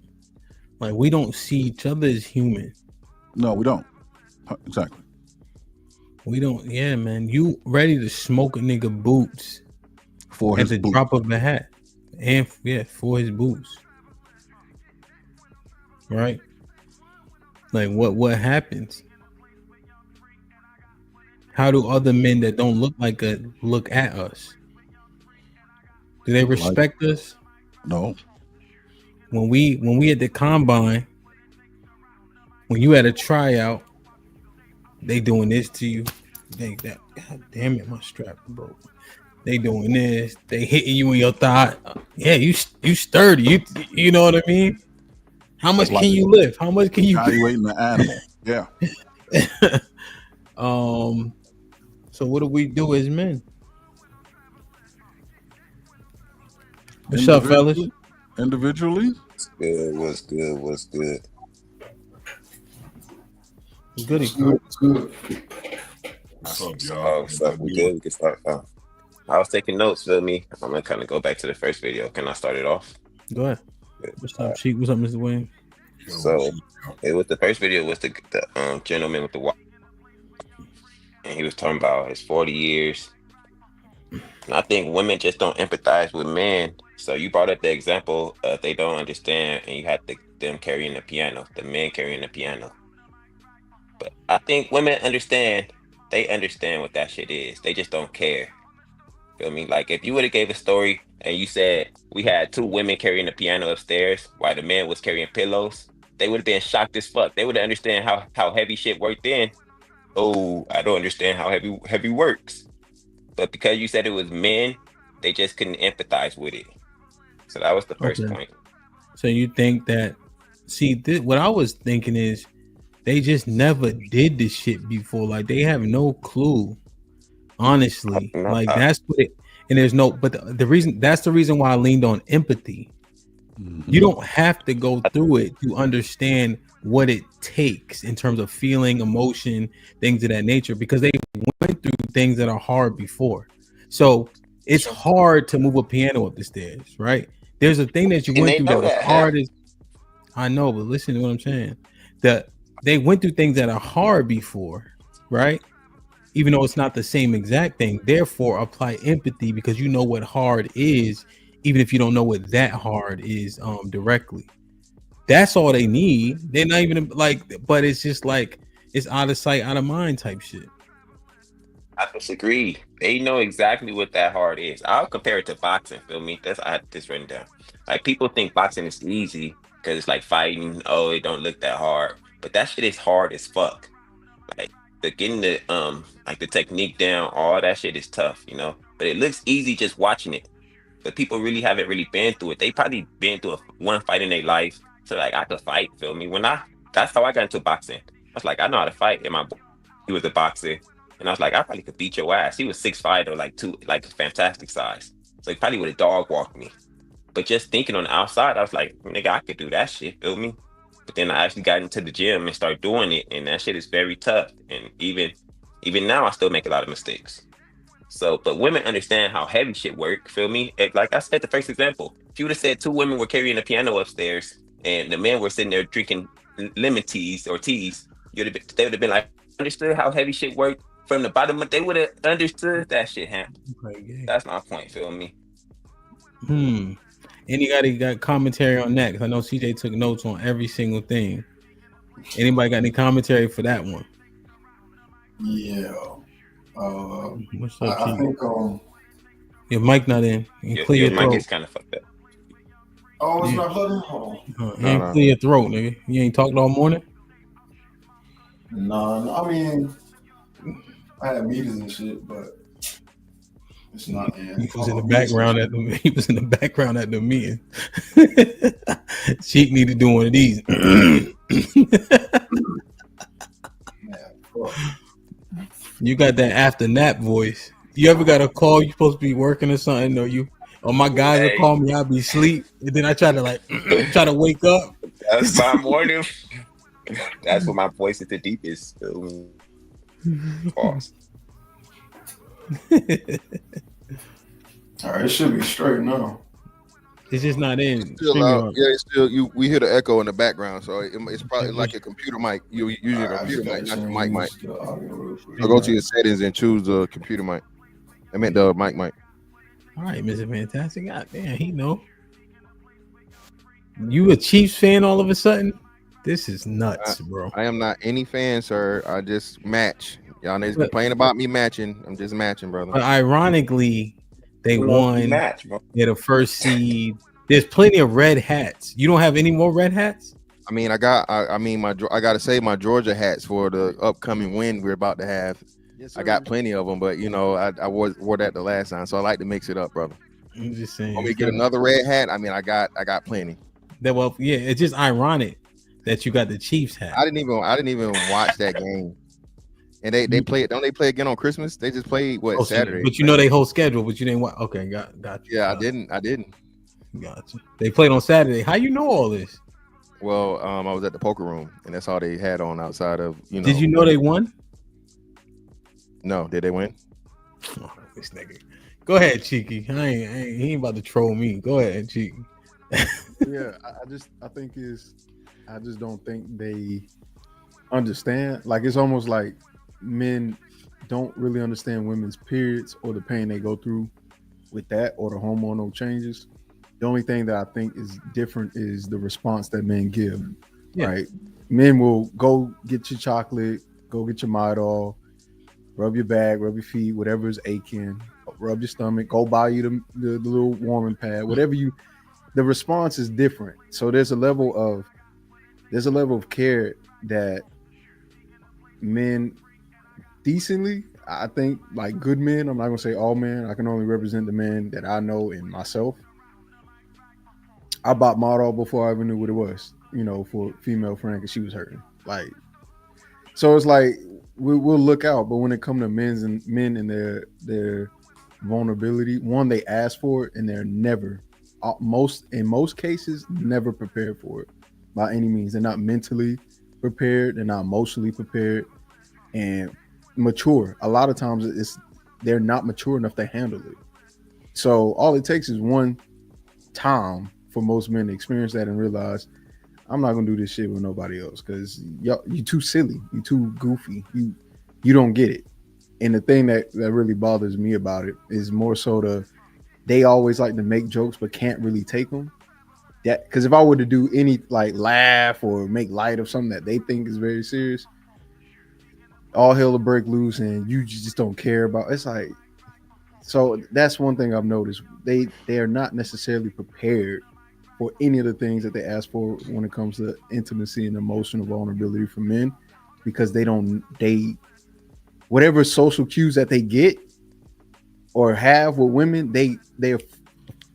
Like, we don't see each other as human. No, we don't. Exactly. We don't. Yeah, man. You ready to smoke a nigga boots for at his the boots. drop of a hat, and for his boots. Right? Like, what happens? How do other men that don't look like us look at us? Do they respect us? No. When we at the combine, when you at a tryout, they doing this to you. God damn it, my strap broke. They doing this. They hitting you in your thigh. Yeah, you sturdy. You know what I mean? How much can you lift? How much can you evaluating the animal? Yeah. So what do we do as men? What's up, fellas? Individually? What's good? What's good? Goody. What's up, y'all? What's up? We good? We can start. I was taking notes, feel me? I'm gonna kind of go back to the first video. Can I start it off? Go ahead. What's up, Sheik? What's up, Mr. Williams? So it was the first video was the gentleman with the watch, and he was talking about his 40 years. And I think women just don't empathize with men. So you brought up the example they don't understand, and you had them carrying the piano, the men carrying the piano. But I think women understand. They understand what that shit is. They just don't care. Feel me? Like if you would have gave a story and you said we had two women carrying the piano upstairs while the man was carrying pillows, they would have been shocked as fuck. They would have understand how heavy shit worked then. Oh, I don't understand how heavy works. But because you said it was men, they just couldn't empathize with it. So that was the first point. So you think that? See, what I was thinking is they just never did this shit before. Like they have no clue. Honestly, like that's what it. And there's no. But the reason that's the reason why I leaned on empathy. You don't have to go through it to understand what it takes in terms of feeling, emotion, things of that nature, because they went through things that are hard before. So it's hard to move a piano up the stairs, right? There's a thing that you went through that was hard as I know, but listen to what I'm saying. That they went through things that are hard before, right? Even though it's not the same exact thing. Therefore, apply empathy because you know what hard is, even if you don't know what that hard is directly. That's all they need. They're not even like, but it's just like it's out of sight, out of mind type shit. I disagree. They know exactly what that hard is. I'll compare it to boxing. Feel me? I had this written down. Like people think boxing is easy because it's like fighting. Oh, it don't look that hard, but that shit is hard as fuck. Like getting the like the technique down, all that shit is tough, you know. But it looks easy just watching it. But people really haven't really been through it. They probably been through one fight in their life. So like I could fight. Feel me? That's how I got into boxing. I was like, I know how to fight. And my boy, he was a boxer. And I was like, I probably could beat your ass. He was 6'5" or like fantastic size. So he probably would have dog walked me. But just thinking on the outside, I was like, nigga, I could do that shit, feel me? But then I actually got into the gym and started doing it, and that shit is very tough. And even now, I still make a lot of mistakes. So, but women understand how heavy shit work, feel me? Like I said, the first example, if you would have said 2 women were carrying a piano upstairs and the men were sitting there drinking lemon teas or teas, they would have been like, understood how heavy shit worked from the bottom. They would have understood that shit happened. That's my point, feel me? Anybody got commentary on that? Because I know CJ took notes on every single thing. Anybody got any commentary for that one? Yeah. What's up, I think your mic not in. You clear Your your mic throat. is kind of fucked up. Oh, it's not flooding? Hold on. You ain't clear your throat, nigga. You ain't talked all morning? No, I mean, I had meetings and shit, but it's not in. He was in the background at the he was in the background at the meeting. Sheik need to do one of these. You got that after nap voice. You ever got a call you supposed to be working or something, or my guys will call me, I'll be asleep, and then I try to wake up. That's my morning. That's when my voice is the deepest. Pause. All right, it should be straight now. It's just not in. Still loud. Yeah, it's still we hear the echo in the background, so it's probably like a computer mic. You use your computer mic, not your mic. So go to your settings and choose the computer mic. I meant the mic. All right, Mr. Fantastic. God damn, he know. You a Chiefs fan all of a sudden? This is nuts, bro. I am not any fan, sir. I just match. Y'all niggas complain about me matching. I'm just matching, brother. But ironically, they won. Match, bro. They're the first seed. There's plenty of red hats. You don't have any more red hats? I mean, I gotta say my Georgia hats for the upcoming win we're about to have. Yes, I got plenty of them, but I wore that the last time, so I like to mix it up, brother. I'm just saying. Want me to get another red hat? I mean, I got plenty. It's just ironic that you got the Chiefs hat. I didn't even watch that game. And they play it. Don't they play again on Christmas? They just played Saturday. But they whole schedule, but you didn't watch. Okay, got you. Yeah, I didn't. Gotcha. They played on Saturday. How you know all this? Well, I was at the poker room, and that's all they had on outside of Did you know they won? No, did they win? Oh, this nigga. Go ahead, Cheeky. He ain't about to troll me. Go ahead, Cheeky. Yeah, I just don't think they understand. Like, it's almost like men don't really understand women's periods or the pain they go through with that or the hormonal changes. The only thing that I think is different is the response that men give. Yeah. Right? Men will go get your chocolate, go get your Midol, rub your back, rub your feet, whatever is aching, rub your stomach, go buy you the little warming pad, whatever the response is different. So there's a level of care that men decently, I think, like good men, I'm not gonna say all men, I can only represent the men that I know and myself. I bought Midol before I even knew what it was, for a female friend because she was hurting. Like, so it's like we'll look out, but when it comes to men and their vulnerability, one, they ask for it and they're never, in most cases, never prepared for it by any means. They're not mentally prepared, they're not emotionally prepared, and mature. A lot of times they're not mature enough to handle it. So all it takes is one time for most men to experience that and realize, I'm not gonna do this shit with nobody else because you too silly, you too goofy, you don't get it. And the thing that really bothers me about it is more so they always like to make jokes but can't really take them. That because if I were to do any like laugh or make light of something that they think is very serious, all hell will break loose and you just don't care about. It's like, so that's one thing I've noticed. They are not necessarily prepared for any of the things that they ask for when it comes to intimacy and emotional vulnerability for men, because whatever social cues that they get or have with women, they're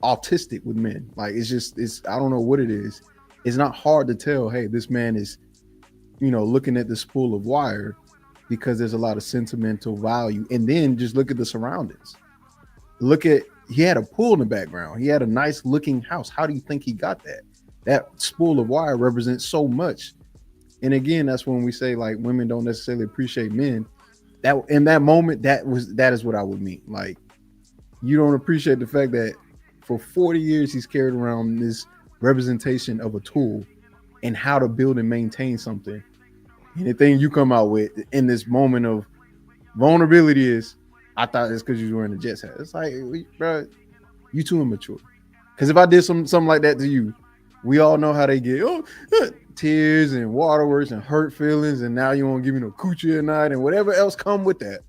autistic with men. Like, it's I don't know what it is. It's not hard to tell, hey, this man is, looking at the spool of wire because there's a lot of sentimental value. And then just look at the surroundings. He had a pool in the background. He had a nice looking house. How do you think he got that? That spool of wire represents so much. And again, that's when we say like women don't necessarily appreciate men. That in that moment, that is what I would mean. Like, you don't appreciate the fact that for 40 years he's carried around this representation of a tool and how to build and maintain something. And the thing you come out with in this moment of vulnerability is, I thought it's because you're wearing a Jets hat. It's like, bro, you too immature. Because if I did something like that to you, we all know how they get tears and waterworks and hurt feelings, and now you won't give me no coochie at night and whatever else come with that.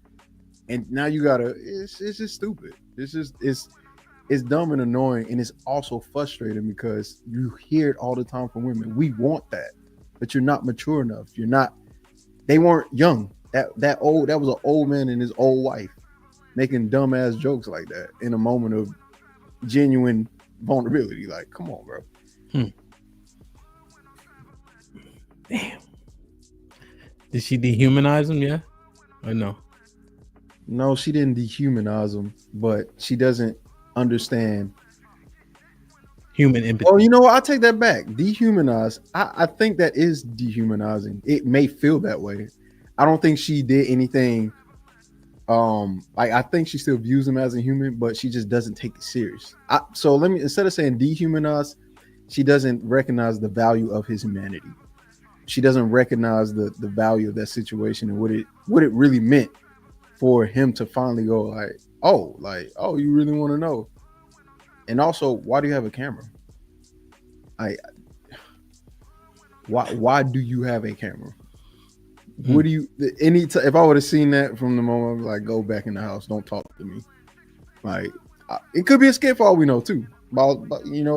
And now you gotta, it's just stupid. It's dumb and annoying, and it's also frustrating because you hear it all the time from women. We want that, but you're not mature enough. They weren't young. That was an old man and his old wife making dumbass jokes like that in a moment of genuine vulnerability. Like, come on, bro. Damn. Did she dehumanize him? Yeah, or no? No, she didn't dehumanize him, but she doesn't understand human empathy. Oh, you know what? I take that back. Dehumanize. I think that is dehumanizing. It may feel that way. I don't think she did anything. I think she still views him as a human, but she just doesn't take it serious. So let me, instead of saying dehumanize, she doesn't recognize the value of his humanity. She doesn't recognize the value of that situation and what it really meant for him to finally go like, oh, you really want to know? And also, why do you have a camera? Why do you have a camera? What do you if I would have seen that from the moment, like, go back in the house, don't talk to me. Like, it could be a skit for all we know too. But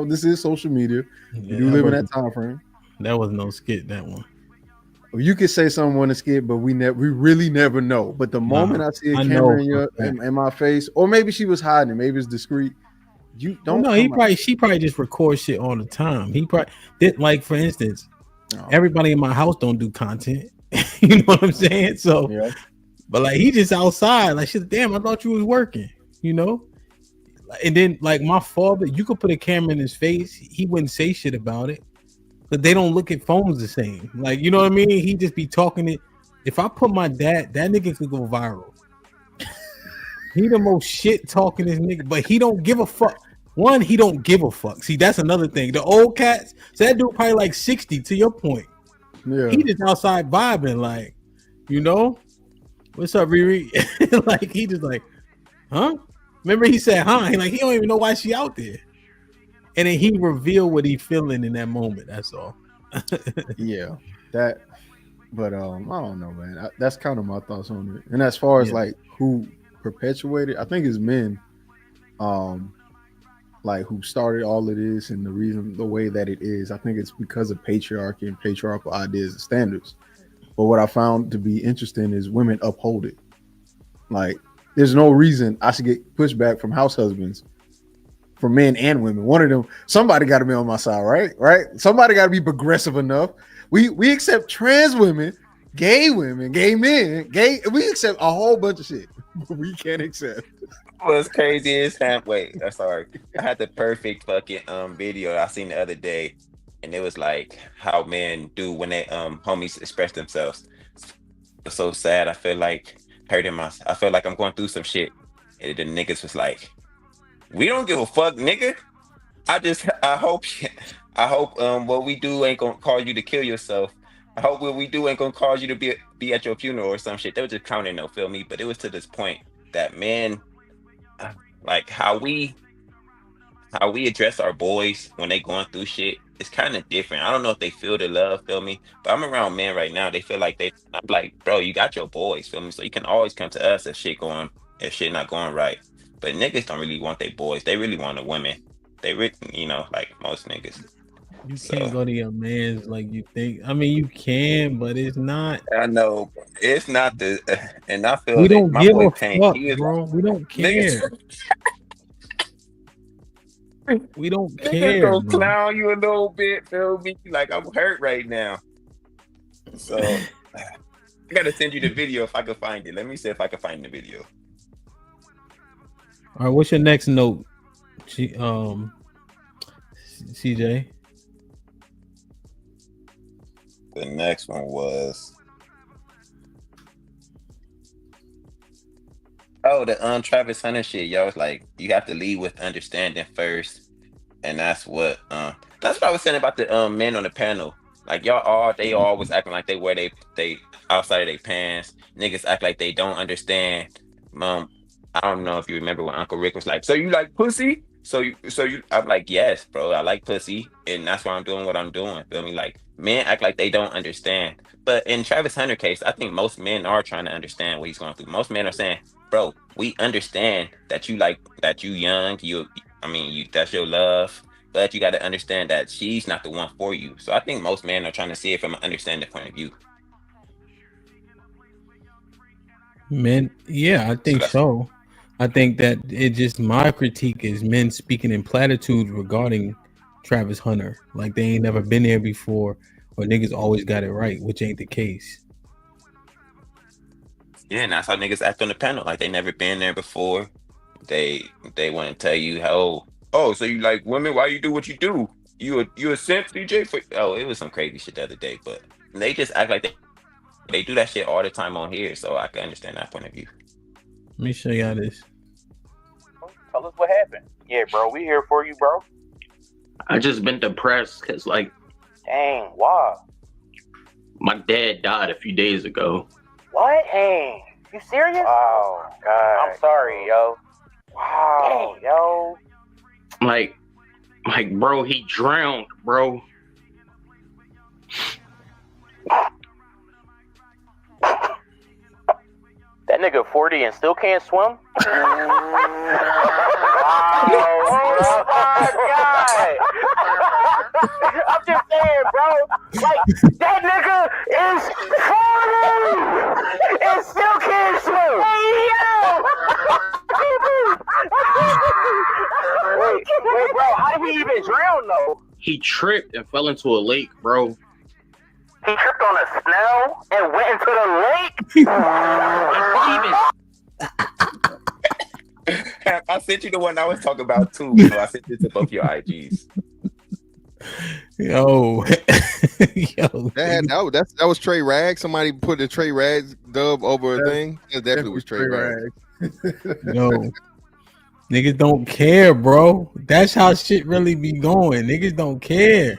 this is social media. You do live in that time frame. That was no skit, that one. You could say something on a skit, but we really never know. But the moment I see a camera in my face, or maybe she was hiding it, maybe it's discreet. You don't. No, she probably just records shit all the time. He probably did, like, for instance, everybody in my house don't do content. You know what I'm saying? So, yeah. But like, he just outside, like, shit. Damn, I thought you was working. And then, like, my father, you could put a camera in his face, he wouldn't say shit about it. But they don't look at phones the same. Like, you know what I mean? He just be talking it. If I put my dad, that nigga could go viral. He the most shit talking this nigga, but he don't give a fuck. One, he don't give a fuck. See, that's another thing. The old cats, so that dude probably like 60, to your point. Yeah. He just outside vibing, like, what's up, Riri? Like, he just like, huh? Remember he said, huh? He don't even know why she out there. And then he revealed what he feeling in that moment. That's all. Yeah, that. But I don't know, man. That's kind of my thoughts on it. And as far as like who perpetuated, I think it's men, like, who started all of this and the way that it is. I think it's because of patriarchy and patriarchal ideas and standards. But what I found to be interesting is women uphold it. Like, there's no reason I should get pushback from house husbands, for men and women. One of them, somebody got to be on my side, right? Somebody got to be progressive enough. We accept trans women, gay men, we accept a whole bunch of shit. We can't accept. What's crazy is sorry. I had the perfect fucking video I seen the other day, and it was like how men do when they homies express themselves. It's so sad. I feel like I feel like I'm going through some shit. And the niggas was like, we don't give a fuck, nigga. I hope what we do ain't gonna cause you to kill yourself. I hope what we do ain't gonna cause you to be at your funeral or some shit. They were just counting, no, feel me? But it was to this point that men, like, how we address our boys when they going through shit, it's kind of different. I don't know if they feel the love, feel me? But I'm around men right now. They feel like I'm like, bro, you got your boys, feel me? So you can always come to us if shit not going right. But niggas don't really want their boys. They really want the women. They really, like most niggas. You can't go to your man's like you think. I mean, you can, but it's not. I know. It's not and I feel we don't my give boy a Tank, fuck, he was bro. like, We don't care. We don't care. Niggas gonna clown you a little bit, feel me? Like, I'm hurt right now. So I gotta send you the video if I can find it. Let me see if I can find the video. All right, what's your next note, CJ? The next one was the Travis Hunter shit. Yo, it's like you have to lead with understanding first, and that's what I was saying about the men on the panel. Like they always acting like they wear they outside of their pants. Niggas act like they don't understand. I don't know if you remember when Uncle Rick was like, "So you like pussy?" So you I'm like, "Yes, bro, I like pussy, and that's why I'm doing what I'm doing." Feel me? Like men act like they don't understand. But in Travis Hunter case, I think most men are trying to understand what he's going through. Most men are saying, "Bro, we understand that you young, that's your love, but you got to understand that she's not the one for you." So I think most men are trying to see it from an understanding point of view. Men, yeah, I think so. I think that my critique is men speaking in platitudes regarding Travis Hunter. Like they ain't never been there before, or niggas always got it right, which ain't the case. Yeah, and that's how niggas act on the panel. Like they never been there before. They want to tell you how, so you like women, why you do what you do? You a simp, DJ? It was some crazy shit the other day, but they just act like they do that shit all the time on here, so I can understand that point of view. Let me show y'all this. Tell us what happened. Yeah, bro, we here for you, bro. I just been depressed because, like, dang, why? My dad died a few days ago. What? Dang, you serious? Oh, God. I'm sorry, yo. Wow, dang. Yo. Like, bro, he drowned, bro. That nigga 40 and still can't swim? Oh my God. I'm just saying, bro. Like, that nigga is 40 and still can't swim. Hey, yo. Wait, bro. How did he even drown, though? He tripped and fell into a lake, bro. He tripped on a snail and went into the lake? I sent you the one I was talking about too, so I sent it to both your IGs. Yo. That was Trey Rags. Somebody put the Trey Rags dub over a thing. That definitely was Trey Rags. Yo. Niggas don't care, bro. That's how shit really be going. Niggas don't care.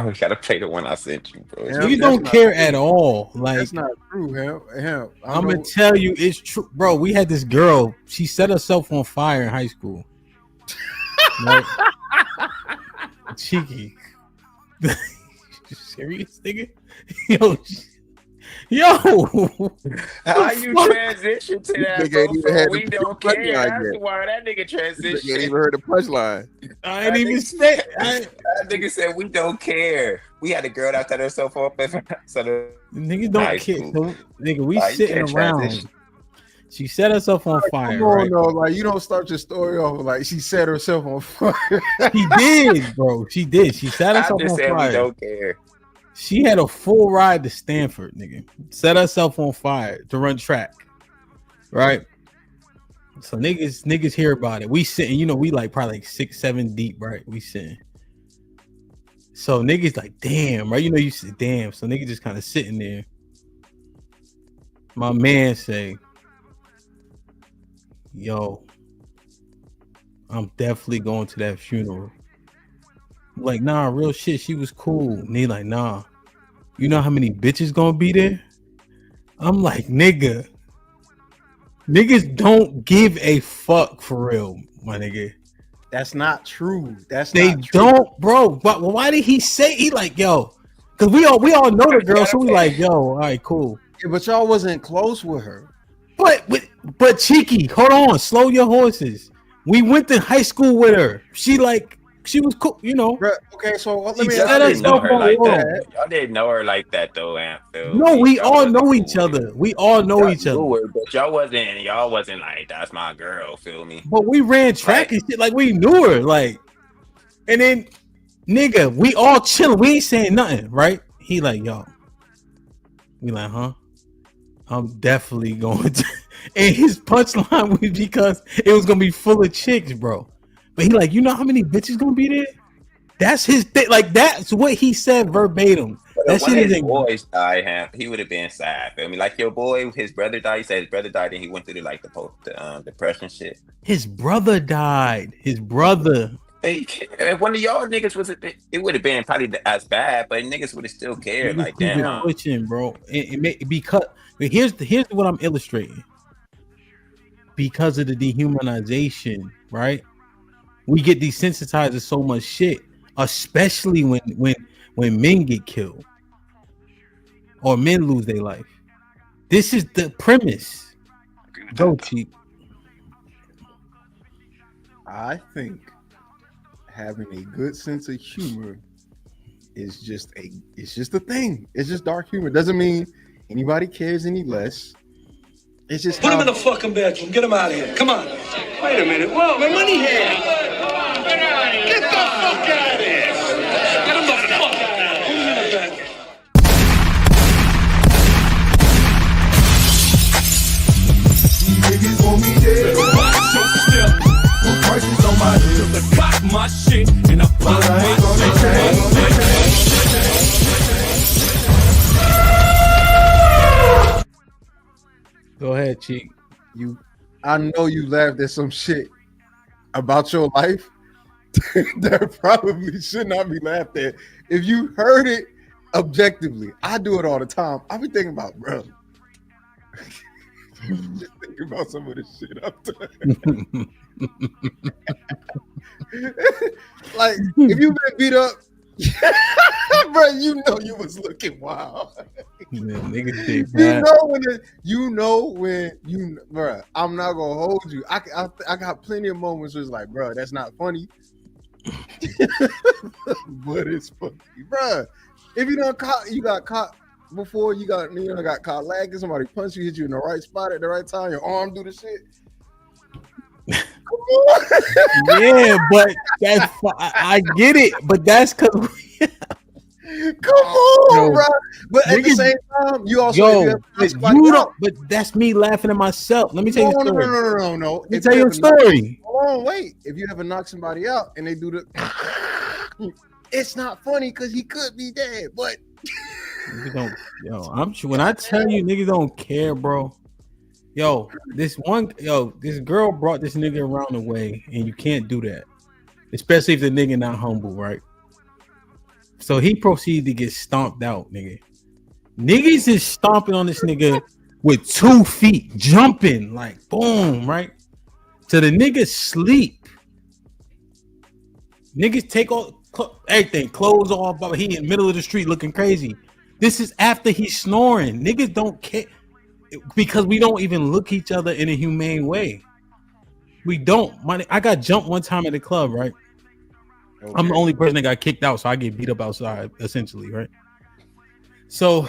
We gotta play the one I sent you, bro. Niggas don't care at all. Like, that's not true, hell. I'm gonna tell you, it's true, bro. We had this girl. She set herself on fire in high school. Right? Cheeky. Serious, nigga? Yo. How you transition to that, bro? We don't care. That's why that nigga transitioned. You ain't even heard the punchline. I ain't even say. That nigga said we don't care. We had a girl that set herself up. Niggas don't care. So, nigga, we sitting around. She set herself on fire. Come on, right? no, like you don't start your story off like she set herself on fire. She did, bro. She did. She set herself on fire. We don't care. She had a full ride to Stanford, nigga. Set herself on fire to run track. Right? So niggas hear about it. We sitting, we like probably like 6-7 deep, right? We sitting. So niggas like, damn, right? You said damn. So niggas just kind of sitting there. My man say, yo, I'm definitely going to that funeral. I'm like, nah, real shit, she was cool. And they like, nah. You know how many bitches gonna be there? I'm like, niggas don't give a fuck for real, my nigga. That's not true. They don't, bro. But why did he say he like, yo? Because we all know the girl, so we like, yo, all right, cool. Yeah, but y'all wasn't close with her. But Cheeky, hold on, slow your horses. We went to high school with her. She was cool, Okay, so let me Y'all didn't know her like that. Y'all didn't know her like that though, Aunt Phil. No, we all know each other. We all know each other. But y'all wasn't like, that's my girl, feel me? But we ran track and shit like we knew her. Like, and then nigga, we all chilling. We ain't saying nothing, right? He like, yo. We like, huh? I'm definitely going to. And his punchline was because it was gonna be full of chicks, bro. But he like, you know how many bitches gonna be there? That's his thing. Like that's what he said verbatim. But That when shit his isn't. boys died, he would have been sad. I mean, like your boy, his brother died. He said his brother died, and he went through the depression shit. His brother died. His brother. Hey, if one of y'all niggas was it would have been probably as bad, but niggas would have still cared. Like, damn, pushing, bro. Because here's what I'm illustrating. Because of the dehumanization, right? We get desensitized to so much shit, especially when men get killed or men lose their life. This is the premise. Go cheap. I think having a good sense of humor is just a thing. It's just dark humor. Doesn't mean anybody cares any less. It's just put him in the fucking bedroom. Get him out of here. Come on. Wait a minute. Whoa, my money here. Get the fuck out of here. Get him the fuck out of here. Put him in the bedroom. Niggas want me dead. Put prices on my head. I got my shit and I pop my shit. Go ahead, Cheek. I know you laughed at some shit about your life that probably should not be laughed at. If you heard it objectively, I do it all the time. I be thinking about, bro. Just thinking about some of this shit I've done. Like, if you've been beat up, bro, you know you was looking wild. Bro, I'm not gonna hold you. I got plenty of moments where it's like, bro, that's not funny. But it's funny, bro. If you got caught before, you got caught lagging, somebody punched you, hit you in the right spot at the right time, your arm do the shit. Yeah, but that's I get it, but that's because come on, bro. But at the same time, you also but that's me laughing at myself. Let me tell you a story. No. Let me tell you a story. Hold on, wait. If you ever knock somebody out and they do the, it's not funny because he could be dead, but when I tell you niggas don't care, bro. This girl brought this nigga around the way, and you can't do that, especially if the nigga not humble, right? So he proceeded to get stomped out, nigga. Niggas is stomping on this nigga with 2 feet, jumping like boom, right? So the nigga sleep. Niggas take all everything, clothes off, but he in the middle of the street looking crazy. This is after he's snoring. Niggas don't care because we don't even look each other in a humane way. We don't. I got jumped one time at the club, right? Okay. I'm the only person that got kicked out, so I get beat up outside, essentially, right? So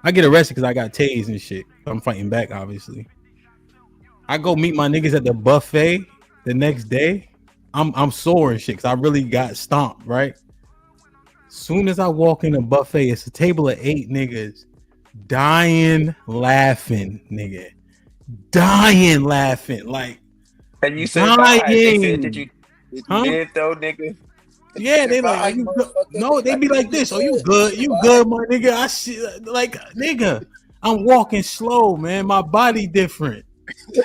I get arrested because I got tased and shit. I'm fighting back, obviously. I go meet my niggas at the buffet the next day. I'm sore and shit because I really got stomped, right? Soon as I walk in the buffet, it's a table of 8 niggas dying laughing, nigga. Dying laughing. Like, and you said, did you live though, nigga? Yeah, they like, no, they be like this. Oh, you good, my nigga. I see, like, nigga, I'm walking slow, man. My body different.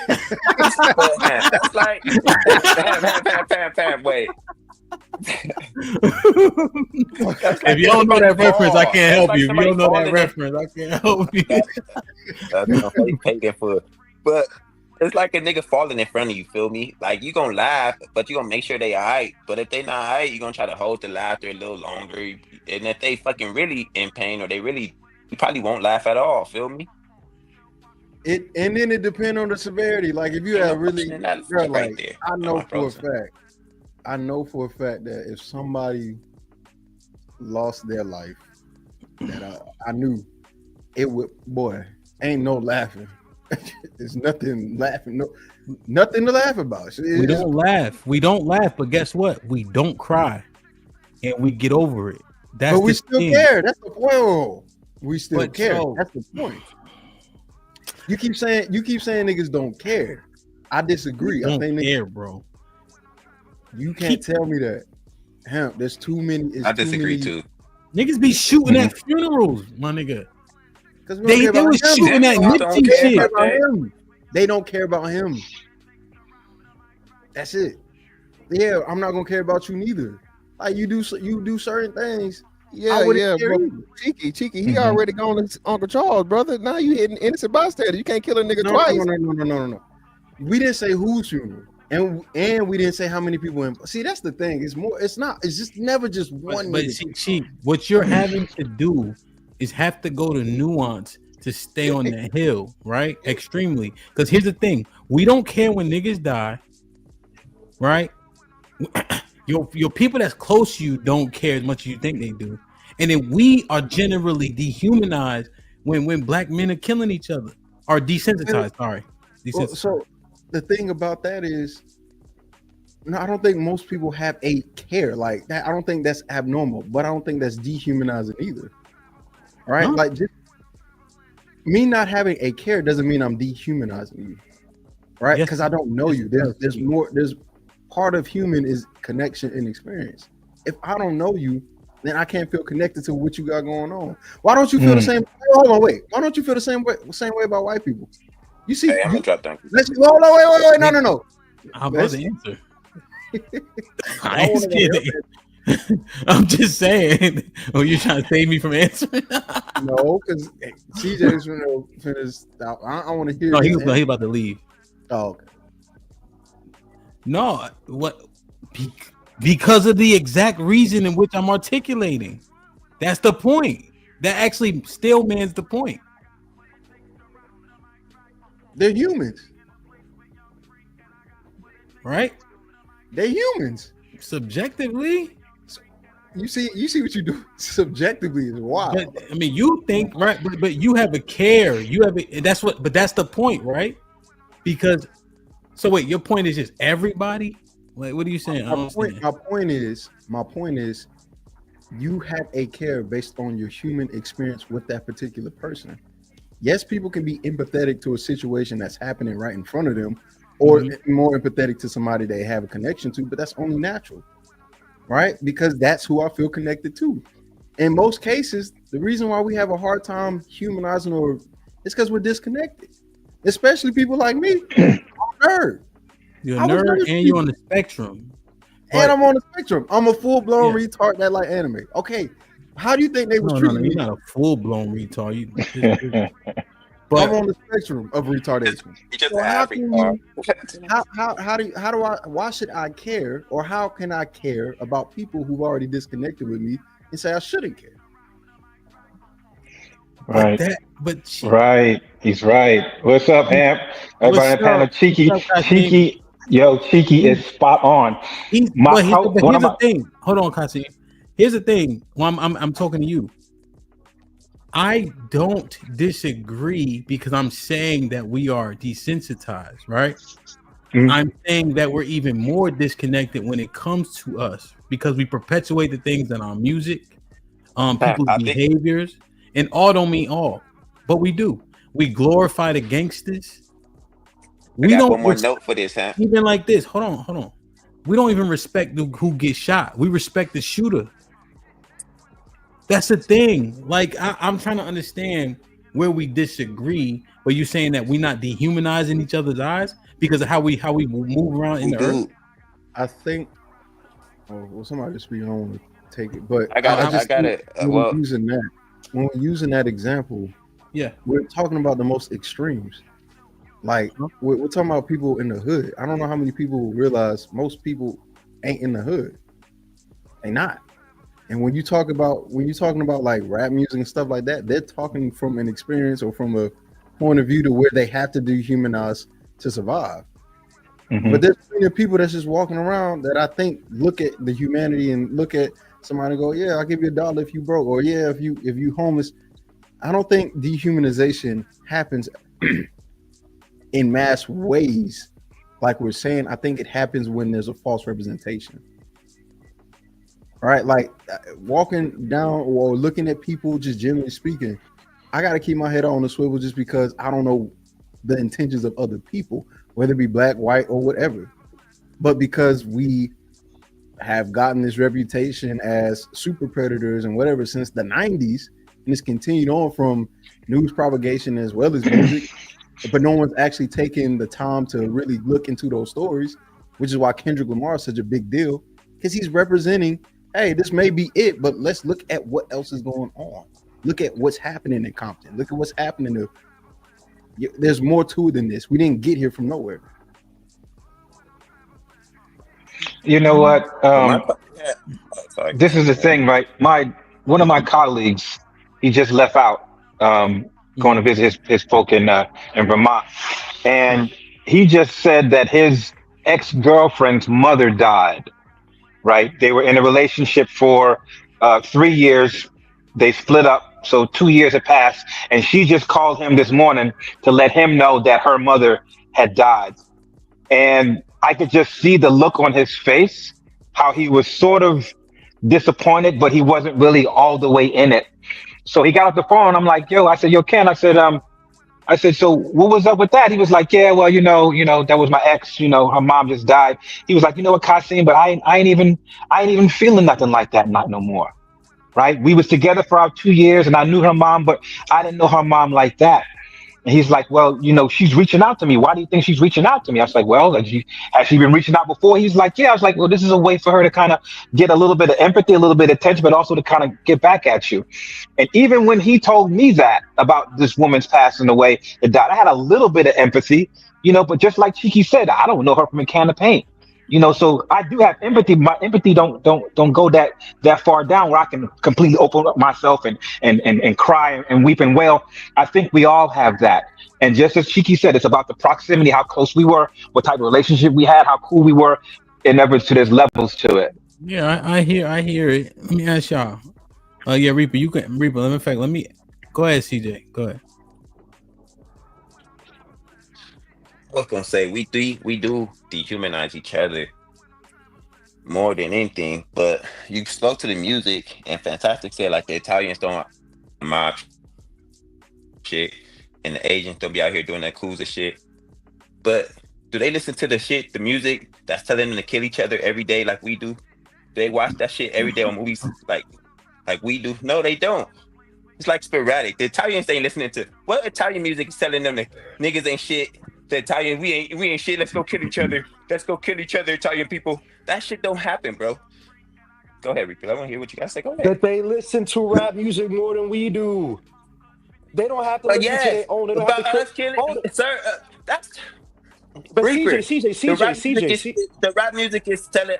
That's like, wait. If you don't know that reference, I can't help you. If you don't know that reference, I can't help you. That's paying for, but. It's like a nigga falling in front of you, feel me? Like, you gonna laugh, but you gonna make sure they alright. But if they not alright, you gonna try to hold the laughter a little longer. And if they fucking really in pain or you probably won't laugh at all, feel me? And then it depends on the severity. Like, if you have really, like, I know for a fact that if somebody lost their life, that I knew it would, boy, ain't no laughing. There's nothing laughing, nothing to laugh about. We don't laugh, but guess what? We don't cry, and we get over it. But we still care. That's the point. We still care. That's the point. You keep saying niggas don't care. I disagree. I Don't think care, bro. You can't tell me that. Hemp, there's too many. I disagree too. Niggas be shooting at funerals, my nigga. Because They was shooting at Nipsey shit. They don't care about him. That's it. Yeah, I'm not gonna care about you neither. Like you do certain things. Yeah, bro. Cheeky. He already gone to Uncle Charles, brother. Now you hitting innocent bystander. You can't kill a nigga twice. No. We didn't say whose funeral, and we didn't say how many people. See, that's the thing. It's more. It's not. It's just never just one. But see, what you're having to do is have to go to nuance to stay on that hill, right? Extremely. Because here's the thing: we don't care when niggas die, right? Your people that's close to you don't care as much as you think they do, and then we are generally dehumanized when black men are killing each other, or desensitized. Sorry, desensitized. So the thing about that is, no, I don't think most people have a care like that. I don't think that's abnormal, but I don't think that's dehumanizing either. All right, like just me not having a care doesn't mean I'm dehumanizing you, right? Because I don't know you. There's more. There's part of human is connection and experience. If I don't know you, then I can't feel connected to what you got going on. Why don't you feel the same? Hold on, wait. Why don't you feel the same way about white people? You see, I'm gonna drop down. Let's hold on, wait. No. I'm about to answer. I ain't scared. I'm just saying. Oh, you're trying to save me from answering? No, because CJ's finished. I want to hear. No, he about to leave. Oh, okay. No, what? Because of the exact reason in which I'm articulating. That's the point. That actually still man's the point. They're humans, right? They're humans. Subjectively, you see what you do. Subjectively is wild. But, I mean, you think right, but you have a care. You have a, that's what. But that's the point, right? Because. So wait, your point is just everybody? Like, what are you saying? My point is, you have a care based on your human experience with that particular person. Yes, people can be empathetic to a situation that's happening right in front of them, or more empathetic to somebody they have a connection to, but that's only natural, right? Because that's who I feel connected to. In most cases, the reason why we have a hard time humanizing is because we're disconnected, especially people like me. Nerd. You're a nerd and you're on the spectrum. And I'm on the spectrum. I'm a full-blown retard that like anime. Okay. How do you think they was treating me? You're not a full-blown retard. But I'm on the spectrum of retardation. Why should I care, or how can I care about people who've already disconnected with me and say I shouldn't care? Right. Right. He's right. What's up, Amp? Everybody in the panel, Cheeky. Yo, Cheeky is spot on. Here's the thing. Hold on, Kasi. Here's the thing. Well, I'm talking to you. I don't disagree because I'm saying that we are desensitized, right? I'm saying that we're even more disconnected when it comes to us because we perpetuate the things in our music, people's behaviors. And all don't mean all, but we do. We glorify the gangsters. We don't. One more note for this, huh? Even like this. Hold on. We don't even respect who gets shot. We respect the shooter. That's the thing. Like I'm trying to understand where we disagree, but you're saying that we're not dehumanizing each other's eyes because of how we move around in the earth. I think. Oh, well, somebody just speak. I don't want to take it, but I got it. Well, when we're using that example, we're talking about the most extremes. Like we're talking about people in the hood. I don't know how many people realize most people ain't in the hood. They not. And when you're talking about like rap music and stuff like that, they're talking from an experience or from a point of view to where they have to dehumanize to survive. But there's plenty of people that's just walking around that I think look at the humanity and look at somebody and go, yeah, I'll give you $1 if you broke, or yeah, if you homeless. I don't think dehumanization happens in mass ways, like we're saying. I think it happens when there's a false representation. All right, like walking down or looking at people, just generally speaking, I got to keep my head on the swivel just because I don't know the intentions of other people, whether it be black, white, or whatever. But because we have gotten this reputation as super predators and whatever since the 90s, and it's continued on from news propagation as well as music, but no one's actually taken the time to really look into those stories, which is why Kendrick Lamar is such a big deal, because he's representing, hey, this may be it, but let's look at what else is going on. Look at what's happening in Compton. Look at what's happening to. There's more to it than this. We didn't get here from nowhere. You know what? This is the thing, right? One of my colleagues, he just left out, going to visit his folk in Vermont, and he just said that his ex-girlfriend's mother died. Right? They were in a relationship for 3 years. They split up. So 2 years had passed, and she just called him this morning to let him know that her mother had died. And I could just see the look on his face, how he was sort of disappointed, but he wasn't really all the way in it. So he got off the phone. I'm like, yo, I said, yo, Ken, I said, so what was up with that? He was like, yeah, well, you know, that was my ex, her mom just died. He was like, you know what, Kasim, but I ain't even feeling nothing like that, not no more. Right? We was together for about 2 years and I knew her mom, but I didn't know her mom like that. And he's like, well, she's reaching out to me. Why do you think she's reaching out to me? I was like, well, has she been reaching out before? He's like, yeah. I was like, well, this is a way for her to kind of get a little bit of empathy, a little bit of attention, but also to kind of get back at you. And even when he told me that about this woman's passing away, that died, I had a little bit of empathy, but just like Chiki said, I don't know her from a can of paint. So I do have empathy. My empathy don't go that far down where I can completely open up myself and cry and weep and wail. I think we all have that. And just as Chiki said, it's about the proximity, how close we were, what type of relationship we had, how cool we were, and there's levels to it. Yeah, I hear it. Let me ask y'all. Yeah, Reaper, let me go ahead, CJ. Go ahead. I was gonna say we do dehumanize each other more than anything, but you spoke to the music, and Fantastic said like the Italians don't mob shit, and the Asians don't be out here doing that cool shit. But do they listen to the music that's telling them to kill each other every day like we do? Do they watch that shit every day on movies like we do? No, they don't. It's like sporadic. The Italians ain't listening to what Italian music is telling them that niggas ain't shit. The Italian, we ain't shit. Let's go kill each other. Let's go kill each other, Italian people. That shit don't happen, bro. Go ahead, Rico. I want to hear what you guys say. Go ahead. That they listen to rap music more than we do. They don't have to listen to their own. They don't have to kill sir. That's. But Reaper, CJ. The rap music is telling.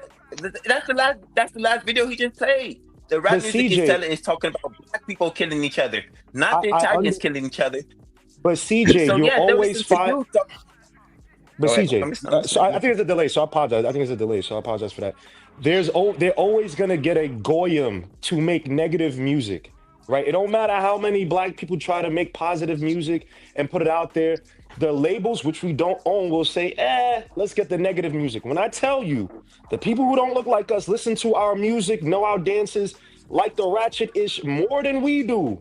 That's the last video he just played. The rap music is talking about black people killing each other, not the Italians killing each other. But CJ, so, always find. But CJ, so I think it's a delay. So I apologize for that. They're always gonna get a goyim to make negative music, right? It don't matter how many black people try to make positive music and put it out there. The labels, which we don't own, will say, let's get the negative music. When I tell you, the people who don't look like us listen to our music, know our dances, like the ratchet-ish more than we do.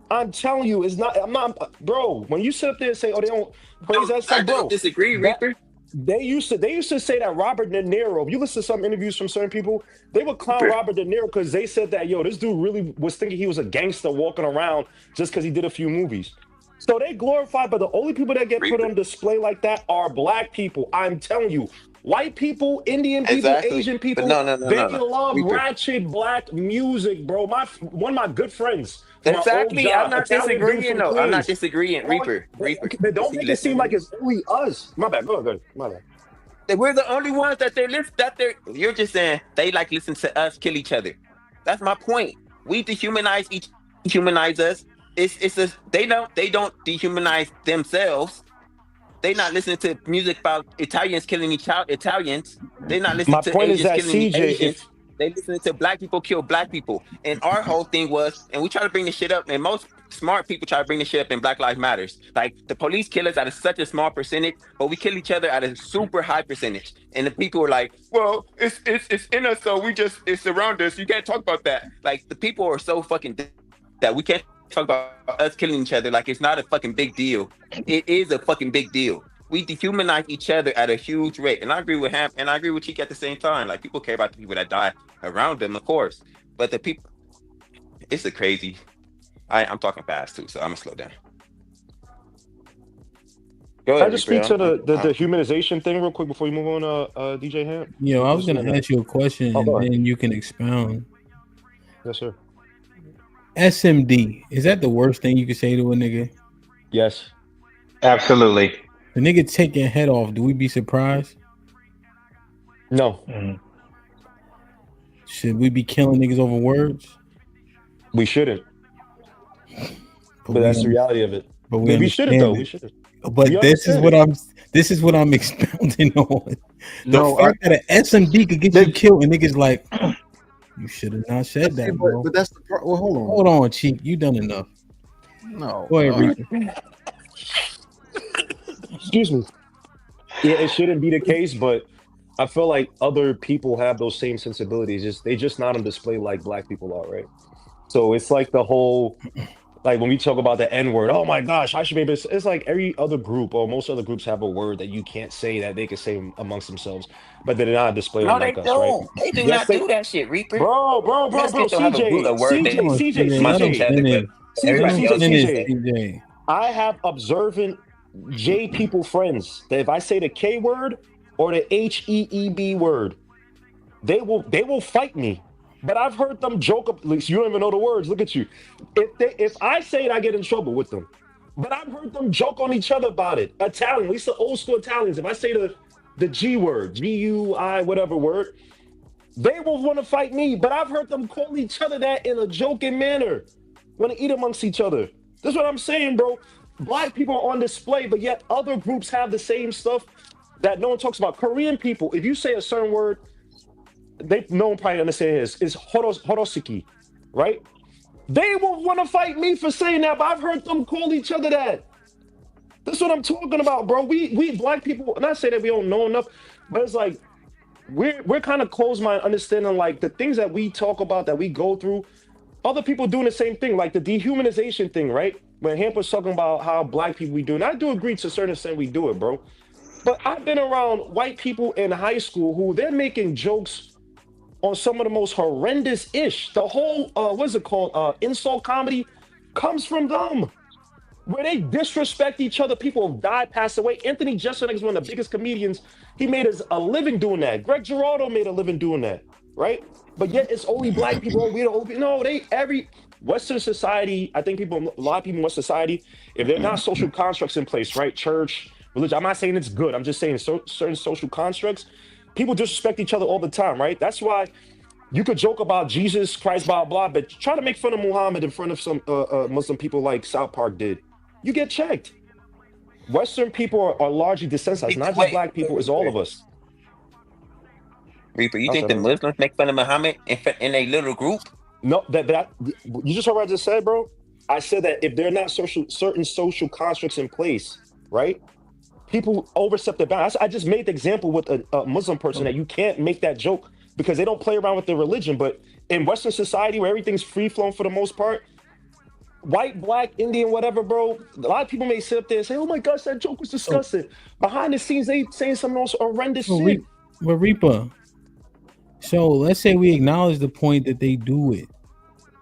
I'm telling you, I'm not, bro, when you sit up there and say, they don't praise that stuff, bro. I don't disagree, Reaper. They used to say that Robert De Niro, if you listen to some interviews from certain people, they would clown Robert De Niro because they said that, this dude really was thinking he was a gangster walking around just because he did a few movies. So they glorify, but the only people that get put on display like that are black people. I'm telling you, white people, Indian people, Asian people, they love ratchet black music, bro. One of my good friends. Exactly. I'm not disagreeing, though. I'm not disagreeing, Reaper. Don't make it seem like it's only us. My bad. Go ahead. My bad. We're the only ones that they listen. You're just saying they like listen to us kill each other. That's my point. We dehumanize us. They don't dehumanize themselves. They not listening to music about Italians killing Italians. They not listening to Asians killing Asians. They listening to black people kill black people. And our whole thing was, and we try to bring this shit up, and most smart people try to bring this shit up in Black Lives Matters. Like the police kill us at such a small percentage, but we kill each other at a super high percentage. And the people are like, well, it's in us, so it's around us. You can't talk about that. Like the people are so fucking that we can't talk about us killing each other like it's not a fucking big deal. It is a fucking big deal. We dehumanize each other at a huge rate, and I agree with Ham, and I agree with Cheek at the same time. Like people care about the people that die around them, of course, but the people, it's a crazy. I'm talking fast too, so I'm gonna slow down. Go Can I ahead, just speak Reaper. to the dehumanization thing real quick before you move on, DJ Ham? Yeah, I was gonna ask you a question, Oh, go and ahead. then you can expound. Yes, sir. SMD, is that the worst thing you could say to a nigga? Yes. Absolutely. The nigga take your head off. Do we be surprised? No. Should we be killing niggas over words? We shouldn't. But that's the reality of it. But we shouldn't though. We shouldn't. But this is what I'm expounding on. The fact that an SMD could get you killed and niggas like, you should have not said that, bro. But that's the part. Well, hold on. Hold on, Chief. You done enough. No. Go ahead, Reaper. Excuse me. Yeah, it shouldn't be the case, but I feel like other people have those same sensibilities. They just not on display like black people are, right? So it's like the whole, like when we talk about the N-word, oh my gosh, I should be able to, it's like every other group or most other groups have a word that you can't say that they can say amongst themselves, but they're not displaying No, like they us, don't. right? They do Yes, not do that shit, Reaper. Bro, Mexicans don't have a word that amongst each other, but everybody else CJ. I have observant J people friends that if I say the K word or the HEEB word, they will fight me. But I've heard them joke. At least you don't even know the words. Look at you. If I say it, I get in trouble with them. But I've heard them joke on each other about it. Italian, at least the old school Italians. If I say the G word, GUI, whatever word, they will want to fight me. But I've heard them call each other that in a joking manner when they eat amongst each other. That's what I'm saying, bro. Black people are on display, but yet other groups have the same stuff that no one talks about. Korean people, if you say a certain word, no one probably understands is horosiki, right? They will want to fight me for saying that, but I've heard them call each other that. That's what I'm talking about, bro. We black people, and I say that we don't know enough, but it's like we're kind of closed-minded, understanding like the things that we talk about, that we go through, other people doing the same thing, like the dehumanization thing, right? When Hamp was talking about how black people we do, and I do agree to a certain extent we do it, bro. But I've been around white people in high school who they're making jokes on some of the most horrendous ish. The whole what's it called? Insult comedy comes from them. Where they disrespect each other. People have died, passed away. Anthony Jeselnik is one of the biggest comedians. He made a living doing that. Greg Giraldo made a living doing that, right? But yet it's only black people. We don't. No, every Western society. I think a lot of people in Western society, if they're not social constructs in place, right? Church, religion. I'm not saying it's good. I'm just saying certain social constructs. People disrespect each other all the time, right? That's why you could joke about Jesus Christ, blah blah, but try to make fun of Muhammad in front of some Muslim people like South Park did. You get checked. Western people are largely desensitized, not just black people, it's all of us. Reaper, you think the Muslims make fun of Muhammad in a little group? No, that you just heard what I just said, bro. I said that if they're not certain social constructs in place, right? People overstep their bounds. I just made the example with a Muslim person that you can't make that joke because they don't play around with their religion. But in Western society where everything's free flowing for the most part, white, black, Indian, whatever, bro. A lot of people may sit up there and say, "Oh my gosh, that joke was disgusting." Behind the scenes, they saying some most horrendous shit. But Reaper, so let's say we acknowledge the point that they do it,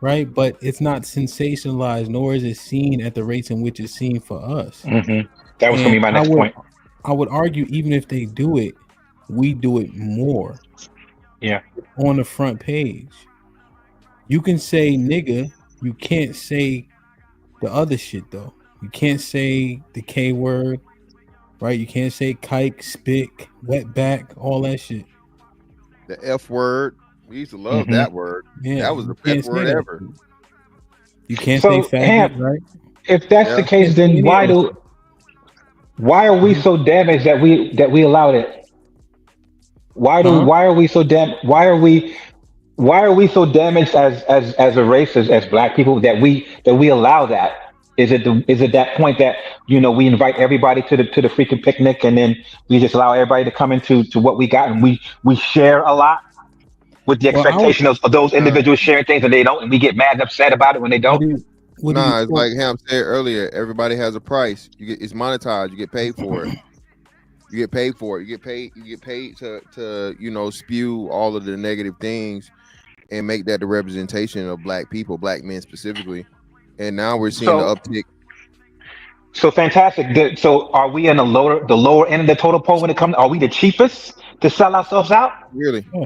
right? But it's not sensationalized, nor is it seen at the rates in which it's seen for us. Mm-hmm. That was going to be my next point. I would argue, even if they do it, we do it more. Yeah. On the front page, you can say nigga. You can't say the other shit though. You can't say the K word, right? You can't say kike, spick, wetback, all that shit. The F word. We used to love that word. Yeah, that was the best word ever. You can't say faggot, right? If that's the case, then why are we so damaged that we allowed it? Why are we so damaged as a race, as black people that we allow that? Is it that point that we invite everybody to the freaking picnic and then we just allow everybody to come into what we got and we share a lot with the expectation of those individuals sharing things and they don't, and we get mad and upset about it when they don't? Nah, it's like Ham said earlier. Everybody has a price. It's monetized. You get paid for it. You get paid for it. You get paid to spew all of the negative things and make that the representation of black people, black men specifically. And now we're seeing the uptick. So fantastic. So are we in the lower end of the total pole when it comes? Are we the cheapest to sell ourselves out?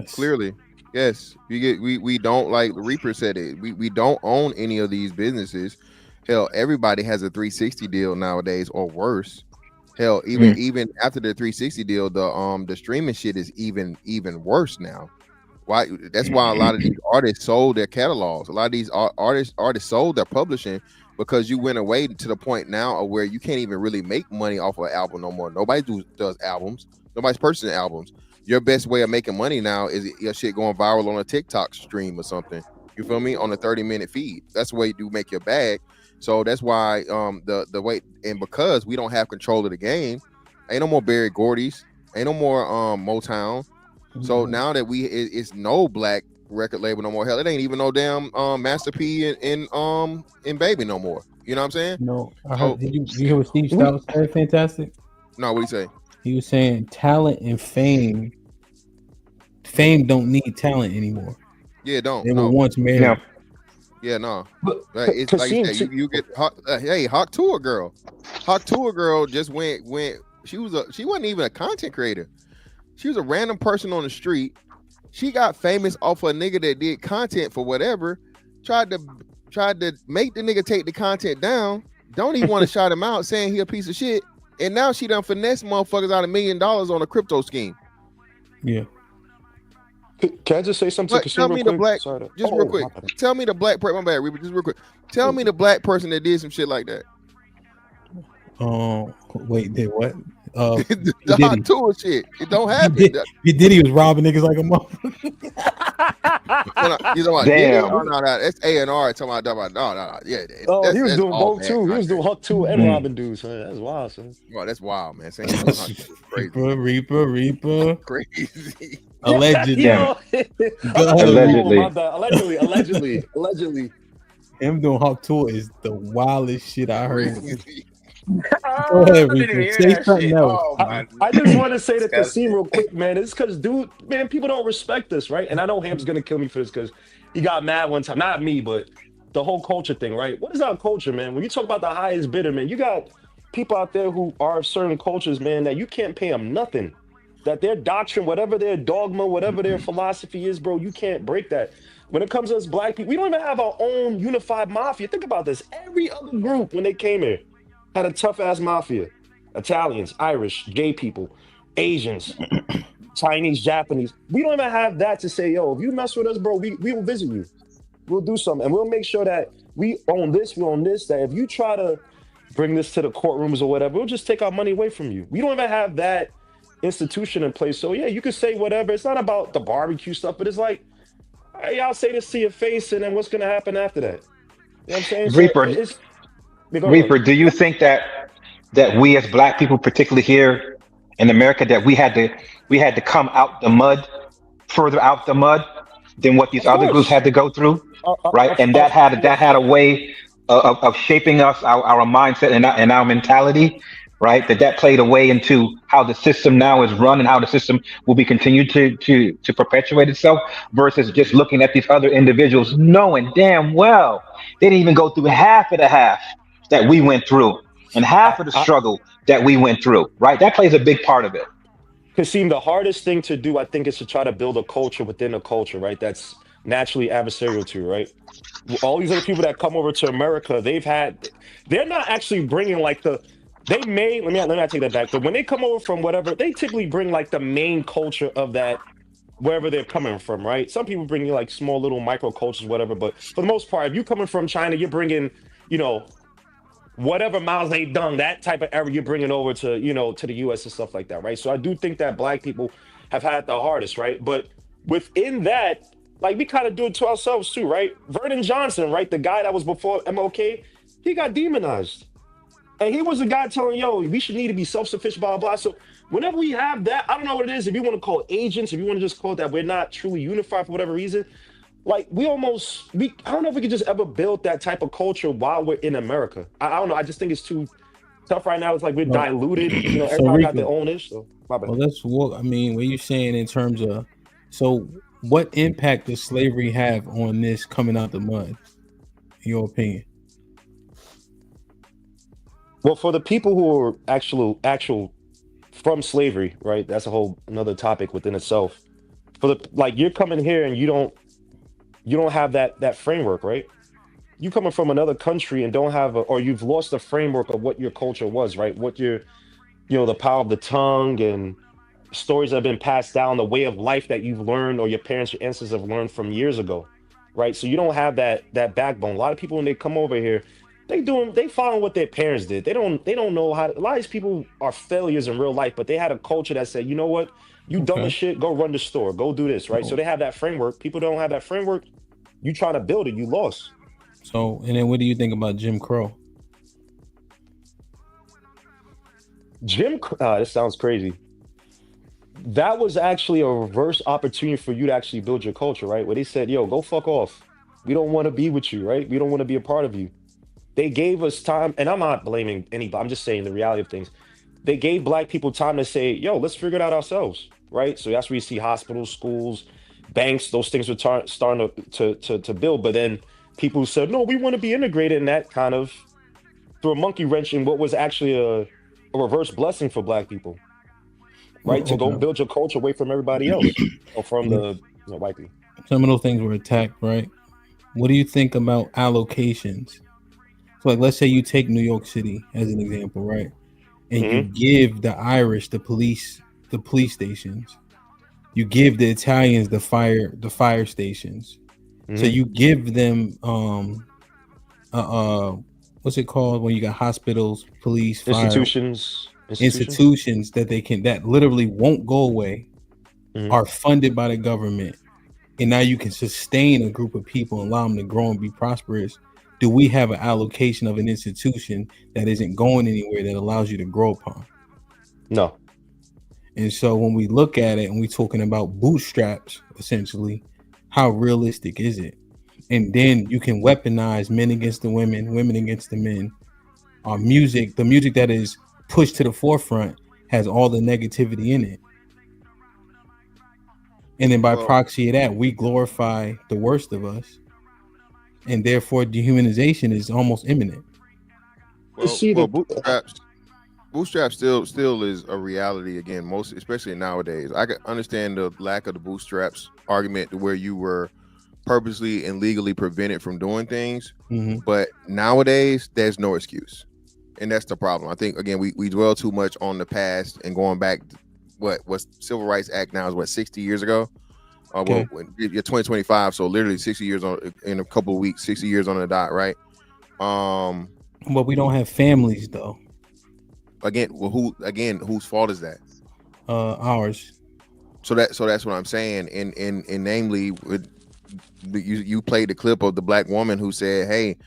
Clearly, yes. We don't, like Reaper said it. We don't own any of these businesses. Hell, everybody has a 360 deal nowadays, or worse. Hell, even after the 360 deal, the streaming shit is even worse now. Why? That's why a lot of these artists sold their catalogs. A lot of these artists sold their publishing because you went away to the point now of where you can't even really make money off of an album no more. Nobody does albums. Nobody's purchasing albums. Your best way of making money now is your shit going viral on a TikTok stream or something. You feel me? On a 30-minute feed. That's the way you do make your bag. So that's why the way, and because we don't have control of the game, ain't no more Berry Gordy's, ain't no more Motown. So now that it's no black record label no more. Hell, it ain't even no damn Master P and Baby no more. You know what I'm saying? No, I heard. Did you hear what Steve Stout said? Fantastic. No, what did he say? He was saying talent and fame don't need talent anymore. Yeah, don't. They were once married. Yeah, no. Right. It's like you said, you get Hawk Tour Girl. Hawk Tour Girl just went. She wasn't even a content creator. She was a random person on the street. She got famous off a nigga that did content for whatever. Tried to make the nigga take the content down. Don't even want to shout him out, saying he a piece of shit. And now she done finesse motherfuckers out $1 million on a crypto scheme. Yeah. Can I just say something? Tell me the black. Just real quick. Tell me the black. My bad, Reaper. Just real quick. Tell me the black person that did some shit like that. Wait, did what? The Hot Tour shit. It don't happen. Diddy was robbing niggas like a motherfucker. You know what? Damn. No, that's A&R. Talking about no. Yeah. He was doing both too. He was doing Huck too and robbing dudes. Son. That's wild, son. Well, that's wild, man. Saying crazy. Reaper. Crazy. Allegedly. Allegedly. Him doing Hawk Tour is the wildest shit I heard. Go ahead, Reaper. Say something else. I just want to say that the scene real quick, man. It's because, people don't respect this, right? And I know Ham's gonna kill me for this because he got mad one time. Not me, but the whole culture thing, right? What is our culture, man? When you talk about the highest bidder, man, you got people out there who are of certain cultures, man, that you can't pay them nothing. That their doctrine, whatever their dogma, whatever their philosophy is, bro, you can't break that. When it comes to us black people, we don't even have our own unified mafia. Think about this. Every other group, when they came here, had a tough-ass mafia. Italians, Irish, gay people, Asians, Chinese, Japanese. We don't even have that to say, yo, if you mess with us, bro, we will visit you. We'll do something. And we'll make sure that we own this, that if you try to bring this to the courtrooms or whatever, we'll just take our money away from you. We don't even have that institution in place. So, yeah, you can say whatever. It's not about the barbecue stuff, but it's like, hey, y'all say this to your face, and then what's going to happen after that? You know what I'm saying? Reaper. So Reaper, do you think that we as black people, particularly here in America, that we had to come out the mud, further out the mud than what these other groups had to go through, right? And that had a way of shaping us, our mindset and our mentality, right? That played a way into how the system now is run and how the system will be continued to perpetuate itself, versus just looking at these other individuals, knowing damn well they didn't even go through half of the half that we went through and half of the struggle that we went through, right? That plays a big part of it. Kasim, the hardest thing to do, I think, is to try to build a culture within a culture, right? That's naturally adversarial to you, right? All these other people that come over to America, they're not actually bringing like let me not take that back. But when they come over from whatever, they typically bring like the main culture of that, wherever they're coming from, right? Some people bring you like small little micro cultures, whatever. But for the most part, if you're coming from China, you're bringing, whatever Mao Zedong, that type of era, you're bringing over to, to the U.S. and stuff like that, right? So I do think that black people have had the hardest, right? But within that, like, we kind of do it to ourselves too, right? Vernon Johnson, right? The guy that was before MLK, he got demonized. And he was the guy telling, yo, we should need to be self-sufficient, blah, blah, blah. So whenever we have that, I don't know what it is, if you want to call it agents, if you want to just call it that we're not truly unified for whatever reason, like I don't know if we could just ever build that type of culture while we're in America. I don't know. I just think it's too tough right now. It's like we're diluted. You know, So everybody got their Rico, own ish. So my bad. well, let's walk. I mean, what you saying in terms of, so what impact does slavery have on this coming out the mud? In your opinion? Well, for the people who are actual from slavery, right? That's a whole another topic within itself. For the like, you're coming here and you don't have that framework, right? You coming from another country and don't have or you've lost the framework of what your culture was, right? What your the power of the tongue and stories that have been passed down, the way of life that you've learned or your parents, your ancestors have learned from years ago, right? So you don't have that backbone. A lot of people when they come over here, they following what their parents did. They don't know how to, a lot of these people are failures in real life, but they had a culture that said, you know what, you dumb as shit, go run the store, go do this, right? So they have that framework. People don't have that framework. You trying to build it, you lost. So, and then what do you think about Jim Crow? This sounds crazy. That was actually a reverse opportunity for you to actually build your culture, right? Where they said, yo, go fuck off. We don't want to be with you, right? We don't want to be a part of you. They gave us time, and I'm not blaming anybody. I'm just saying the reality of things. They gave Black people time to say, yo, let's figure it out ourselves, right? So that's where you see hospitals, schools, banks, those things were starting to build. But then people said, no, we want to be integrated, and that kind of threw a monkey wrench in what was actually a reverse blessing for Black people, right? To go build your culture away from everybody else or from the white people. Some of those things were attacked, right? What do you think about allocations? So, like, let's say you take New York City as an example, right? And you give the Irish the police stations. You give the Italians the fire stations. So you give them what's it called when you got hospitals, police, fire, institutions that literally won't go away, are funded by the government, and now you can sustain a group of people and allow them to grow and be prosperous. Do we have an allocation of an institution that isn't going anywhere that allows you to grow upon? No. And so when we look at it and we're talking about bootstraps, essentially, how realistic is it? And then you can weaponize men against the women, women against the men. Our music, the music that is pushed to the forefront, has all the negativity in it. And then by proxy of that, we glorify the worst of us. And therefore, dehumanization is almost imminent. Well, bootstraps still is a reality again, especially nowadays. I can understand the lack of the bootstraps argument to where you were purposely and legally prevented from doing things, but nowadays there's no excuse, and that's the problem. I think again we dwell too much on the past and going back. What Civil Rights Act now is 60 years ago. Well, you're 2025, so literally 60 years on in a couple of weeks, 60 years on the dot, right? But we don't have families though. Whose fault is that? Ours. So that's what I'm saying. And namely, you played the clip of the Black woman who said, "Hey,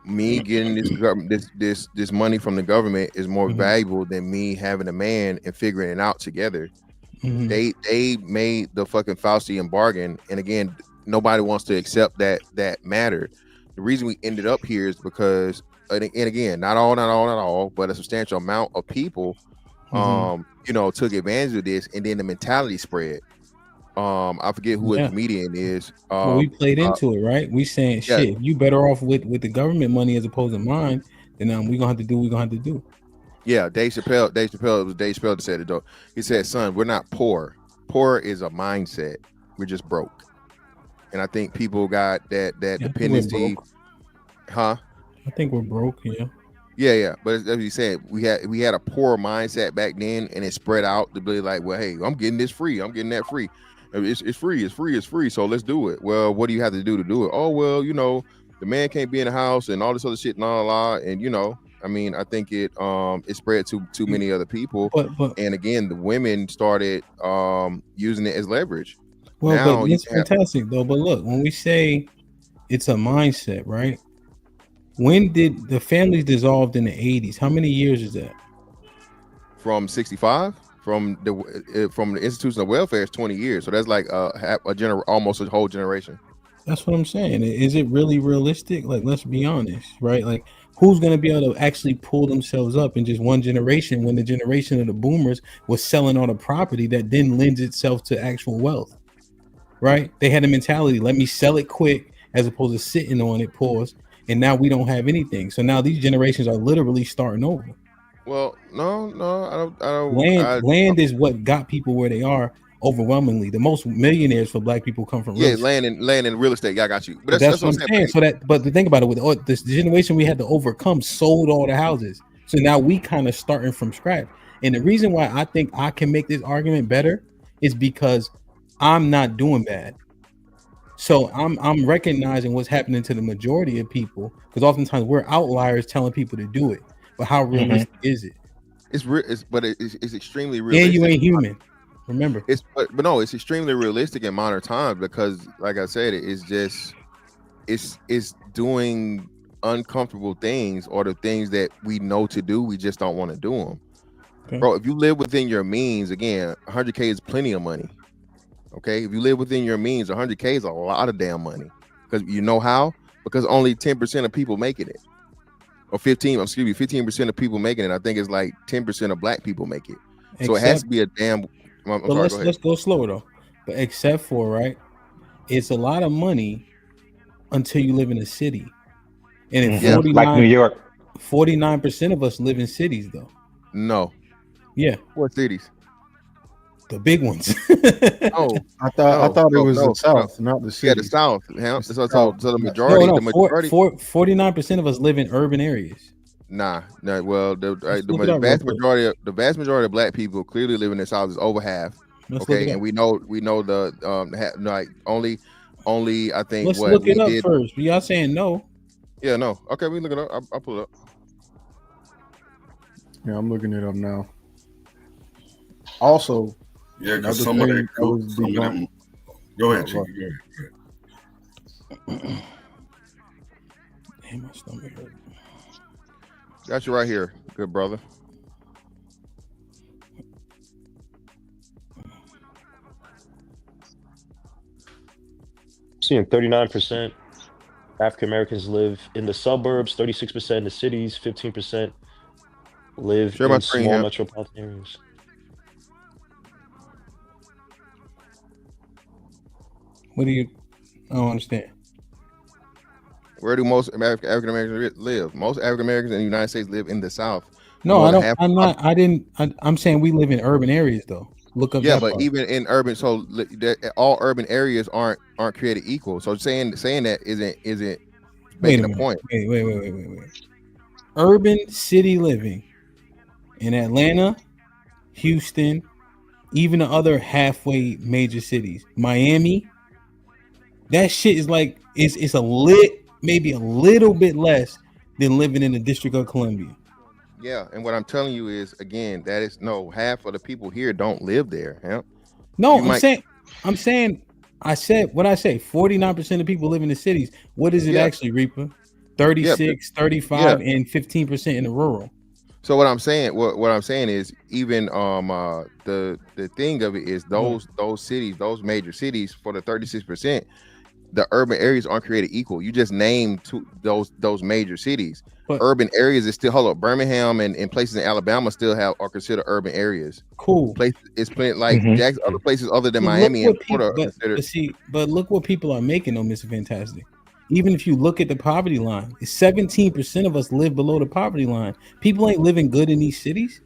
me getting this money from the government is more valuable than me having a man and figuring it out together." They made the fucking Faustian bargain, and again, nobody wants to accept that matter. The reason we ended up here is because, and again, not all, but a substantial amount of people, took advantage of this, and then the mentality spread. I forget who the comedian is. We played into it, right? We saying, shit, you better off with the government money as opposed to mine. Then we gonna have to do what we gonna have to do. Yeah, Dave Chappelle. It was Dave Chappelle that said it though. He said, "Son, we're not poor. Poor is a mindset. We're just broke." And I think people got that dependency. Huh? I think we're broke. Yeah. Yeah. But as you said, we had a poor mindset back then, and it spread out to be like, well, hey, I'm getting this free. I'm getting that free. It's free. So let's do it. Well, what do you have to do it? Oh, well, the man can't be in the house and all this other shit, and I mean, I think it spread to too many other people, and again, the women started using it as leverage. Well, but it's fantastic though. But look, when we say it's a mindset, right? When did the families dissolved in the 80s? How many years is that? From 65, from the institution of welfare is 20 years, so that's like almost a whole generation. That's what I'm saying. Is it really realistic? Like, let's be honest, right? Like, who's going to be able to actually pull themselves up in just one generation when the generation of the boomers was selling all the property that then lends itself to actual wealth, right? They had a mentality, let me sell it quick as opposed to sitting on it, pause. And now we don't have anything. So now these generations are literally starting over. Well, no, I don't. Land is what got people where they are overwhelmingly. The most millionaires for black people come from real estate. land and real estate. Yeah, I got you. But that's what I'm saying. So that, but the thing about it, with this generation we had to overcome sold all the houses. So now we kind of starting from scratch. And the reason why I think I can make this argument better is because I'm not doing bad. So I'm recognizing what's happening to the majority of people, because oftentimes we're outliers telling people to do it. But how realistic is it? It's extremely realistic. Yeah, you ain't human. Remember, but no, it's extremely realistic in modern times because, like I said, it's doing uncomfortable things or the things that we know to do. We just don't want to do them, bro. If you live within your means, again, 100K is plenty of money. Okay, if you live within your means, 100K is a lot of damn money. Because you know how? Because only 10% of people making it, or 15% of people making it. I think it's like 10% of black people make it. So it has to be a damn. But let's go slower though. But except for, right, it's a lot of money until you live in a city, and in like New York, 49% of us live in cities though. No. Yeah. What cities? The big ones. Oh, I thought it was the South, not the city. Yeah, the South. So the majority, the majority. 49% of us live in urban areas. Nah. Well, the vast majority of black people clearly live in the South is over half. Okay, and we know the like only I think. Let's look it up first. Y'all saying no? Yeah, no. Okay, we look it up. I'll pull it up. Yeah, I'm looking it up now. Also, yeah, because some of them. Go ahead, Chief. Damn, my stomach hurt. Got you right here, good brother. Seeing 39% African Americans live in the suburbs, 36% in the cities, 15% live in small metropolitan areas. What do you? I don't understand. Where do most African Americans live? Most African Americans in the United States live in the South. No, I don't. I'm saying we live in urban areas though. Look up. Yeah, but even in urban, so all urban areas aren't created equal. So saying that isn't making a point. Wait. Urban city living in Atlanta, Houston, even the other halfway major cities, Miami. That shit is like it's maybe a little bit less than living in the District of Columbia. Yeah, and what I'm telling you is, again, that is half of the people here don't live there. Yeah? No, I'm saying I said what I say. 49% of people live in the cities. What is it actually, Reaper? 36, 35, and 15% in the rural. So what I'm saying, what I'm saying is, even the thing of it is those cities, those major cities, for the 36%. The urban areas aren't created equal. You just named those major cities. But urban areas is still Birmingham and places in Alabama still are considered urban areas. Cool. Places it's like Jackson, other places other than Miami and Florida. But look what people are making though, Mr. Fantastic. Even if you look at the poverty line, 17% of us live below the poverty line. People ain't living good in these cities.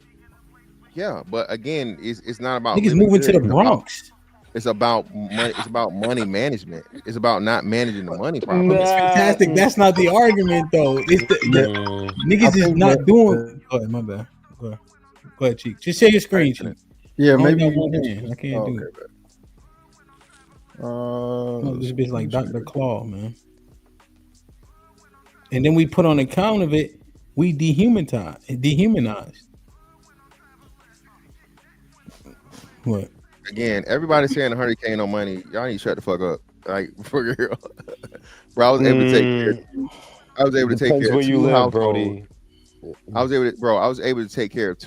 Yeah, but again, it's not about niggas moving to the Bronx. It's about money. It's about money management. It's about not managing the money properly. It's fantastic. That's not the argument, though. It's the niggas is not doing. Go ahead, my bad. Go ahead, Cheek. Just share your screen, Cheek. Yeah, maybe I can't do it. This bitch like Dr. Claw, man. And then we put on account of it, we dehumanized. What? Again, everybody's saying 100K no money. Y'all need to shut the fuck up. Like, for real. Bro, I was able to take care. I was able to take care of two households. I was able to take care of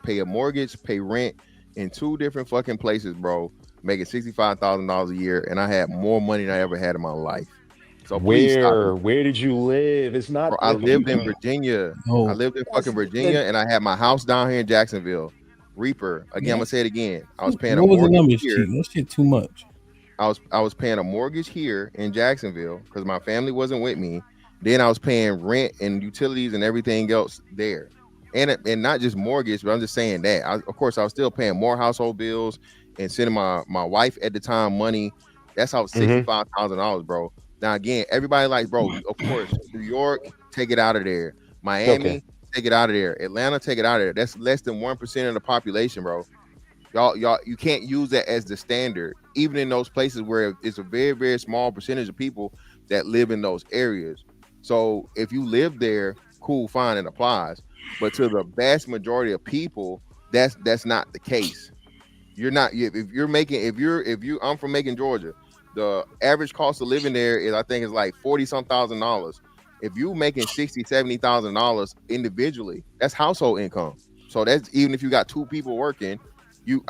pay a mortgage, pay rent in 2 different fucking places, bro. Making $65,000 a year, and I had more money than I ever had in my life. So please stop it. Where did you live? It's not. Bro, I lived in Virginia. I lived in fucking Virginia, and I had my house down here in Jacksonville. Reaper. Again, I'm gonna say it again. I was paying What a was the mortgage numbers, here. Chief? That shit too much. I was paying a mortgage here in Jacksonville because my family wasn't with me. Then I was paying rent and utilities and everything else there, and not just mortgage, but I'm just saying that. Of course, I was still paying more household bills and sending my wife at the time money. That's how $65,000, bro. Now again, everybody like, bro. Of course, New York, take it out of there. Miami, take it out of there. Atlanta, take it out of there. That's less than 1% of the population, bro. Y'all, you can't use that as the standard, even in those places where it's a very, very small percentage of people that live in those areas. So if you live there, cool, fine, it applies. But to the vast majority of people, that's not the case. You're not. I'm from Macon, Georgia. The average cost of living there is, I think, is like $40-some thousand. If you making $60,000-$70,000 individually, that's household income. So that's even if you got two people working. That's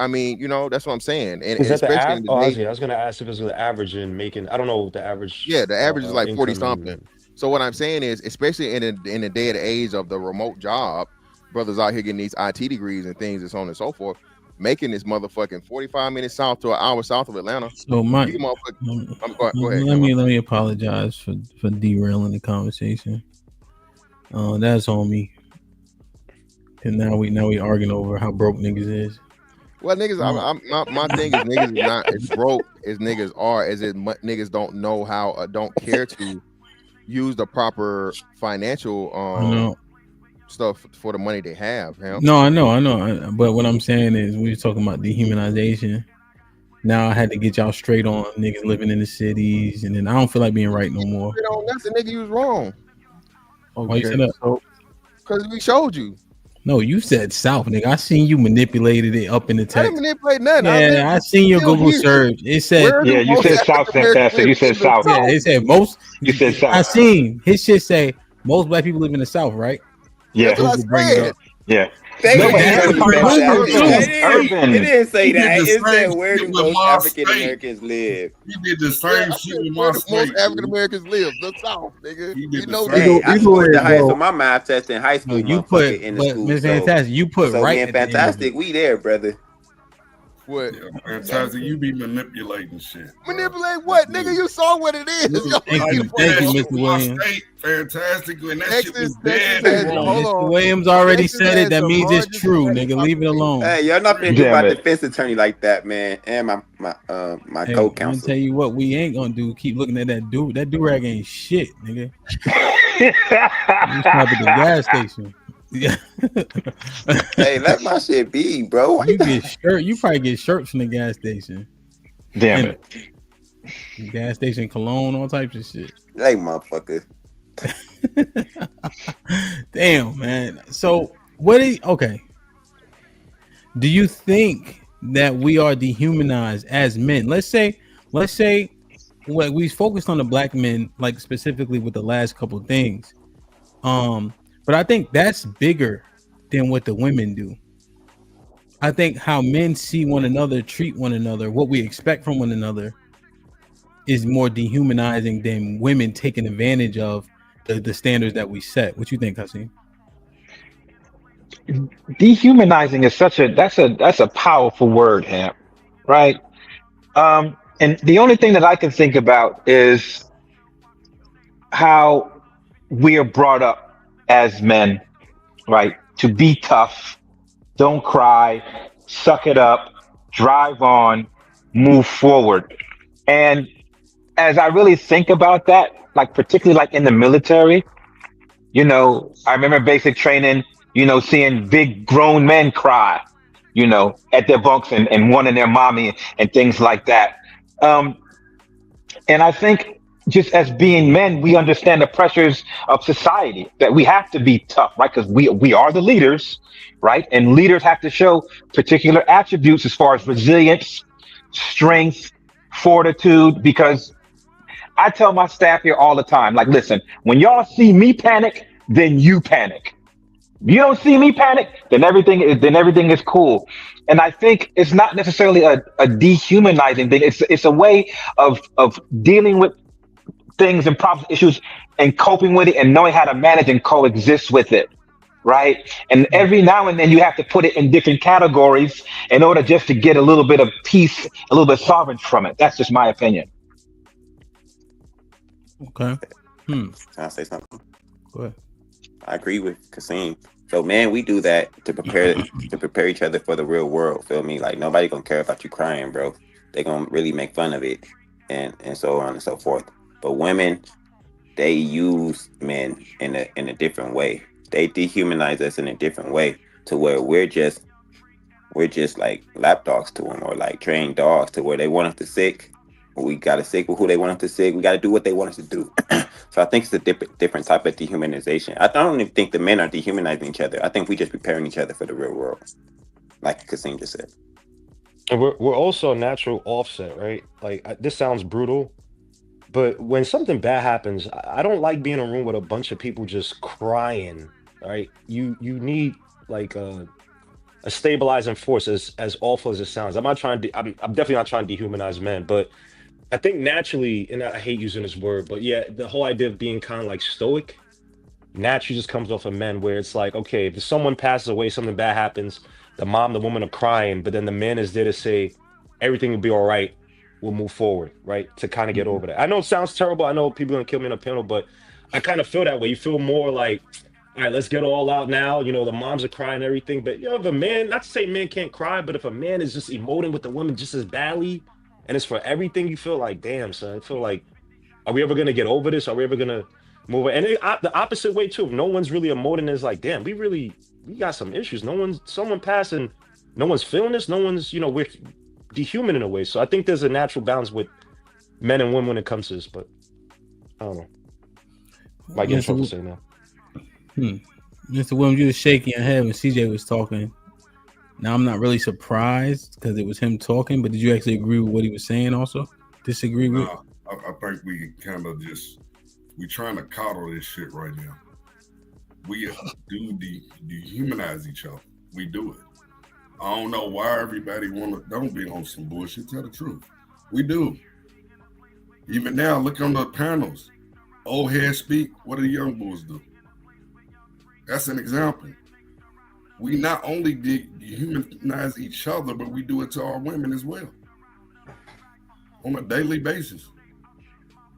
what I'm saying. And Is that the especially average? I was gonna ask if it was the average in Macon. I don't know the average. Yeah, the average is like 40 something. So what I'm saying is, especially in the day and age of the remote job, brothers out here getting these IT degrees and things and so on and so forth, making this motherfucking 45 minutes south to an hour south of Atlanta. So go ahead. Let me apologize for derailing the conversation. That's on me. And now we arguing over how broke niggas is. Well, niggas, my thing is niggas is not as broke as niggas are, as it niggas don't know how, don't care to use the proper financial stuff for the money they have. No, I know. But what I'm saying is, we were talking about dehumanization. Now I had to get y'all straight on niggas living in the cities, and then I don't feel like being right no more. That's the nigga you was wrong. Why you said that? Because we showed you. No, you said South, nigga. I seen you manipulated it up in the text. I didn't manipulate nothing. Yeah, I seen your Google search. It said, yeah, you said South, fantastic. You said South. Yeah, it said most. You said South. I seen his shit say most black people live in the South, right? Yeah. Yeah. Urban. It didn't say that. It It said same where shit do with most my African state. Americans live. You did the same shit with my state. Most African Americans live the South, nigga. You know the Hey, I scored the highest bro. on my math test in high school. You motherfucker, put, in the but school. Miss Fantastic, you put So right me at and the end of Fantastic, it. we there, brother. What? Fantastic, you be manipulating shit. Manipulate what, nigga? You saw what it is. Thank you, Mr. Williams. Fantastic, when that Texas, shit was Texas dead has- wrong. hold Mr. on. Williams already Texas said it. has That the means it's largest true, black nigga. Leave it alone. Hey, y'all not finna do Damn my it. defense attorney like that, man. And my Hey, I'm gonna co-counsel. tell you what we ain't gonna do. Keep looking at that dude. That do-rag ain't shit, nigga. You stop at the gas station. Yeah. Hey, let my shit be, bro. Why You get shirt. You probably get shirts from the gas station. Damn it. Gas station cologne, all types of shit. Hey, motherfucker. Damn, man. So okay. Do you think that we are dehumanized as men? Let's say what we focused on the black men, like specifically with the last couple of things. But I think that's bigger than what the women do. I think how men see one another, treat one another, what we expect from one another is more dehumanizing than women taking advantage of the standards that we set. What you think, Hasim? Dehumanizing is that's a powerful word, Hamp, right? And the only thing that I can think about is how we are brought up as men, right? To be tough, don't cry, suck it up, drive on, move forward. And as I really think about that, like particularly like in the military, I remember basic training, seeing big grown men cry, at their bunks and wanting their mommy and things like that. And I think just as being men, we understand the pressures of society, that we have to be tough, right? Because we are the leaders, right? And leaders have to show particular attributes as far as resilience, strength, fortitude, because I tell my staff here all the time, like, listen, when y'all see me panic, then you panic. You don't see me panic, then everything is cool. And I think it's not necessarily a dehumanizing thing. It's a way of dealing with things and problems, issues, and coping with it and knowing how to manage and coexist with it, right? And every now and then you have to put it in different categories in order just to get a little bit of peace, a little bit of sovereignty from it. That's just my opinion. Okay. Can I say something? Go ahead. I agree with Kasim. So, man, we do that to prepare each other for the real world. Feel me? Like, nobody gonna care about you crying, bro. They gonna really make fun of it, and so on and so forth. But women, they use men in a different way. They dehumanize us in a different way to where we're just like lapdogs to them, or like trained dogs to where they want us to sick. We gotta sick with who they want us to sick. We gotta do what they want us to do. So I think it's a different type of dehumanization. I don't even think the men are dehumanizing each other. I think we just preparing each other for the real world, like Kasim just said. And we're also a natural offset, right? Like this sounds brutal, but when something bad happens, I don't like being in a room with a bunch of people just crying, right? You need like a stabilizing force, as awful as it sounds. I'm definitely not trying to dehumanize men, but I think naturally, and I hate using this word, but yeah, the whole idea of being kind of like stoic naturally just comes off of men, where it's like, okay, if someone passes away, something bad happens, the mom, the woman are crying, but then the man is there to say everything will be all right, we'll move forward, right? To kind of get over that. I know it sounds terrible. I know people are gonna kill me on a panel, but I kind of feel that way. You feel more like, all right, let's get all out now. You know, the moms are crying and everything, but you know, if a man, not to say men can't cry, but if a man is just emoting with the woman just as badly, and it's for everything, you feel like, damn, son, I feel like, are we ever gonna get over this? Are we ever gonna move? And the opposite way too. If no one's really emoting, is like, damn, we got some issues. Someone passing, no one's feeling this. No one's, you know, we're dehuman in a way. So I think there's a natural balance with men and women when it comes to this. But I don't know. Might get in trouble saying that. Mr. Williams, you were shaking your head when CJ was talking. Now I'm not really surprised because it was him talking, but did you actually agree with what he was saying also? Disagree with? I think we kind of we trying to coddle this shit right now. We do dehumanize each other. We do it. I don't know why everybody don't be on some bullshit. Tell the truth. We do. Even now, look on the panels. Old heads speak. What do the young boys do? That's an example. We not only dehumanize each other, but we do it to our women as well on a daily basis.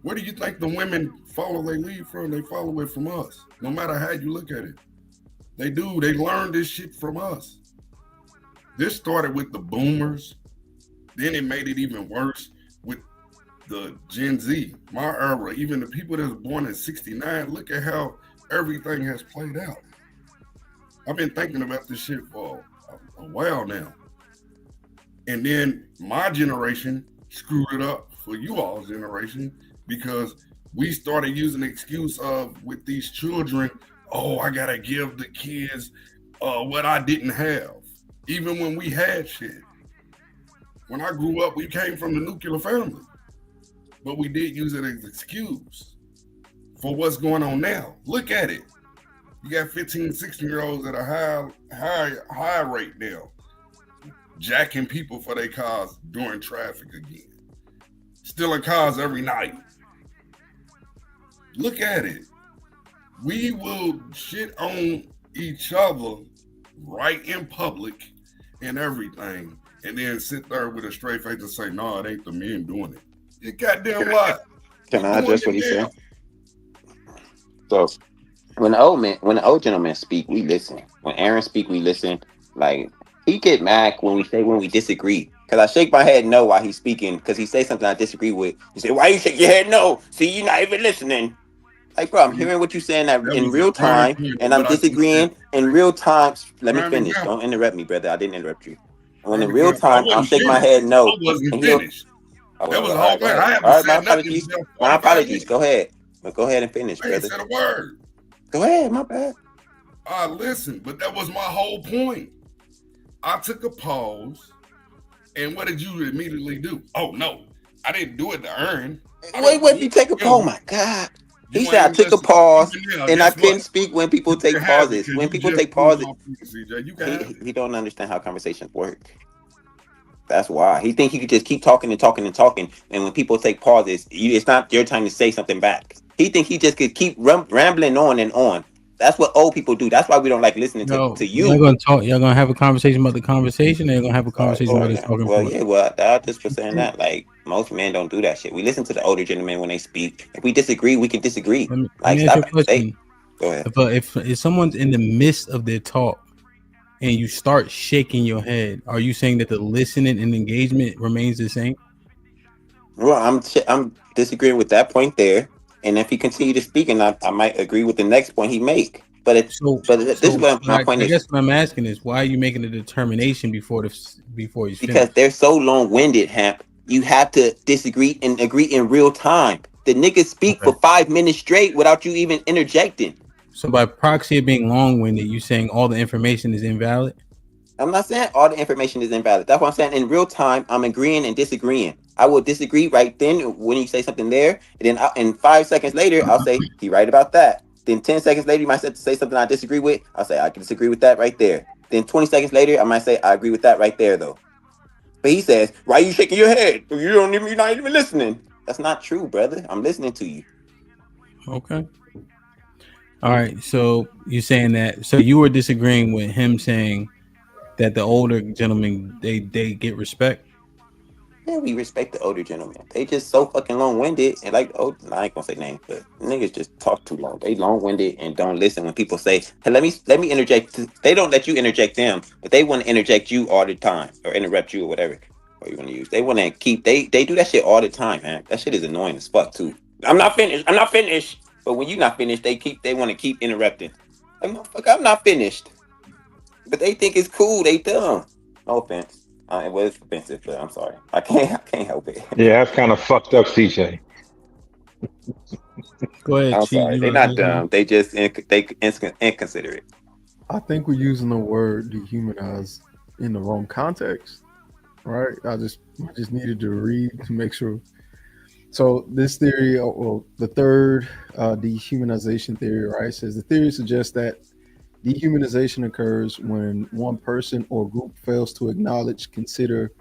Where do you think the women follow their lead from? They follow it from us, no matter how you look at it. They do. They learn this shit from us. This started with the boomers. Then it made it even worse with the Gen Z, my era, even the people that was born in 69. Look at how everything has played out. I've been thinking about this shit for a while now. And then my generation screwed it up for you all's generation because we started using the excuse of with these children, oh, I gotta give the kids what I didn't have, even when we had shit. When I grew up, we came from the nuclear family, but we did use it as an excuse for what's going on now. Look at it. You got 15, 16-year-olds at a high rate now, jacking people for their cars during traffic again, stealing cars every night. Look at it. We will shit on each other right in public and everything, and then sit there with a straight face and say, no, it ain't the men doing it. You goddamn lie. Can I address what he said? So when the old gentlemen speak, we listen. When Aaron speak, we listen. Like, he get mad when we disagree. Because I shake my head no while he's speaking, because he say something I disagree with. He say, why you shake your head no? See, you're not even listening. Like, bro, I'm hearing what you're saying in real time, and I'm disagreeing in real time. Let me finish. Don't interrupt me, brother. I didn't interrupt you. When in real time, I'll shake my head no. I wasn't finished. That was the whole thing. I haven't said nothing. My apologies. Go ahead. But go ahead and finish, I ain't brother. said a word. Go ahead, my bad. Listen, but that was my whole point. I took a pause, and what did you immediately do? Oh, no, I didn't do it to earn. Wait, you take a pause. Oh, my God. He said I took a pause, and I couldn't speak when people take pauses. When people take pauses, he don't understand how conversations work. That's why he think he could just keep talking and talking and talking, and when people take pauses, it's not your time to say something back. He think he just could keep rambling on and on. That's what old people do. That's why we don't like listening to Y'all you. gonna talk. Y'all gonna have a conversation about the conversation. Or y'all gonna have a conversation about us talking Well, for yeah. it. Well, I just was saying that like most men don't do that shit. We listen to the older gentlemen when they speak. If we disagree, we can disagree. Let Like me ask you stop. a question. Go ahead. If someone's in the midst of their talk and you start shaking your head, are you saying that the listening and engagement remains the same? Well, I'm disagreeing with that point there. And if he continue to speak, and I might agree with the next point he make. But this is what my point I is. guess what I'm asking is why are you making a determination before he's Because finished? they're so long-winded, Hamp. You have to disagree and agree in real time. The niggas speak for 5 minutes straight without you even interjecting. So by proxy of being long-winded, you saying all the information is invalid? I'm not saying all the information is invalid. That's what I'm saying. In real time, I'm agreeing and disagreeing. I will disagree right then when you say something there, and then in 5 seconds later, I'll say he right about that. Then 10 seconds later, you might say something I disagree with. I'll say I can disagree with that right there. Then 20 seconds later, I might say I agree with that right there though. But he says, "Why are you shaking your head? You're not even listening." That's not true, brother. I'm listening to you. Okay. All right. So you're saying that. So you were disagreeing with him saying that the older gentlemen they get respect. Yeah, we respect the older gentlemen. They just so fucking long winded and like I ain't gonna say names, but niggas just talk too long. They long winded and don't listen when people say, "Hey, let me interject." They don't let you interject them, but they want to interject you all the time or interrupt you or whatever or you want to use. They want to keep they do that shit all the time, man. That shit is annoying as fuck too. I'm not finished. I'm not finished. But when you're not finished, they want to keep interrupting. Like, motherfucker, I'm not finished. But they think it's cool. They dumb. No offense. It was offensive, but I'm sorry. I can't help it. Yeah, that's kind of fucked up, CJ. Go ahead, I'm Chief. sorry. They're not dumb. They just inconsiderate. I think we're using the word dehumanize in the wrong context, right? I just needed to read to make sure. So this theory, well, the third dehumanization theory, right, says the theory suggests that dehumanization occurs when one person or group fails to acknowledge, consider,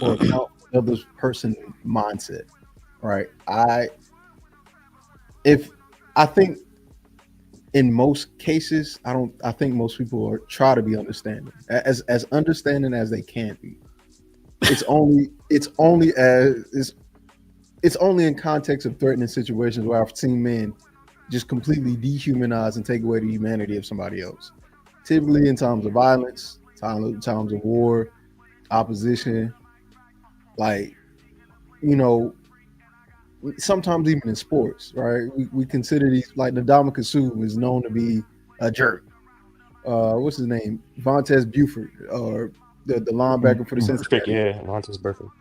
or account for the other person's mindset, right? I think in most cases, I think most people try to be understanding, as understanding as they can be. It's only in context of threatening situations where I've seen men just completely dehumanize and take away the humanity of somebody else. Typically in times of violence, times of war, opposition, like, you know, sometimes even in sports, right? We consider these, like Ndamukong Suh is known to be a jerk. What's his name? Vontaze Buford, or the linebacker for the Cincinnati. Yeah, Vontaze Burfict.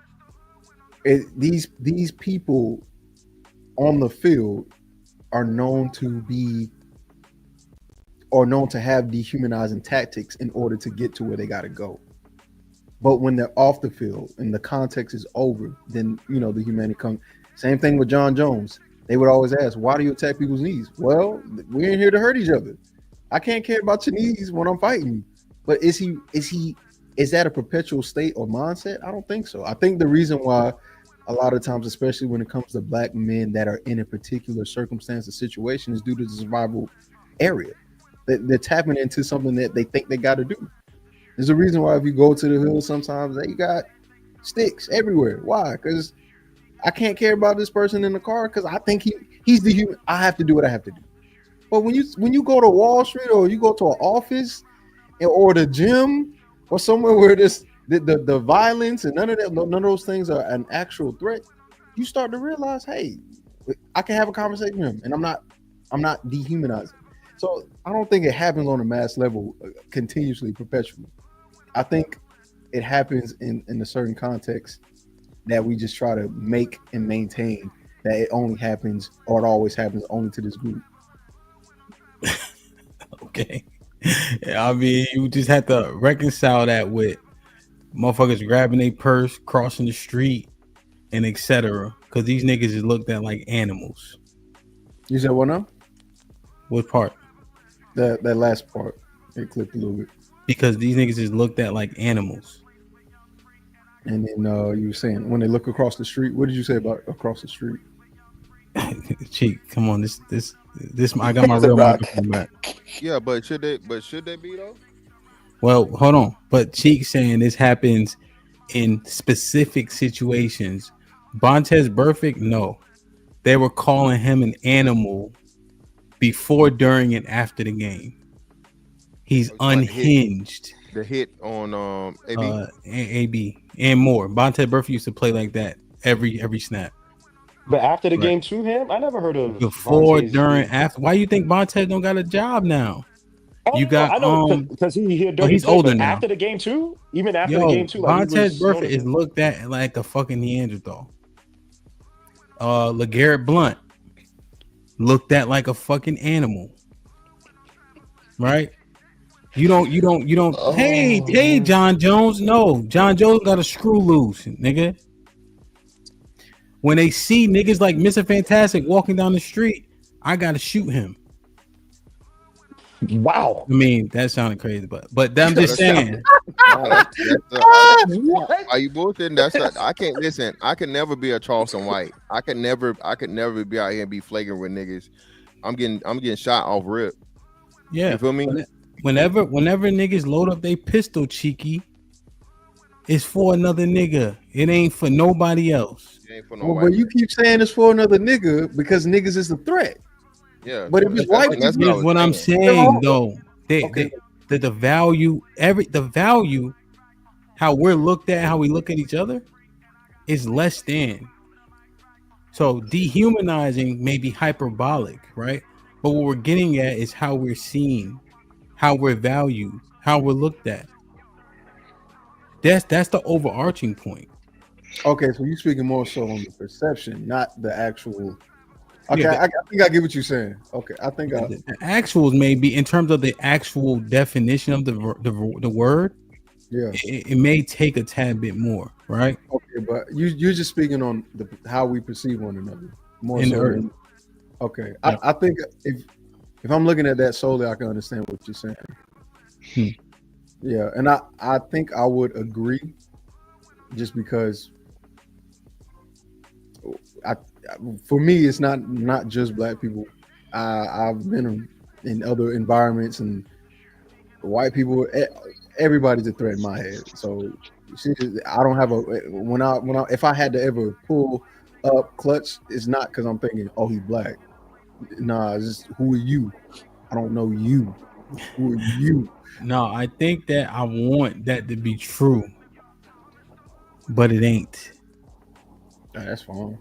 These people on the field are known to have dehumanizing tactics in order to get to where they got to go. But when they're off the field and the context is over, then the humanity comes. Same thing with John Jones. They would always ask, "Why do you attack people's knees?" Well, we ain't here to hurt each other. I can't care about your knees when I'm fighting you. But is that a perpetual state or mindset? I don't think so. I think the reason why a lot of times, especially when it comes to black men that are in a particular circumstance or situation, is due to the survival area. They're tapping into something that they think they got to do. There's a reason why if you go to the hood sometimes they got sticks everywhere. Why? Because I can't care about this person in the car because I think he's the human. I have to do what I have to do. But when you go to Wall Street or you go to an office or the gym or somewhere where the violence and none of those things are an actual threat, you start to realize, hey, I can have a conversation with him, and I'm not dehumanizing. So I don't think it happens on a mass level continuously, perpetually. I think it happens in a certain context that we just try to make and maintain that it only happens or it always happens only to this group. Okay. I mean, you just have to reconcile that with motherfuckers grabbing a purse, crossing the street, and etc. Because these niggas is looked at like animals. You said what now? What part? That last part. It clipped a little bit. Because these niggas is looked at like animals. And then you were saying when they look across the street. What did you say about across the street? Cheek, come on, this. I got my real microphone back. Yeah, but should they be though? Well, hold on. But Cheek saying this happens in specific situations. Bontez Burfict, no. They were calling him an animal before, during, and after the game. He's unhinged. The hit on AB? AB and more. Bontez Burfict used to play like that every snap. But after the game to him, I never heard of before, Vontae's during, after. Why you think Bontez don't got a job now? Oh, You got I know because he's older now. After the game too, even after Yo, the game too, like Bontez Burfict is looked at like a fucking Neanderthal. LeGarrette Blunt looked at like a fucking animal, right? You don't. Hey, John Jones. No, John Jones got a screw loose, nigga. When they see niggas like Mr. Fantastic walking down the street, I gotta shoot him. Wow. I mean, that sounded crazy, but I'm just saying. Are you bullshitting? I can't listen. I can never be a Charleston White. I could never be out here and be flagrant with niggas. I'm getting shot off rip. Yeah. You feel me? Whenever niggas load up they pistol, cheeky, it's for another nigga. It ain't for nobody else. It ain't for Well, but you keep saying it's for another nigga because niggas is the threat. Yeah, but if it's white people, That's what I'm saying though. The value, how we're looked at, how we look at each other, is less than. So dehumanizing may be hyperbolic, right? But what we're getting at is how we're seen, how we're valued, how we're looked at. That's the overarching point. Okay, so you're speaking more so on the perception, not the actual. Okay, Yeah, I think I get what you're saying. Okay, I think the actuals may be in terms of the actual definition of the word. Yeah, it may take a tad bit more, right? Okay, but you're just speaking on how we perceive one another more In so. the earth. Okay, Yeah. I think if I'm looking at that solely, I can understand what you're saying. Yeah, and I think I would agree, just because for me it's not just black people. I've been in other environments and white people. Everybody's a threat in my head. So I don't have if I had to ever pull up clutch, it's not because I'm thinking, oh, he's black. Nah, it's just, who are you? I don't know you. Who are you? No, I think that I want that to be true, but it ain't. That's fine.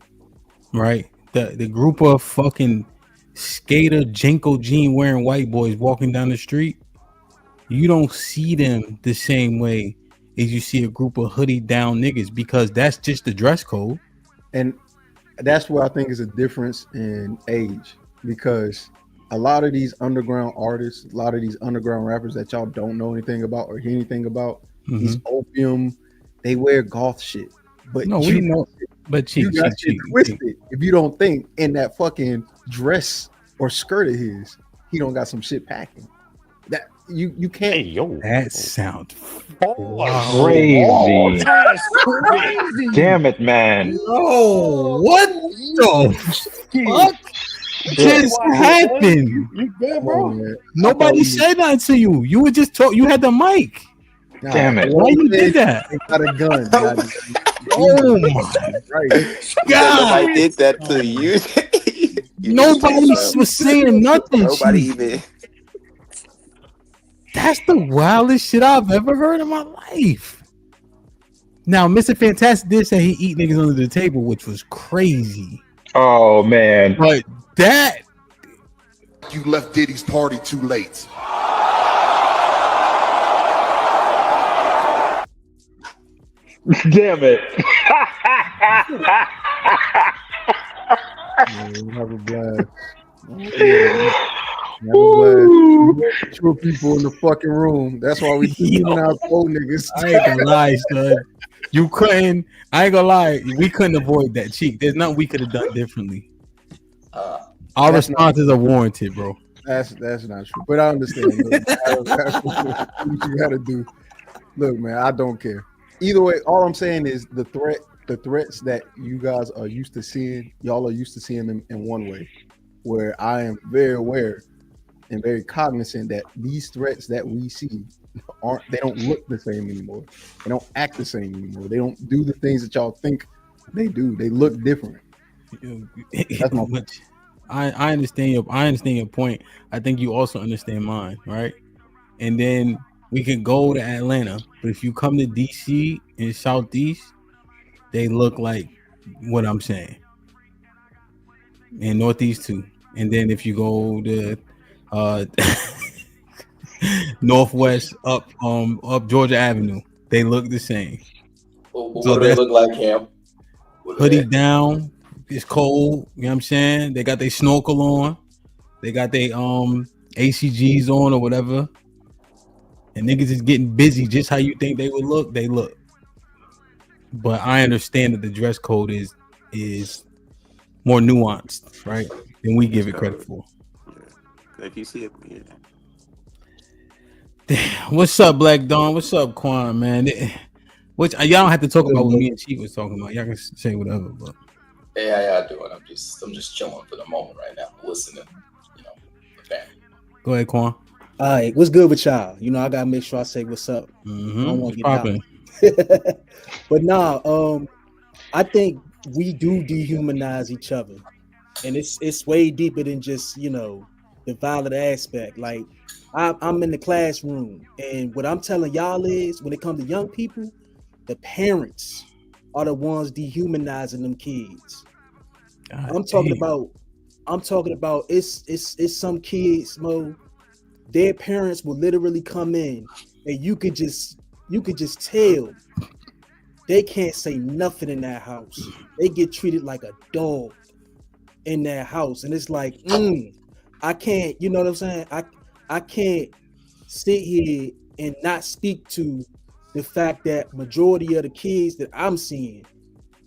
Right? The group of fucking skater Jenko jean wearing white boys walking down the street, you don't see them the same way as you see a group of hoodie down niggas, because that's just the dress code. And that's where I think is a difference in age, because a lot of these underground artists, a lot of these underground rappers that y'all don't know anything about or hear anything about, these opium, they wear goth shit. But no, we know. But you got shit twisted if you don't think in that fucking dress or skirt of his, he don't got some shit packing. That you can't. Hey, yo, that sounds crazy. Crazy. Damn it, man. Oh, what the fuck just happened? You good, bro? Nobody said nothing to you. You were just you had the mic. Damn it. Why you did that? He got a gun. Oh my God! God! I did that to you. Nobody was saying nothing. Nobody Chief. even. That's the wildest shit I've ever heard in my life. Now, Mr. Fantastic did say he eat niggas under the table, which was crazy. Oh man! But that you left Diddy's party too late. Damn it! Have a blast. Have a blast. True people in the fucking room. That's why we dehumanize old niggas. I ain't gonna lie, son. You couldn't. I ain't gonna lie. We couldn't avoid that, Cheek. There's nothing we could have done differently. Our responses are warranted, bro. That's not true. But I understand. Look, that's what you gotta do. Look, man, I don't care. either way, all I'm saying is the threats that you guys are used to seeing, y'all are used to seeing them in one way, where I am very aware and very cognizant that these threats that we see they don't look the same anymore. They don't act the same anymore. They don't do the things that y'all think they do. They look different. That's my point. I understand your point. I think you also understand mine, right? And then we can go to Atlanta, but if you come to DC and Southeast, they look like what I'm saying. And Northeast too. And then if you go to Northwest up Georgia Avenue, they look the same. What do they look like, Cam? Hoodie down, it's cold, you know what I'm saying? They got their snorkel on, they got their ACGs on or whatever. And niggas is getting busy just how you think they would look, they look. But I understand that the dress code is more nuanced, right? Than we give it credit for. If you see it, yeah. Damn. What's up, Black Dawn? What's up, Quan, man? Which y'all don't have to talk about what me and Chief was talking about. Y'all can say whatever, but Hey, how y'all doing? I'm just chilling for the moment right now, listening. You know, the family. Go ahead, Quan. All right, what's good with y'all? You know, I gotta make sure I say what's up. Mm-hmm. I don't want to get out. But nah, I think we do dehumanize each other, and it's way deeper than just, you know, the violent aspect. Like I'm in the classroom, and what I'm telling y'all is, when it comes to young people, the parents are the ones dehumanizing them kids. I'm talking about it's some kids, Mo. Their parents will literally come in, and you could just tell they can't say nothing in that house. They get treated like a dog in that house, and it's like, I can't, you know what I'm saying? I can't sit here and not speak to the fact that majority of the kids that I'm seeing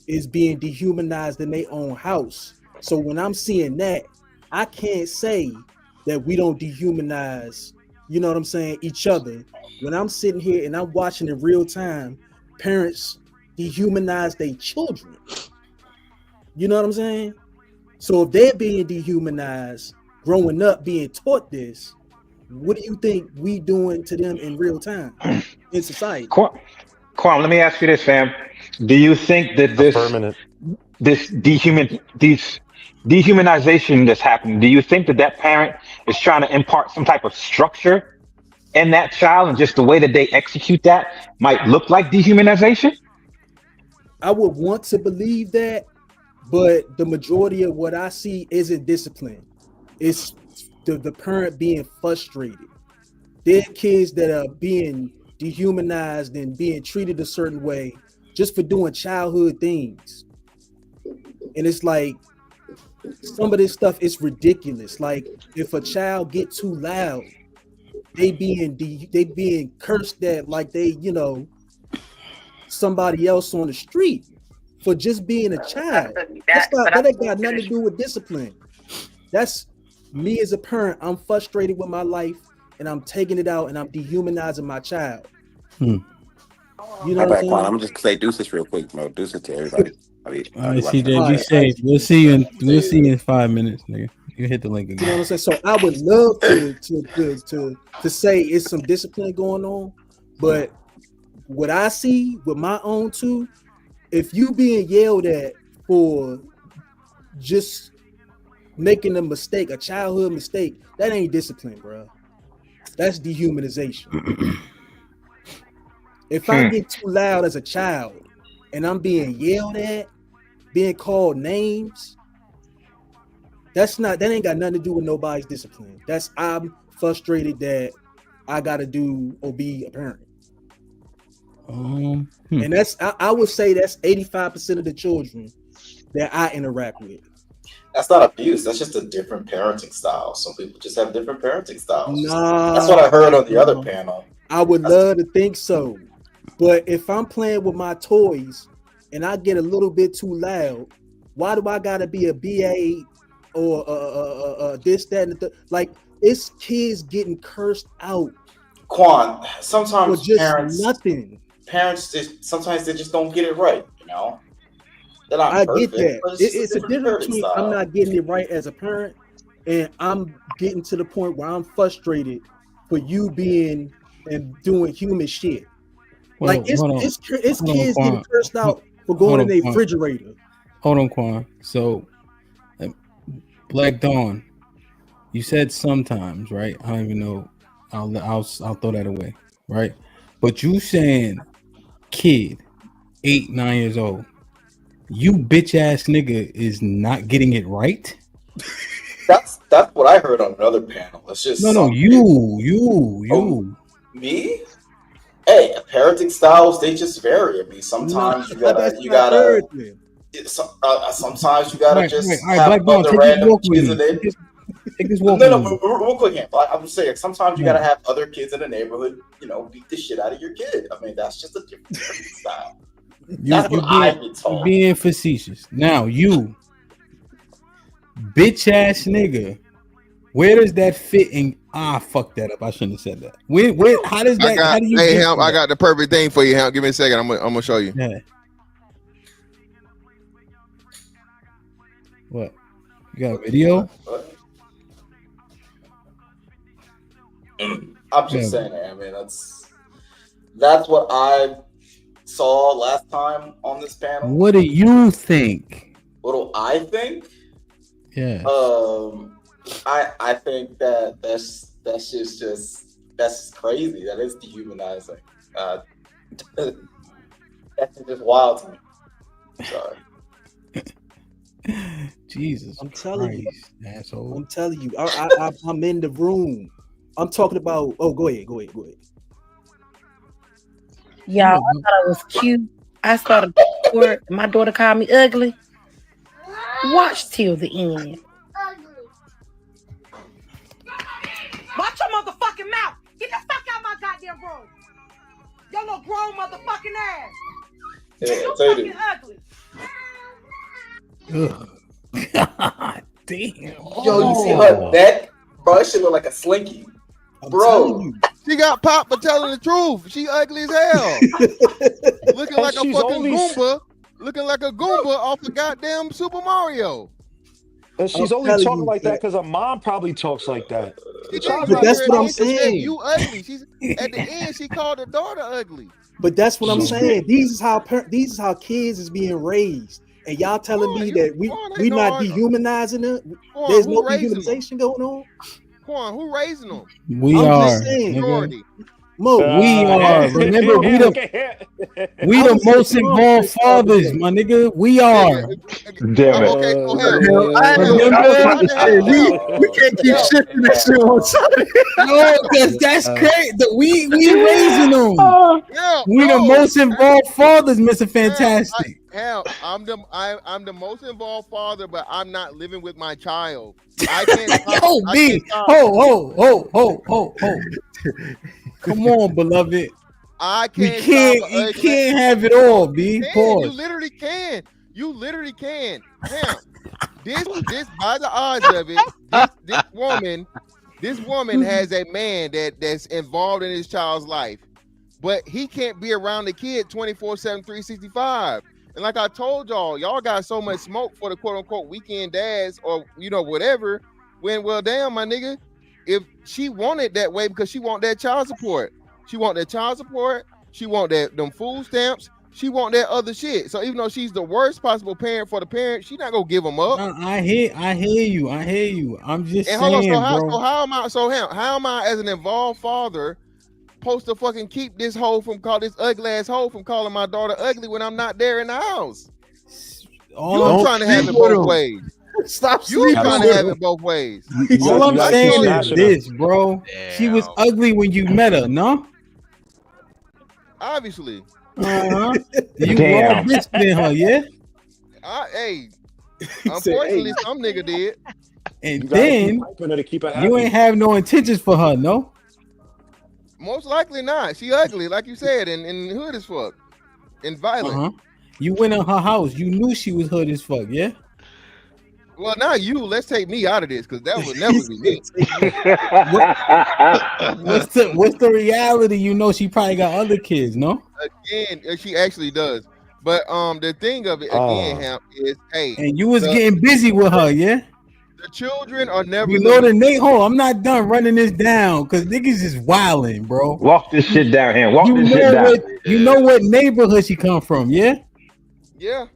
is being dehumanized in their own house. So when I'm seeing that, I can't say that we don't dehumanize, you know what I'm saying, each other. When I'm sitting here and I'm watching in real time, parents dehumanize their children. You know what I'm saying? So if they're being dehumanized, growing up being taught this, what do you think we doing to them in real time in society? Kwame, let me ask you this, fam. Do you think that this dehumanization that's happening, do you think that parent is trying to impart some type of structure in that child, and just the way that they execute that might look like dehumanization? I would want to believe that, but the majority of what I see isn't discipline. It's the parent being frustrated. There are kids that are being dehumanized and being treated a certain way just for doing childhood things. And it's like, some of this stuff is ridiculous. Like, if a child get too loud, they being cursed at like they, you know, somebody else on the street for just being a child. That ain't got nothing to do with discipline. That's me as a parent. I'm frustrated with my life, and I'm taking it out, and I'm dehumanizing my child. You know what I'm saying? I'm just say deuces real quick, bro. Deuces to everybody. All right, CJ, be safe. We'll see you in 5 minutes, nigga. You hit the link again. You know what I'm saying? So I would love to say it's some discipline going on, but what I see with my own two, if you being yelled at for just making a mistake, a childhood mistake, that ain't discipline, bro. That's dehumanization. If I get too loud as a child and I'm being yelled at, being called names, that ain't got nothing to do with nobody's discipline. That's, I'm frustrated that I gotta do or be a parent. And that's, I would say that's 85% of the children that I interact with. That's not abuse. That's just a different parenting style. Some people just have different parenting styles. Nah, that's what I heard on the other panel. I would love to think so, but if I'm playing with my toys and I get a little bit too loud, why do I gotta be a BA or this, that, and the like? It's kids getting cursed out. Quan, sometimes just parents nothing. parents sometimes they just don't get it right. You know, they're not I perfect, get that. but it's, just It's a difference parenting between style. I'm not getting it right as a parent, and I'm getting to the point where I'm frustrated for you being and doing human shit. Well, Like it's hold on. kids Hold on, getting Quan. cursed out for Hold going in on, their Quan. refrigerator. Hold on, Quan. So, Black Dawn, you said sometimes, right? I don't even know. I'll throw that away, right? But you saying kid, 8, 9 years old, you bitch ass nigga is not getting it right. That's what I heard on another panel. It's just No, you. Me? Hey, parenting styles, they just vary. I mean, sometimes you gotta sometimes you gotta just have Black Dawn, other take this random walk with kids me. in there. Take this walk No, with me. real quick, I'm just saying. Sometimes you gotta have other kids in the neighborhood, beat the shit out of your kid. I mean, that's just a different parenting style. That's what I've been told. Being facetious. Now you, bitch ass nigga, where does that fit in? Fuck that up. I shouldn't have said that. Where how does that? How do you? Hey, get Hamp, I got the perfect thing for you, Hamp. Give me a second. I'm gonna show you. Yeah. What? You got a video? I'm just saying, I mean, that's what I saw last time on this panel. What do you think? What do I think? Yeah. I think that's just crazy. That is dehumanizing. That's just wild to me. Sorry. Jesus, I'm telling Christ, you, asshole. I'm telling you, I'm in the room. I'm talking about. Oh, go ahead. Y'all, I thought I was cute. I started before my daughter called me ugly. Watch till the end. Watch your motherfucking mouth. Get the fuck out of my goddamn room. Your little grown motherfucking ass. You fucking ugly. God damn. Yo, you see her neck? Bro, that shit look like a slinky. Bro. She got popped for telling the truth. She ugly as hell. Looking like a fucking Goomba. Looking like a Goomba off of goddamn Super Mario. And she's only talking like that because her mom probably talks like that. But that's what I'm saying. You ugly. She's at the end. She called her daughter ugly. But that's what I'm saying. These is how kids is being raised, and y'all telling me that we not dehumanizing them. There's no dehumanization going on. Quan, who raising them? We I'm are. just saying, Nigga. Mo, We are. Remember, we the most involved fathers, my nigga. We are. Damn it. Okay, so we can't keep shifting this shit on Sunday. No, because that's crazy. We raising them. We the most involved fathers, Mr. Fantastic. Hell, I'm the most involved father, but I'm not living with my child. I can't. Yo, B. Ho. Come on, beloved. I can't. You can't have it all, B. Pause. You literally can. You literally can. Hell, this by the odds of it, this woman has a man that's involved in his child's life, but he can't be around the kid 24/7, 365. And like I told y'all got so much smoke for the quote unquote weekend dads or whatever. When damn, my nigga, if she wanted that way because she want that child support, she want them food stamps, she want that other shit. So even though she's the worst possible parent for the parent, she not gonna give them up. I hear you. I'm just saying, hold on, bro. how am I as an involved father supposed to fucking keep this ugly ass hoe from calling my daughter ugly when I'm not there in the house? You're trying to have it both ways. Stop you sleeping. Trying to have it both ways. All I'm saying is this, bro. Damn. She was ugly when you met her, no? Obviously. You raw bitch than her, yeah? Hey, unfortunately, some nigga did. And then you ain't have no intentions for her, no? Most likely not. She ugly, like you said, and hood as fuck, and violent. You went in her house. You knew she was hood as fuck, yeah? Well, not you. Let's take me out of this because that would never be me. What's the reality? You know, she probably got other kids, no? Again, she actually does. But the thing of it again, Ham, is and you was getting busy with her, yeah? The children are never. You know the Nate. Hold, I'm not done running this down because niggas is wilding, bro. Walk this shit down here. Walk this shit down. You know what neighborhood she come from, yeah? Yeah.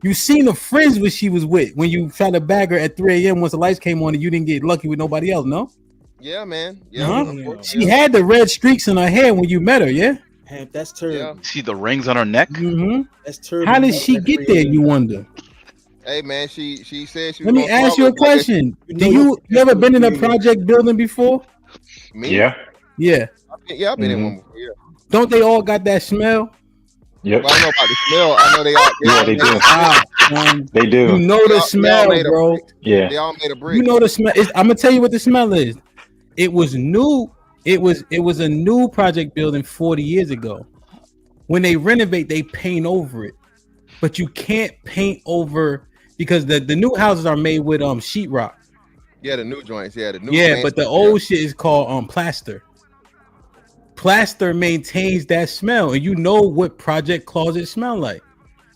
You seen the friends what she was with when you tried to bag her at 3 a.m. once the lights came on and you didn't get lucky with nobody else, no? Yeah, man. Yeah. She had the red streaks in her hair when you met her, yeah? That's terrible. See the rings on her neck? Mm-hmm. That's terrible. How did she get there, you wonder? Hey, man, she said she was. Let me ask you a question. You ever been in a project building before? Me? Yeah. Yeah. Yeah, I've been in one before, yeah. Don't they all got that smell? Yep. Well, I know about the smell. I know they all. Yeah, they do. They do. You know the smell, bro. Yeah. They all made a brick. You know the smell. I'm gonna tell you what the smell is. It was new. It was a new project building 40 years ago. When they renovate, they paint over it, but you can't paint over because the new houses are made with sheetrock. Yeah, the new joints. Yeah, the new. Yeah, but the old shit is called plaster. Plaster maintains that smell, and you know what project closet smell like.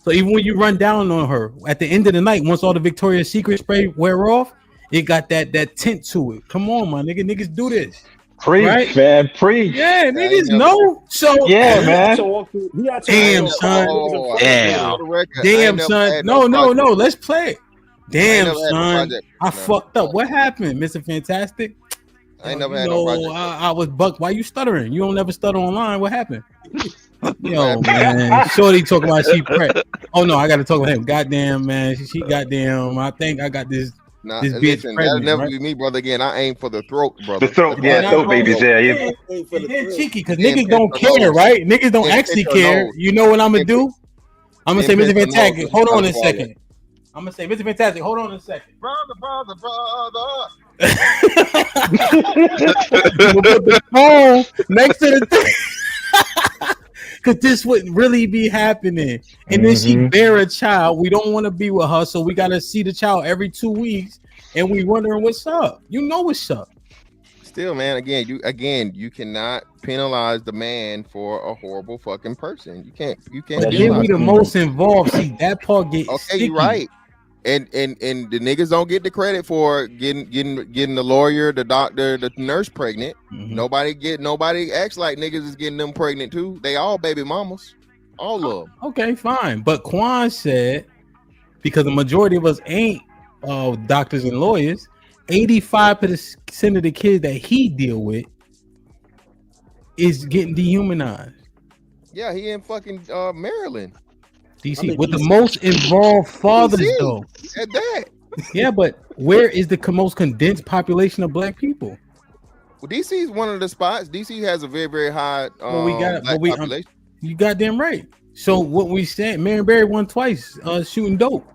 So even when you run down on her at the end of the night, once all the Victoria's Secret spray wear off, it got that tint to it. Come on, my nigga, niggas do this. Preach, right? man, preach. Yeah, niggas know. So yeah, man. Damn, son. Damn, son. No. Let's play it. Damn, son. I fucked up. What happened, Mr. Fantastic? I ain't never had no project. I was bucked. Why you stuttering? You don't never stutter online. What happened? Yo, man. Shorty talking about she prep. Oh no, I got to talk with him. Goddamn, man. She goddamn. I think I got this. Nah, this bitch listen, that'll pregnant, never right? be me, brother. Again, I aim for the throat, brother. The throat, yeah, throat babies, yeah. They're cheeky because niggas don't care, right? Niggas don't actually care. You know what I'm gonna do? I'm gonna say, Mr. Fantastic, hold on a second. I'm gonna say, Mr. Fantastic, hold on a second. Brother. We'll put the phone next to the thing. Cause this wouldn't really be happening. And then she bear a child. We don't want to be with her, so we gotta see the child every 2 weeks, and we wondering what's up. You know what's up. Still, man, you cannot penalize the man for a horrible fucking person. You can't But then we the most involved. See, that part gets okay, sticky. you're right. And the niggas don't get the credit for getting the lawyer, the doctor, the nurse pregnant. Nobody acts like niggas is getting them pregnant too. They all baby mamas, all of them. Okay, fine. But Quan said because the majority of us ain't doctors and lawyers, 85% of the kids that he deal with is getting dehumanized. Yeah, he in fucking Maryland. DC with the most involved fathers though. At that. Yeah, but where is the most condensed population of black people? Well, DC is one of the spots. DC has a very, very high black population. You goddamn right. So what we said, Marion Barry won twice, shooting dope.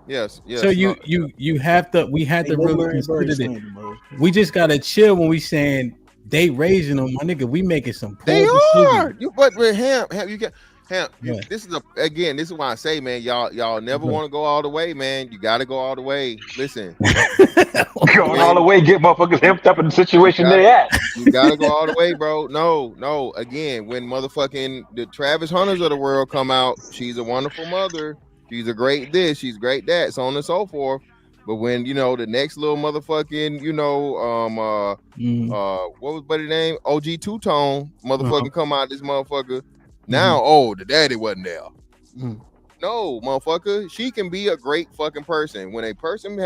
Yes. So you have to. We had to really consider it. We just gotta chill when we saying they raising them, my nigga. We making some. They are. But with him, you can. This is why I say, man, y'all never want to go all the way, man. You got to go all the way. Listen, going all the way, get motherfuckers hemmed up in the situation they at. You got to go all the way, bro. No. Again, when motherfucking the Travis Hunters of the world come out, she's a wonderful mother. She's a great this. She's great that. So on and so forth. But when the next little motherfucking, what was buddy name? OG Two Tone motherfucking come out this motherfucker. Now, the daddy wasn't there. No, motherfucker. She can be a great fucking person. When a person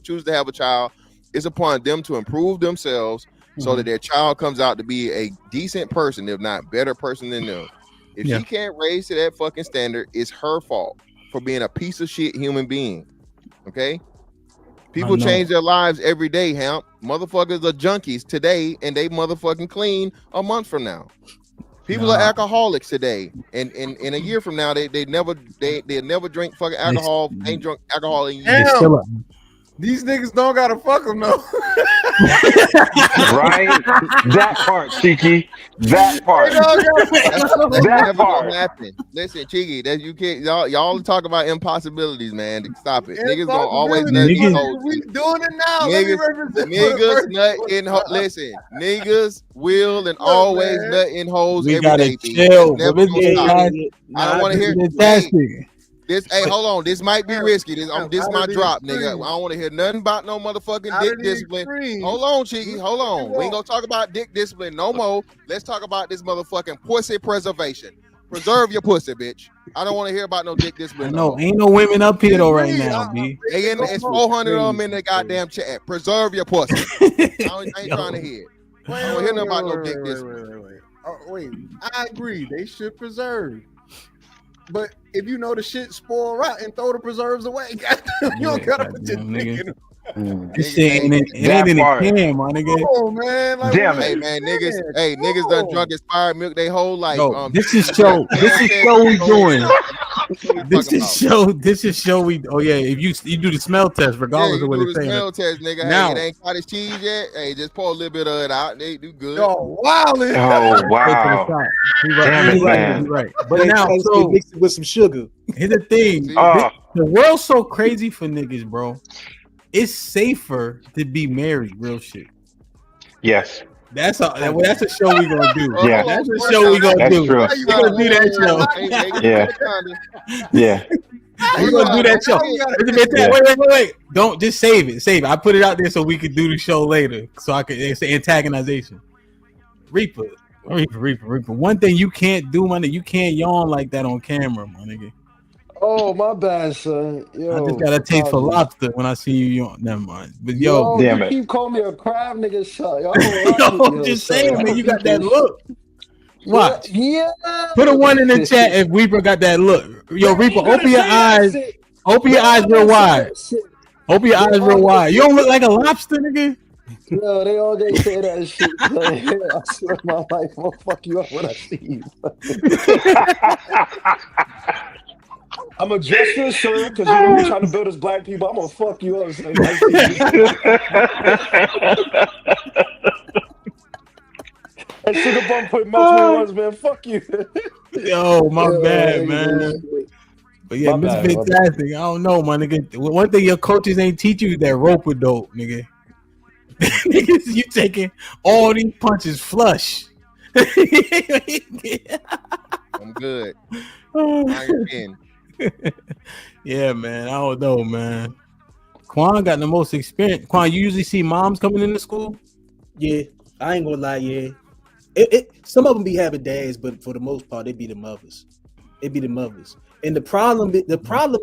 choose to have a child, it's upon them to improve themselves so that their child comes out to be a decent person, if not better person than them. If she can't raise to that fucking standard, it's her fault for being a piece of shit human being. Okay? People change their lives every day, Hamp. Motherfuckers are junkies today, and they motherfucking clean a month from now. People are alcoholics today, and in a year from now, they never drink fucking alcohol. Ain't drunk alcohol in years. These niggas don't gotta fuck them though. Right? That part, Cheeky. That part. That's That never part. gonna happen. Listen, Cheeky, that you can't y'all talk about impossibilities, man. Stop it. Niggas gonna always nut in these hoes. We doing it now. Niggas nut in listen, niggas will and always nut in hoes We every gotta day. B. chill, It's never but gonna stop. I don't want to hear fantastic. Hey, hold on. This might be risky. This my drop, nigga. I don't want to hear nothing about no motherfucking dick discipline. Hold on, Cheeky. Hold on. We ain't gonna talk about dick discipline no more. Let's talk about this motherfucking pussy preservation. Preserve your pussy, bitch. I don't want to hear about no dick discipline. No, ain't no women up here though right now, B. It's 400 of them in the goddamn chat. Preserve your pussy. I ain't trying to hear it. I don't hear nothing about no dick discipline. Wait. I agree. They should preserve. But if you know the shit spoil rotten, throw the preserves away. Goddamn, you don't gotta put your dick in them. This shit ain't in the can, my nigga. Oh man, like, damn it. Hey man, niggas done drunk expired milk they whole life. Yo, this is show we doing. This is show we. Oh yeah, if you do the smell test, regardless of what it's saying. Smell test, nigga. Now, hey, it ain't cottage cheese yet. Hey, just pour a little bit of it out. They do good. Oh wow! Oh wow! Damn it, man. Right. But now, so mix it with some sugar. Here's the thing: the world's so crazy for niggas, bro. It's safer to be married. Real shit. Yes. That's a show we gonna do. Yeah. That's a show we gonna do. True. We gonna do that show. Yeah. Yeah. We gonna do that show. Wait. Don't just save it. Save it. I put it out there so we could do the show later. So I could say antagonization. Reaper. One thing you can't do, my nigga, you can't yawn like that on camera, my nigga. Oh, my bad, son. Yo, I just got a taste for lobster when I see you yawn. Never mind. But yo, damn it. You keep calling me a crab nigga, shot. I'm just saying, man, you got that look. Watch. Yeah. Put a 1 in the chat if Reaper got that look. Yo, Reaper, open your eyes. Open your eyes real wide. Open your eyes real wide. You don't look like a lobster, nigga. Yo, they all day say that shit. I swear my life, I'll fuck you up when I see you. I'm a jester, sir, because you know we're trying to build as black people. I'm gonna fuck you up. Son. That sugar bump put multiple ones, man. Fuck you. Yo, my bad, man. But yeah, it's fantastic. I don't know, my nigga. One thing your coaches ain't teach you is that rope dope, nigga. Niggas, you taking all these punches flush. I'm good. Yeah, man. I don't know, man. Quan got the most experience. Quan, you usually see moms coming into school? Yeah, I ain't gonna lie. Yeah, some of them be having dads, but for the most part, they be the mothers. It be the mothers. And the problem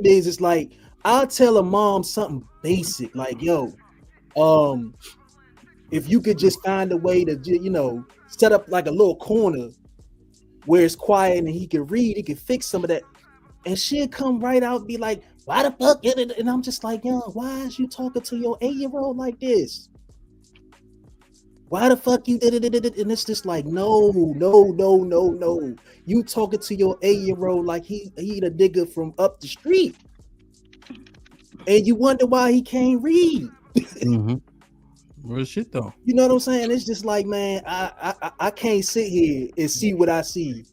is, it's like I'll tell a mom something basic, like, yo, if you could just find a way to, set up like a little corner where it's quiet and he can read, he can fix some of that. And she'll come right out and be like, why the fuck? And I'm just like, yo, why is you talking to your 8-year-old like this? Why the fuck you did it? And it's just like, no. You talking to your 8-year-old like he the nigga from up the street. And you wonder why he can't read. Mm-hmm. Real shit though. You know what I'm saying? It's just like, man, I can't sit here and see what I see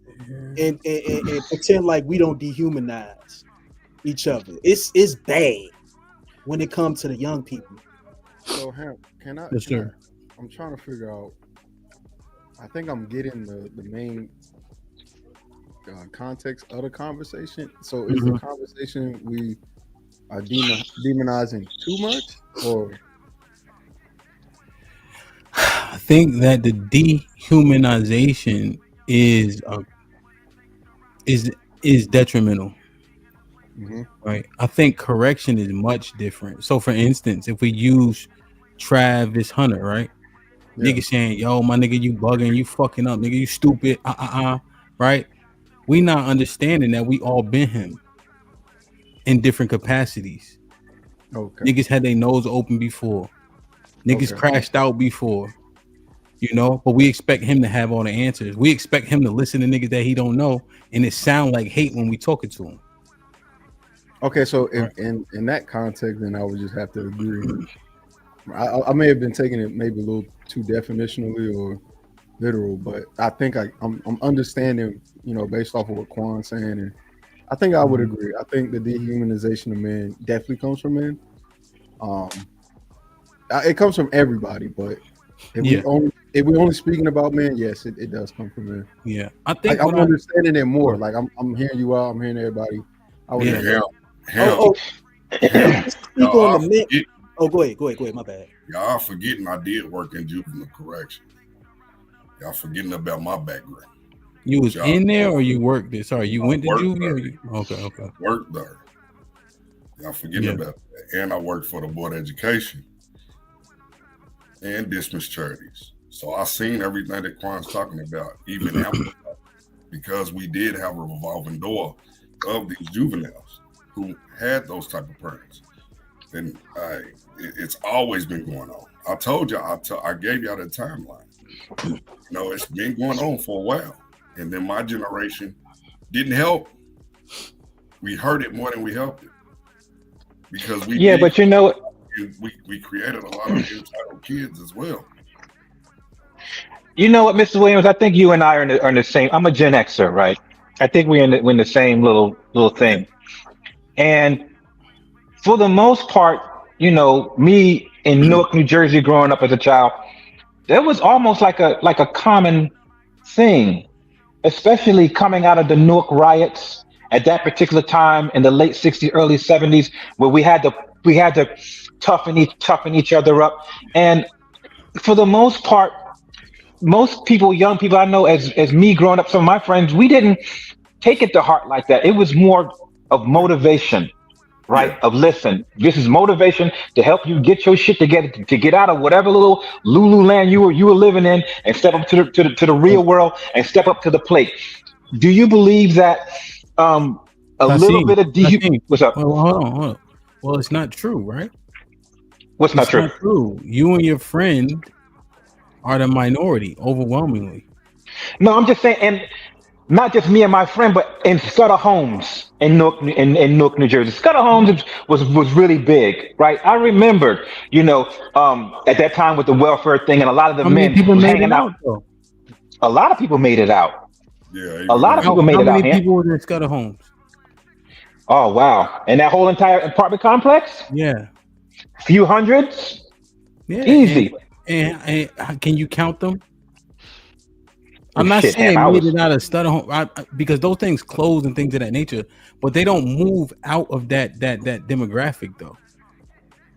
and pretend like we don't dehumanize each other. It's bad when it comes to the young people. So can I? Yes, sir. I'm trying to figure out. I think I'm getting the main context of the conversation. So is the conversation we are demonizing too much, or? I think that the dehumanization is detrimental. Mm-hmm. Right. I think correction is much different. So for instance, if we use Travis Hunter, right? Yeah. Nigga saying, yo, my nigga, you bugging, you fucking up, nigga, you stupid, right? We not understanding that we all been him in different capacities. Okay. Niggas had their nose open before. Niggas crashed out before. But we expect him to have all the answers. We expect him to listen to niggas that he don't know, and it sound like hate when we talking to him. Okay, so in that context, then I would just have to agree I may have been taking it maybe a little too definitionally or literal, but I think I'm understanding, based off of what Quan's saying, and I think I would agree. I think the dehumanization of men definitely comes from men. It comes from everybody, but if we're only speaking about men, yes, it does come from men. Yeah, I think I'm understanding it more. Like I'm hearing you out. I'm hearing everybody. I would Speak on the men. Oh, go ahead. My bad. Y'all forgetting I did work in juvenile correction. Y'all forgetting about my background. You was in there or you worked there? Sorry, you went to juvie? Okay. Worked there. Y'all forgetting about that. And I worked for the Board of Education and dismissed charities. So I seen everything that Quan's talking about, even amplified, because we did have a revolving door of these juveniles who had those type of parents. And it's always been going on. I told y'all, I gave y'all the timeline. It's been going on for a while. And then my generation didn't help. We heard it more than we helped it. Because we we created a lot of entitled kids as well. You know what, Mr. Williams? I think you and I are in the same. I'm a Gen Xer, right? I think we're in the same little thing. And for the most part, me in Newark, New Jersey, growing up as a child, there was almost like a common thing, especially coming out of the Newark riots at that particular time in the late '60s, early '70s, where we had to toughen each other up. And for the most part, most people, young people I know, as me growing up, some of my friends, we didn't take it to heart like that. It was more of motivation, right? Of listen, this is motivation to help you get your shit together, to get out of whatever little Lulu land you were living in, and step up to the real world and step up to the plate. Do you believe that a little bit of what's up? Hold on. Well, it's not true, right? What's not true? Not true. You and your friend are the minority overwhelmingly. No, I'm just saying, and not just me and my friend, but in Scudder Homes in Newark, New Jersey. Scudder Homes was really big, right? I remember, at that time with the welfare thing, and a lot of the men hanging out. A lot of people made it out. Yeah, a lot of people made it out. How many people were in Scudder Homes? Oh wow! And that whole entire apartment complex? Yeah, few hundreds. Yeah, easy. And can you count them? I'm not saying made it out of Scudder Home because those things close and things of that nature, but they don't move out of that demographic though.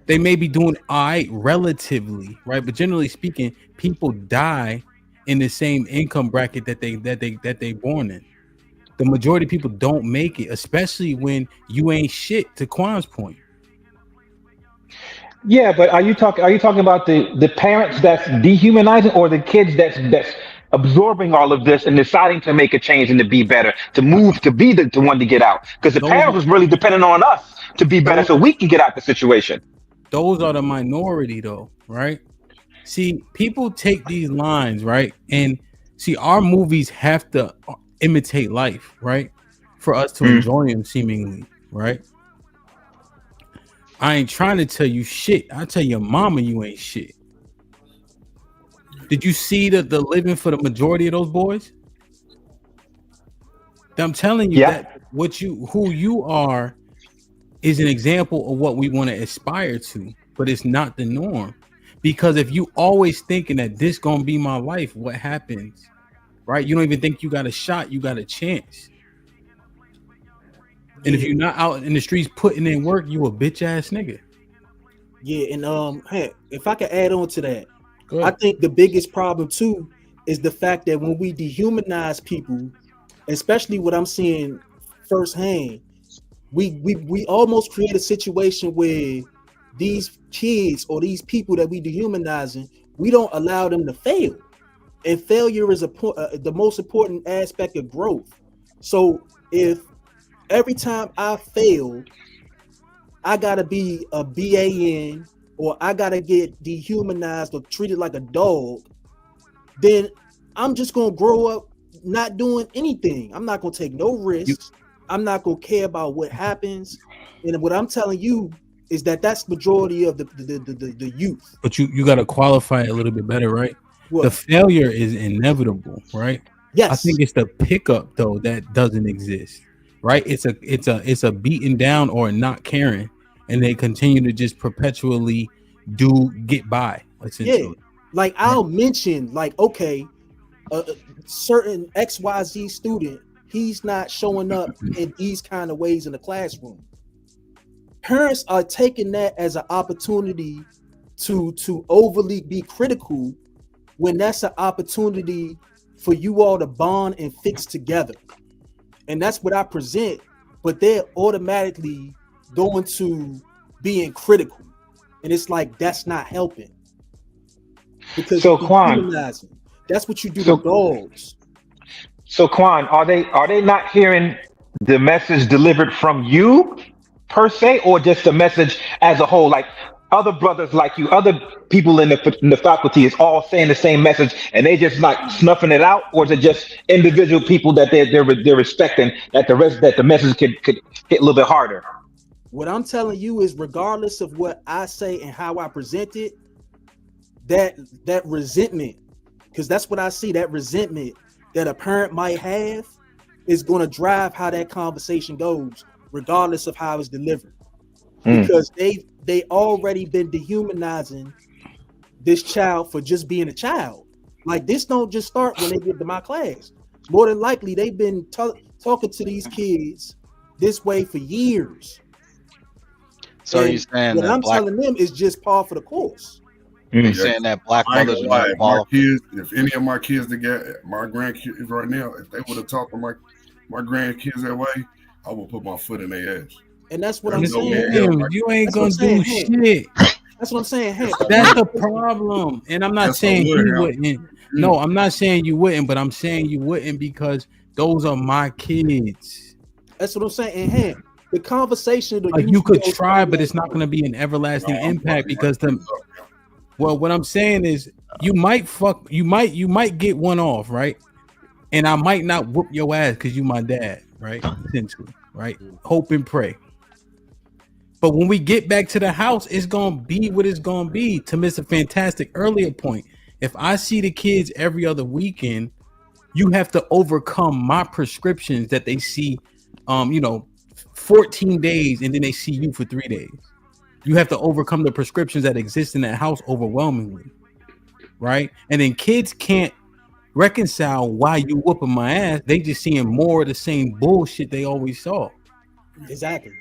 They may be doing all right relatively, right? But generally speaking, people die in the same income bracket that they born in. The majority of people don't make it, especially when you ain't shit, to Quan's point. Yeah, but are you talking about the parents that's dehumanizing, or the kids that's absorbing all of this and deciding to make a change and to be better, to move, to be the one to get out? Because the parents was really depending on us to be better so we can get out the situation. Those are the minority though, right? See, people take these lines, right? And see, our movies have to imitate life, right? For us to enjoy them seemingly, right? I ain't trying to tell you shit. I tell your mama you ain't shit. Did you see the living for the majority of those boys? I'm telling you that who you are is an example of what we want to aspire to, but it's not the norm. Because if you always thinking that this gonna be my life, what happens? Right? You don't even think you got a shot, you got a chance. And if you're not out in the streets putting in work, you a bitch ass nigga. Yeah, and hey, if I can add on to that, I think the biggest problem too is the fact that when we dehumanize people, especially what I'm seeing firsthand, we almost create a situation where these kids or these people that we dehumanizing, we don't allow them to fail. And failure is the most important aspect of growth. So if every time I fail, I gotta be a BAN or I gotta get dehumanized or treated like a dog, then I'm just gonna grow up not doing anything. I'm not gonna take no risks. I'm not gonna care about what happens. And what I'm telling you is that that's majority of the youth. But you got to qualify it a little bit better, right? What? The failure is inevitable, right? Yes. I think it's the pickup though that doesn't exist, right? It's a beating down or not caring, and they continue to just perpetually get by, essentially. Yeah, like I'll mention, like, okay, a certain XYZ student, he's not showing up in these kind of ways in the classroom. Parents are taking that as an opportunity to overly be critical when that's an opportunity for you all to bond and fix together. And that's what I present, but they're automatically going to being critical. And it's like, that's not helping. Because so Quan, that's what you do to dogs. So Quan, are they not hearing the message delivered from you per se, or just the message as a whole? Like other brothers like you, other people in the faculty is all saying the same message, and they just like snuffing it out, or is it just individual people that they're respecting that the message could hit a little bit harder? What I'm telling you is, regardless of what I say and how I present it, that resentment, because that's what I see, that resentment that a parent might have is going to drive how that conversation goes, regardless of how it's delivered. Because they already been dehumanizing this child for just being a child. Like, this don't just start when they get to my class. More than likely, they've been talking to these kids this way for years. So and you're saying what that I'm telling them is just par for the course. You're saying that black mothers are not involved. If any of my kids that got my grandkids right now, if they would have talked to my grandkids that way, I would put my foot in their ass. And that's what I'm saying. You ain't gonna do shit. That's what I'm saying. Hey, that's the problem. And I'm not saying you wouldn't. No, I'm not saying you wouldn't, but I'm saying you wouldn't because those are my kids. That's what I'm saying. And hey, the conversation, like, you could try, but it's not going to be an everlasting impact because what I'm saying is you might get one off, right? And I might not whoop your ass because you my dad, right? Essentially, right? Hope and pray. But when we get back to the house, it's gonna be what it's gonna be. To miss a fantastic earlier point, if I see the kids every other weekend, you have to overcome my prescriptions that they see 14 days and then they see you for 3 days. You have to overcome the prescriptions that exist in that house overwhelmingly, right? And then kids can't reconcile why you whooping my ass. They just seeing more of the same bullshit they always saw. Exactly.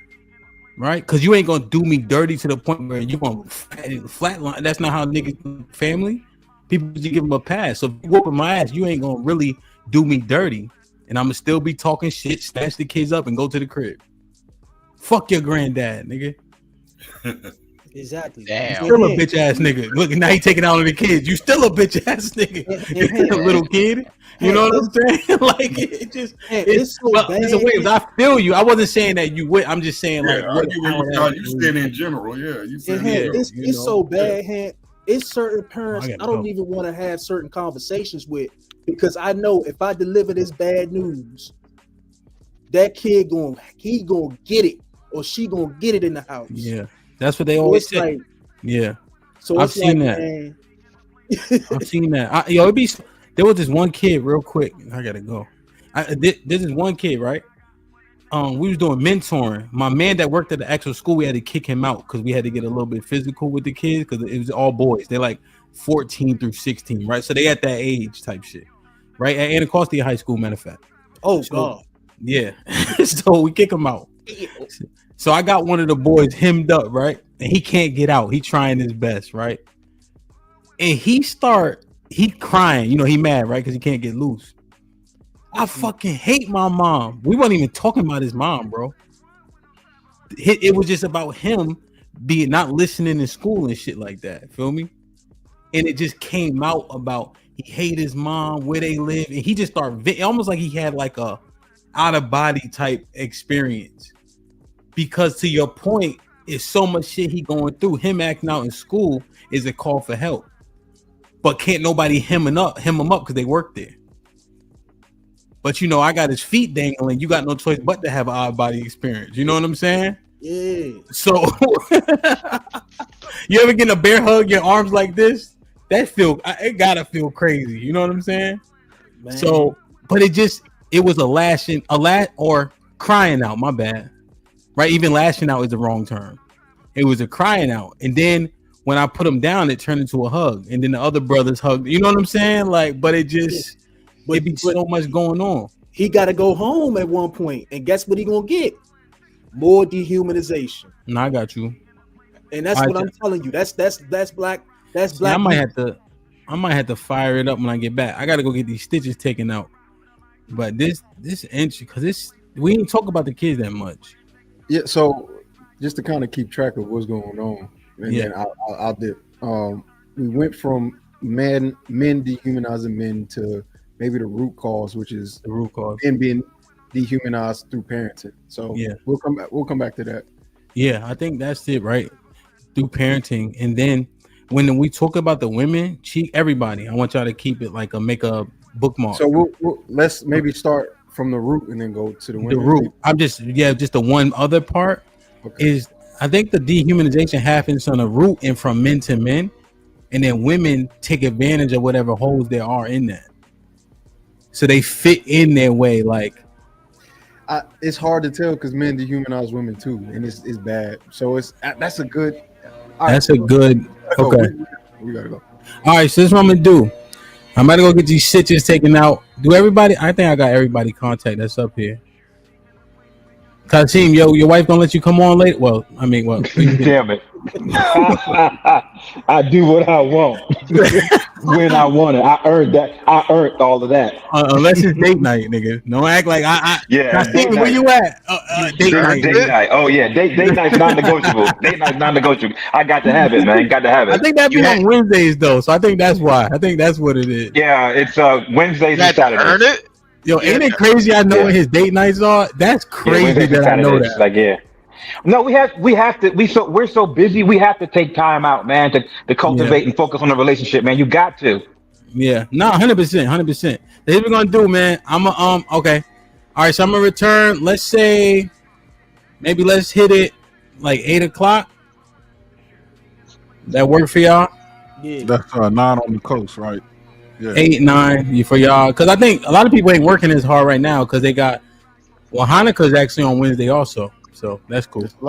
Right? Because you ain't gonna do me dirty to the point where you're gonna flatline. That's not how niggas family. People just give them a pass. So if you whooping my ass, you ain't gonna really do me dirty, and I'm gonna still be talking shit, snatch the kids up, and go to the crib. Fuck your granddad, nigga. Exactly. Damn. You still a bitch ass nigga. Look, now he taking out on the kids. You still a bitch ass nigga. You're a little kid. You know what I'm saying? Like, it's so bad. It's a way. I feel you. I wasn't saying that you would. I'm just saying you said in general. Yeah, you said it's so bad. It's certain parents I don't even want to have certain conversations with, because I know if I deliver this bad news, that kid gonna get it, or she gonna get it in the house. Yeah, that's what they always say. Like, yeah, so I've seen that. I've seen that. There was this one kid, real quick. I gotta go. This is one kid, right? We was doing mentoring. My man that worked at the actual school, we had to kick him out because we had to get a little bit physical with the kids because it was all boys. They're like 14 through 16, right? So they at that age type shit, right? At Anacostia High School, matter of fact. Oh, God. Yeah. So we kick him out. So I got one of the boys hemmed up, right? And he can't get out. He trying his best, right? And he crying. He mad, right? Because he can't get loose. I fucking hate my mom. We weren't even talking about his mom, bro. It was just about him not listening in school and shit like that. Feel me? And it just came out about he hate his mom, where they live, and he just started almost like he had like a out of body type experience. Because to your point, it's so much shit he going through. Him acting out in school is a call for help, but can't nobody hem him up because they work there. But I got his feet dangling. You got no choice but to have an out of body experience. You know what I'm saying? Yeah. So you ever get a bear hug, your arms like this? It gotta feel crazy. You know what I'm saying? Man. So, but it was or crying out. My bad. Right? Even lashing out is the wrong term. It was a crying out, and then when I put him down, it turned into a hug, and then the other brothers hugged. You know what I'm saying? Like, but it just it be so much going on. He got to go home at one point, and guess what he gonna get? More dehumanization. No, I got you. And that's what I'm telling you. That's black. That's black. I might have to fire it up when I get back. I got to go get these stitches taken out. But this entry, because we didn't talk about the kids that much. Yeah. So just to kind of keep track of what's going on, and then I'll dip. We went from men dehumanizing men to maybe the root cause, which is the root cause and being dehumanized through parenting. So yeah, we'll come back to that. Yeah, I think that's it, right? Through parenting, and then when we talk about the women, everybody, I want y'all to keep it like make a bookmark. So let's maybe start from the root and then go to the women. The root. Just the one other part is I think the dehumanization happens on the root and from men to men, and then women take advantage of whatever holes there are in that. So they fit in their way, like it's hard to tell because men dehumanize women too, and it's bad. So that's a good. Okay. We gotta go. All right, so this is what I'm gonna do. I'm about to go get these stitches taken out. I think I got everybody contact that's up here. Kasim, your wife gonna let you come on later? Well, I mean, damn it. I do what I want when I want it. I earned that. I earned all of that. Unless it's date night, nigga. Don't act like Yeah. Kasim, where you at? Date night. Oh yeah, date night's non-negotiable. Date night's non-negotiable. I got to have it, man. Got to have it. I think that be on Wednesdays though, so I think that's why. I think that's what it is. Yeah, it's Wednesdays and Saturdays. Earn it? Yo, ain't it crazy? I know what his date nights are. That's crazy that I know that. Like, yeah. No, we have to. We're so busy. We have to take time out, man, to cultivate and focus on the relationship, man. You got to. Yeah, no, 100%. Here's what we're gonna do, man. Okay. All right, so I'm gonna return. Let's say, maybe let's hit it like 8:00. That work for y'all? Yeah. That's 9 on the coast, right? Yeah. 8, 9 for y'all, because I think a lot of people ain't working as hard right now because they got. Well, Hanukkah's actually on Wednesday also, so that's cool. It's a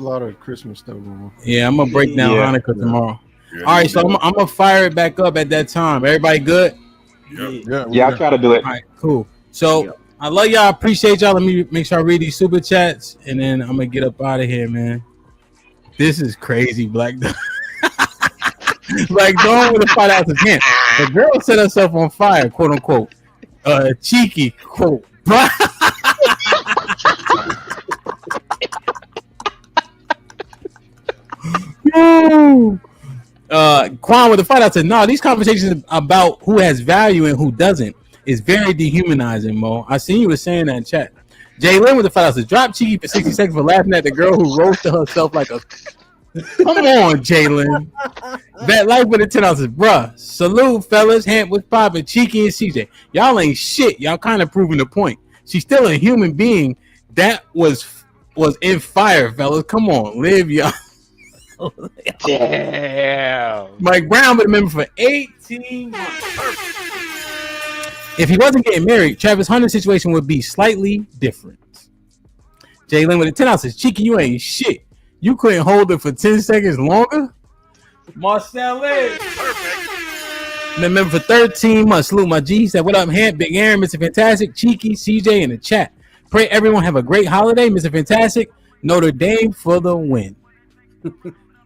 lot of Christmas stuff going on. Yeah, I'm gonna break down Hanukkah tomorrow. All right, so I'm gonna fire it back up at that time. Everybody good? Yeah, I'll try to do it. All right, cool. So I love y'all. Appreciate y'all. Let me make sure I read these super chats, and then I'm gonna get up out of here, man. This is crazy, Black. Like going with a $5 hint. The girl set herself on fire, quote unquote. Cheeky, quote. Quan with the $5 said, no, these conversations about who has value and who doesn't is very dehumanizing, Mo. I seen you were saying that in chat. Jay Lynn with the $5 said, drop Cheeky for 60 seconds for laughing at the girl who roasted herself like a. Come on, Jalen. That life with the $10 says, bruh. Salute, fellas. Hamp with poppin', Cheeky and CJ. Y'all ain't shit. Y'all kind of proving the point. She's still a human being. That was in fire, fellas. Come on, live y'all. Damn. Mike Brown been a member for 18 months. If he wasn't getting married, Travis Hunter's situation would be slightly different. Jalen with the $10 says, Cheeky, you ain't shit. You couldn't hold it for 10 seconds longer? Marcellus. Perfect. Been member for 13 months. Salute my G. Said, what up, Hamp? Big Aaron, Mr. Fantastic, Cheeky, CJ in the chat. Pray everyone have a great holiday. Mr. Fantastic, Notre Dame for the win.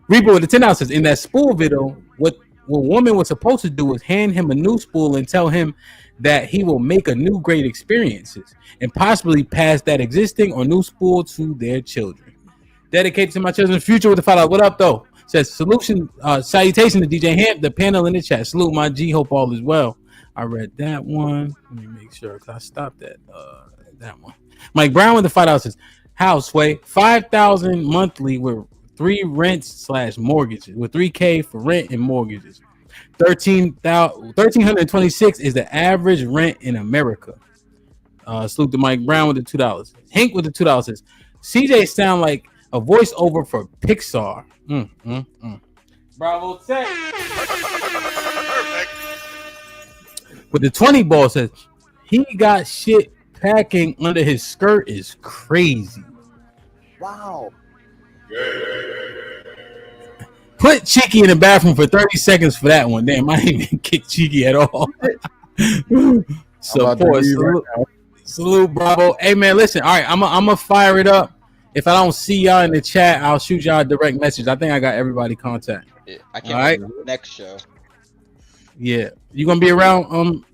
Reaper with the $10 says, in that spool video, what woman was supposed to do was hand him a new spool and tell him that he will make a new great experiences and possibly pass that existing or new spool to their children. Dedicated to my children's future with the $5. What up, though? Says salutation, salutation to DJ Hamp, the panel in the chat. Salute my G. Hope all is well. I read that one. Let me make sure because I stopped at that one. Mike Brown with the $5 says, house way $5,000 monthly with 3 rents / mortgages with $3,000 for rent and mortgages. 1,326 is the average rent in America. Salute to Mike Brown with the $2. Hank with the $2 says, CJ sound like a voiceover for Pixar. Bravo Tech. But the 20 ball says he got shit packing under his skirt is crazy. Wow. Put Cheeky in the bathroom for 30 seconds for that one. Damn, I didn't even kick Cheeky at all. Support. Salute, Bravo. Hey, man, listen. All right, I'm going to fire it up. If I don't see y'all in the chat, I'll shoot y'all a direct message. I think I got everybody contact. Yeah, I can't wait for the next show. Yeah. You going to be around,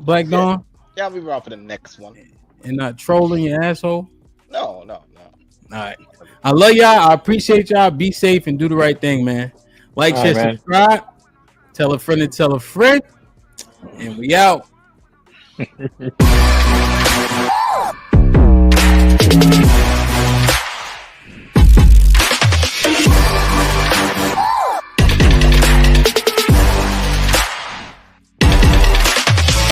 Black Dawn? Yeah, I'll be around for the next one. And not trolling your asshole? No. All right. I love y'all. I appreciate y'all. Be safe and do the right thing, man. Like, share, subscribe. Tell a friend to tell a friend. And we out.